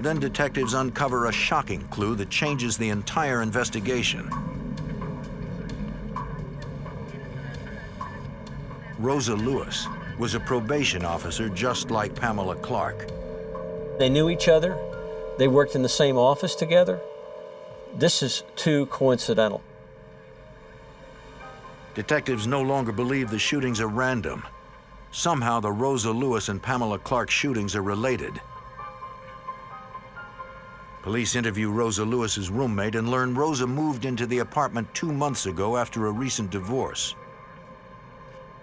Then detectives uncover a shocking clue that changes the entire investigation. Rosa Lewis was a probation officer just like Pamela Clark. They knew each other. They worked in the same office together. This is too coincidental. Detectives no longer believe the shootings are random. Somehow the Rosa Lewis and Pamela Clark shootings are related. Police interview Rosa Lewis's roommate and learn Rosa moved into the apartment 2 months ago after a recent divorce.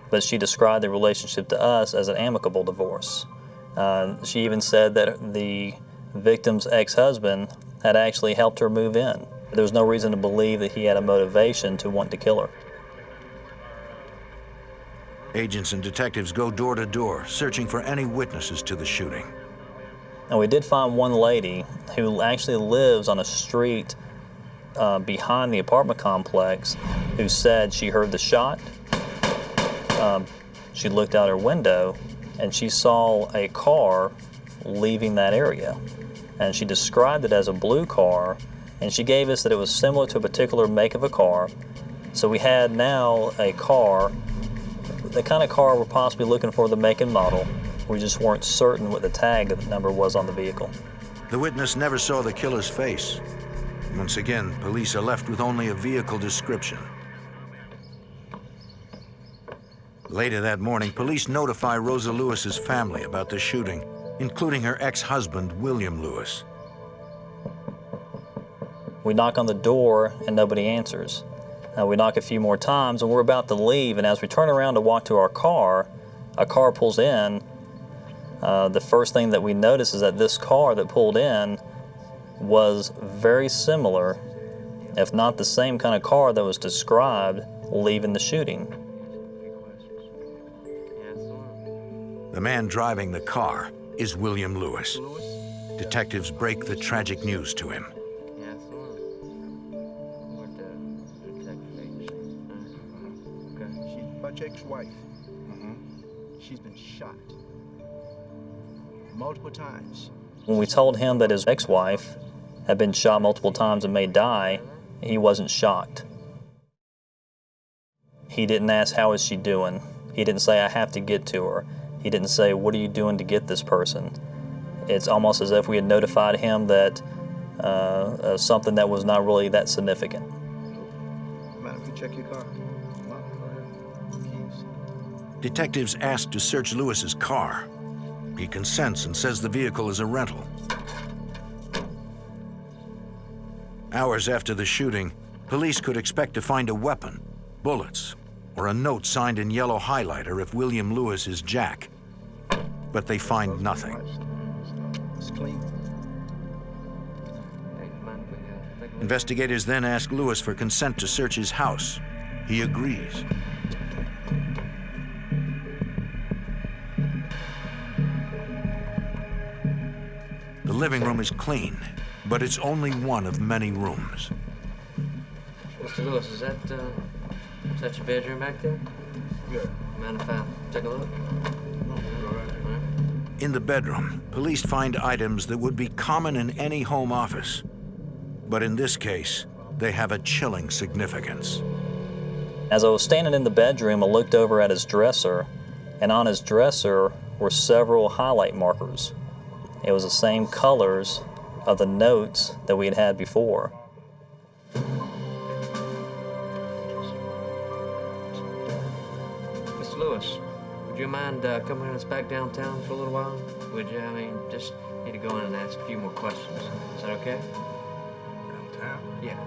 But she described the relationship to us as an amicable divorce. She even said that the victim's ex-husband had actually helped her move in. There was no reason to believe that he had a motivation to want to kill her. Agents and detectives go door to door, searching for any witnesses to the shooting. And we did find one lady who actually lives on a street behind the apartment complex who said she heard the shot. She looked out her window and she saw a car leaving that area. And she described it as a blue car, and she gave us that it was similar to a particular make of a car. So we had now a car, the kind of car we're possibly looking for, the make and model. We just weren't certain what the tag number was on the vehicle. The witness never saw the killer's face. Once again, police are left with only a vehicle description. Later that morning, police notify Rosa Lewis's family about the shooting, including her ex-husband, William Lewis. We knock on the door and nobody answers. We knock a few more times and we're about to leave, and as we turn around to walk to our car, a car pulls in. The first thing that we notice is that this car that pulled in was very similar, if not the same kind of car that was described leaving the shooting. The man driving the car is William Lewis. Detectives break the tragic news to him. She's Butchick's wife. She's been shot multiple times. When we told him that his ex-wife had been shot multiple times and may die, he wasn't shocked. He didn't ask, how is she doing? He didn't say, I have to get to her. He didn't say, what are you doing to get this person? It's almost as if we had notified him that something that was not really that significant. Mind if we check your car? Come on, go ahead. Keys. Detectives ask to search Lewis's car. He consents and says the vehicle is a rental. Hours after the shooting, police could expect to find a weapon, bullets, or a note signed in yellow highlighter if William Lewis is Jack. But they find nothing. It's clean. Investigators then ask Lewis for consent to search his house. He agrees. The living room is clean, but it's only one of many rooms. Mr. Lewis, is that your bedroom back there? Yeah. Mind if I take a look? In the bedroom, police find items that would be common in any home office. But in this case, they have a chilling significance. As I was standing in the bedroom, I looked over at his dresser, and on his dresser were several highlight markers. It was the same colors of the notes that we had had before. Mr. Lewis, would you mind coming with us back downtown for a little while? Would you? I mean, just need to go in and ask a few more questions. Is that okay? Downtown? Yeah.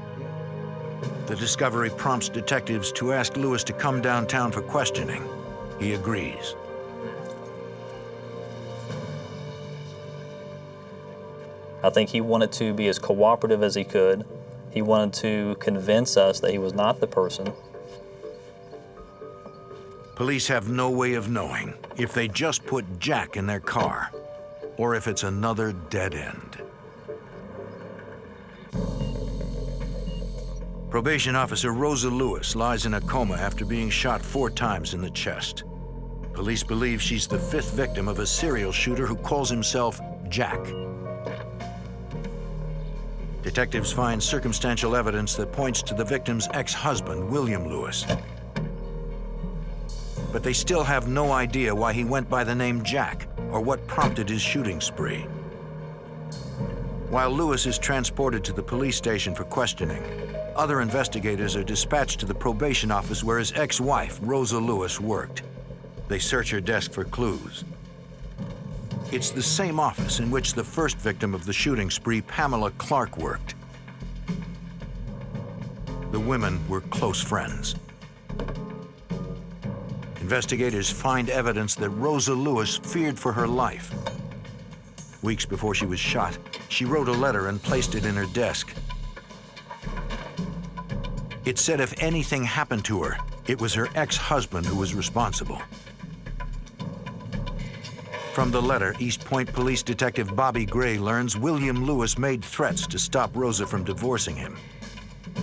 The discovery prompts detectives to ask Lewis to come downtown for questioning. He agrees. I think he wanted to be as cooperative as he could. He wanted to convince us that he was not the person. Police have no way of knowing if they just put Jack in their car or if it's another dead end. Probation officer Rosa Lewis lies in a coma after being shot 4 times in the chest. Police believe she's the 5th victim of a serial shooter who calls himself Jack. Detectives find circumstantial evidence that points to the victim's ex-husband, William Lewis. But they still have no idea why he went by the name Jack or what prompted his shooting spree. While Lewis is transported to the police station for questioning, other investigators are dispatched to the probation office where his ex-wife, Rosa Lewis, worked. They search her desk for clues. It's the same office in which the first victim of the shooting spree, Pamela Clark, worked. The women were close friends. Investigators find evidence that Rosa Lewis feared for her life. Weeks before she was shot, she wrote a letter and placed it in her desk. It said if anything happened to her, it was her ex-husband who was responsible. From the letter, East Point Police Detective Bobby Gray learns William Lewis made threats to stop Rosa from divorcing him.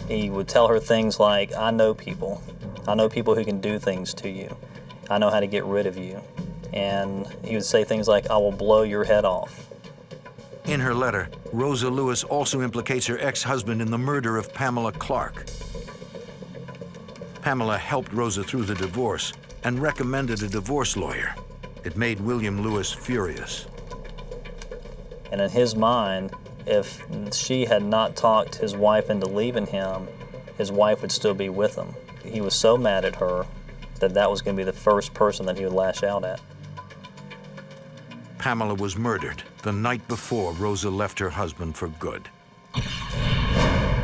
He would tell her things like, I know people who can do things to you. I know how to get rid of you. And he would say things like, I will blow your head off. In her letter, Rosa Lewis also implicates her ex-husband in the murder of Pamela Clark. Pamela helped Rosa through the divorce and recommended a divorce lawyer. It made William Lewis furious. And in his mind, if she had not talked his wife into leaving him, his wife would still be with him. He was so mad at her that that was going to be the first person that he would lash out at. Pamela was murdered the night before Rosa left her husband for good.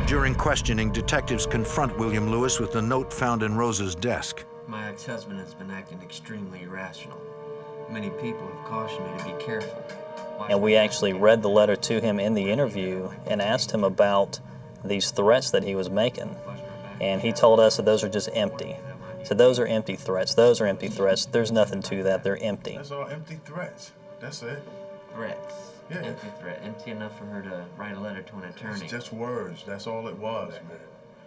During questioning, detectives confront William Lewis with the note found in Rosa's desk. My ex-husband has been acting extremely irrational. Many people have cautioned me to be careful. And we actually read the letter to him in the interview and asked him about these threats that he was making. And he told us that those are just empty. So those are empty threats. Those are empty threats. There's nothing to that. They're empty. That's all empty threats. That's it. Threats. Yeah. Empty threat. Empty enough for her to write a letter to an attorney. It's just words. That's all it was, man.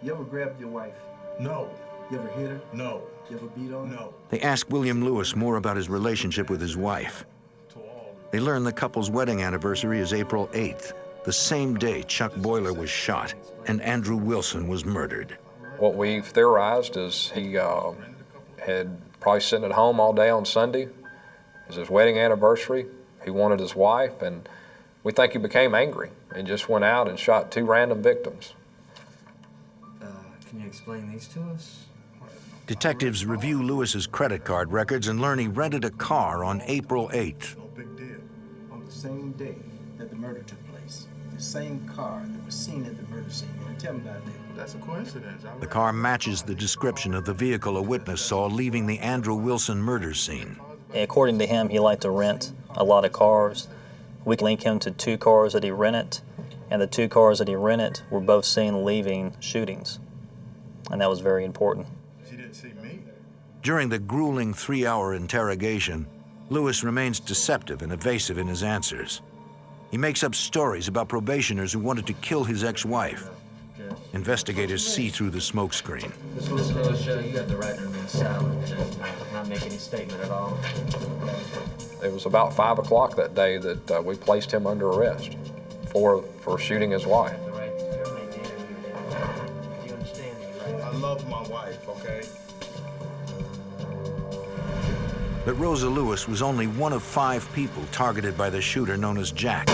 You ever grabbed your wife? No. You ever hit her? No. You ever beat on her? No. They ask William Lewis more about his relationship with his wife. They learn the couple's wedding anniversary is April 8th, the same day Chuck Boiler was shot and Andrew Wilson was murdered. What we've theorized is he had probably sitting at home all day on Sunday. It was his wedding anniversary. He wanted his wife, and we think he became angry and just went out and shot 2 random victims. Can you explain these to us? Detectives review Lewis's credit card records and learn he rented a car on April 8th. No big deal. On the same day that the murder took place, the same car that was seen at the murder scene. Tell me about that. That's a coincidence. The car matches the description of the vehicle a witness saw leaving the Andrew Wilson murder scene. According to him, he liked to rent a lot of cars. We link him to 2 cars that he rented, and the 2 cars that he rented were both seen leaving shootings. And that was very important. She didn't see me. During the grueling 3-hour interrogation, Lewis remains deceptive and evasive in his answers. He makes up stories about probationers who wanted to kill his ex-wife. Investigators see through the smokescreen. This will show you have the right to remain silent and not make any statement at all. It was about 5 o'clock that day that we placed him under arrest for shooting his wife. I love my wife, okay? But Rosa Lewis was only one of 5 people targeted by the shooter known as Jack.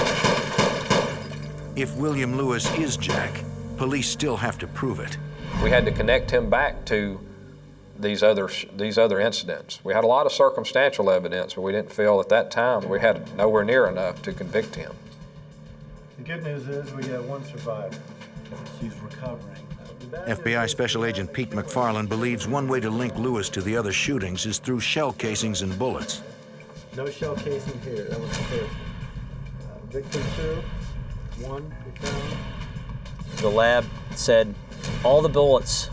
If William Lewis is Jack, police still have to prove it. We had to connect him back to these other incidents. We had a lot of circumstantial evidence, but we didn't feel at that time we had nowhere near enough to convict him. The good news is we got one survivor. She's recovering. FBI Special Agent Pete McFarland believes one way to link Lewis to the other shootings is through shell casings and bullets. No shell casing here. That was the first. Victim 2, 1 we found. The lab said all the bullets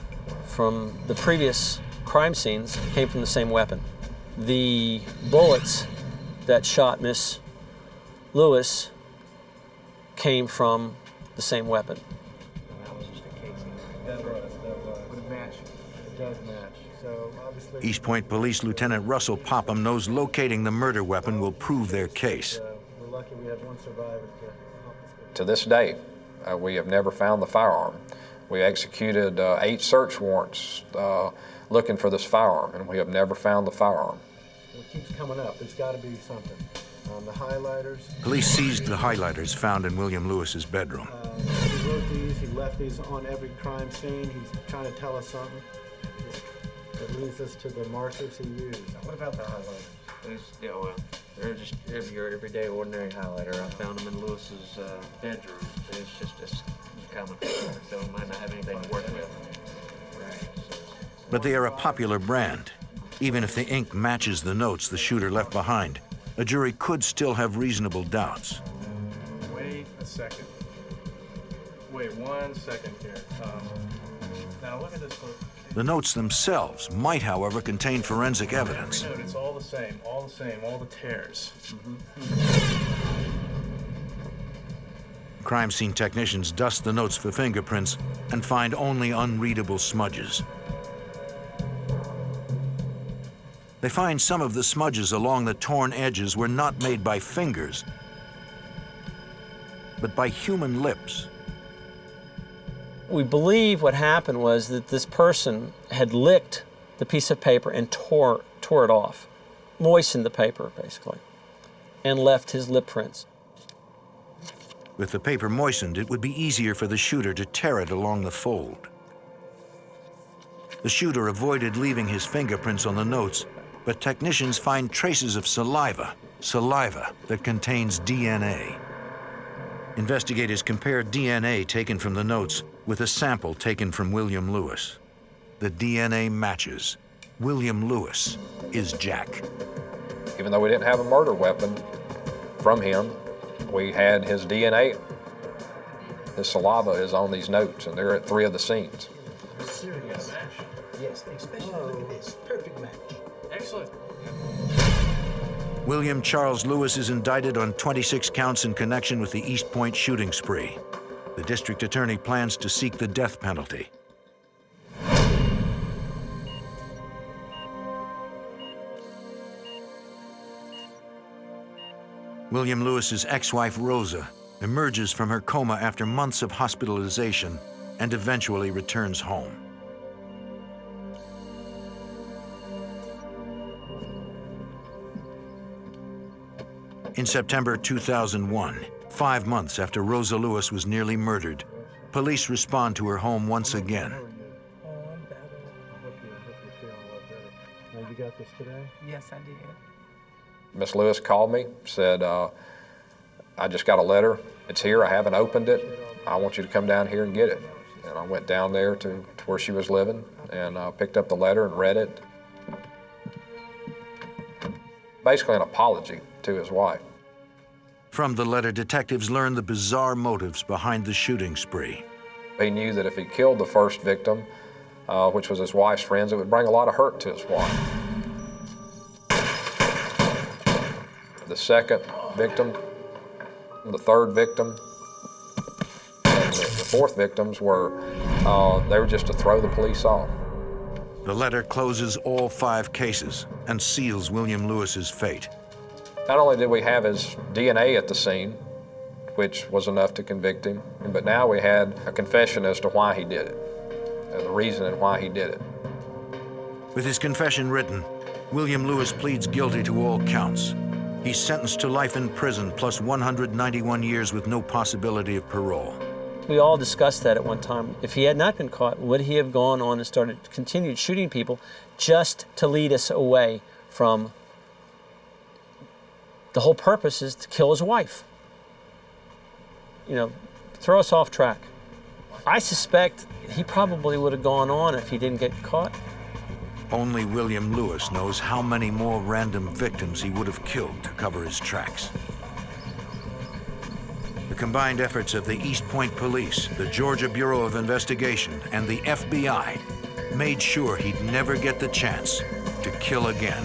from the previous crime scenes came from the same weapon. The bullets that shot Miss Lewis came from the same weapon. That would match. It does match. So obviously. East Point Police Lieutenant Russell Popham knows locating the murder weapon will prove their case. We're lucky we have one survivor To this day, we have never found the firearm. We executed 8 search warrants looking for this firearm, and we have never found the firearm. It keeps coming up. There's got to be something. The highlighters. Police seized the highlighters found in William Lewis's bedroom. He wrote these. He left these on every crime scene. He's trying to tell us something. That leads us to the markers he used. What about the highlighters? Yeah, well, they're just your everyday ordinary highlighter. I found them in Lewis's bedroom. It's just common, so it might not have anything to work with. Right. But they are a popular brand. Even if the ink matches the notes the shooter left behind, a jury could still have reasonable doubts. Wait a second. Wait 1 second here. Now Now look at this look. The notes themselves might, however, contain forensic evidence. Note, it's all the same, all the same, all the tears. Crime scene technicians dust the notes for fingerprints and find only unreadable smudges. They find some of the smudges along the torn edges were not made by fingers, but by human lips. We believe what happened was that this person had licked the piece of paper and tore it off, moistened the paper, basically, and left his lip prints. With the paper moistened, it would be easier for the shooter to tear it along the fold. The shooter avoided leaving his fingerprints on the notes, but technicians find traces of saliva that contains DNA. Investigators compared DNA taken from the notes with a sample taken from William Lewis. The DNA matches. William Lewis is Jack. Even though we didn't have a murder weapon from him, we had his DNA. His saliva is on these notes, and they're at 3 of the scenes. Serious. Yes, especially look at this. Perfect match. Excellent. William Charles Lewis is indicted on 26 counts in connection with the East Point shooting spree. The district attorney plans to seek the death penalty. William Lewis's ex-wife, Rosa, emerges from her coma after months of hospitalization and eventually returns home. In September 2001, 5 months after Rosa Lewis was nearly murdered, police respond to her home once again. You got this today? Yes, I did. Miss Lewis called me, said, I just got a letter. It's here, I haven't opened it. I want you to come down here and get it. And I went down there to where she was living and picked up the letter and read it. Basically an apology to his wife. From the letter, detectives learn the bizarre motives behind the shooting spree. He knew that if he killed the first victim, which was his wife's friends, it would bring a lot of hurt to his wife. The second victim, the third victim, and the fourth victims were, they were just to throw the police off. The letter closes all 5 cases and seals William Lewis's fate. Not only did we have his DNA at the scene, which was enough to convict him, but now we had a confession as to why he did it, the reason and why he did it. With his confession written, William Lewis pleads guilty to all counts. He's sentenced to life in prison plus 191 years with no possibility of parole. We all discussed that at one time. If he had not been caught, would he have gone on and continued shooting people just to lead us away from the whole purpose is to kill his wife? You know, throw us off track. I suspect he probably would have gone on if he didn't get caught. Only William Lewis knows how many more random victims he would have killed to cover his tracks. The combined efforts of the East Point Police, the Georgia Bureau of Investigation, and the FBI made sure he'd never get the chance to kill again.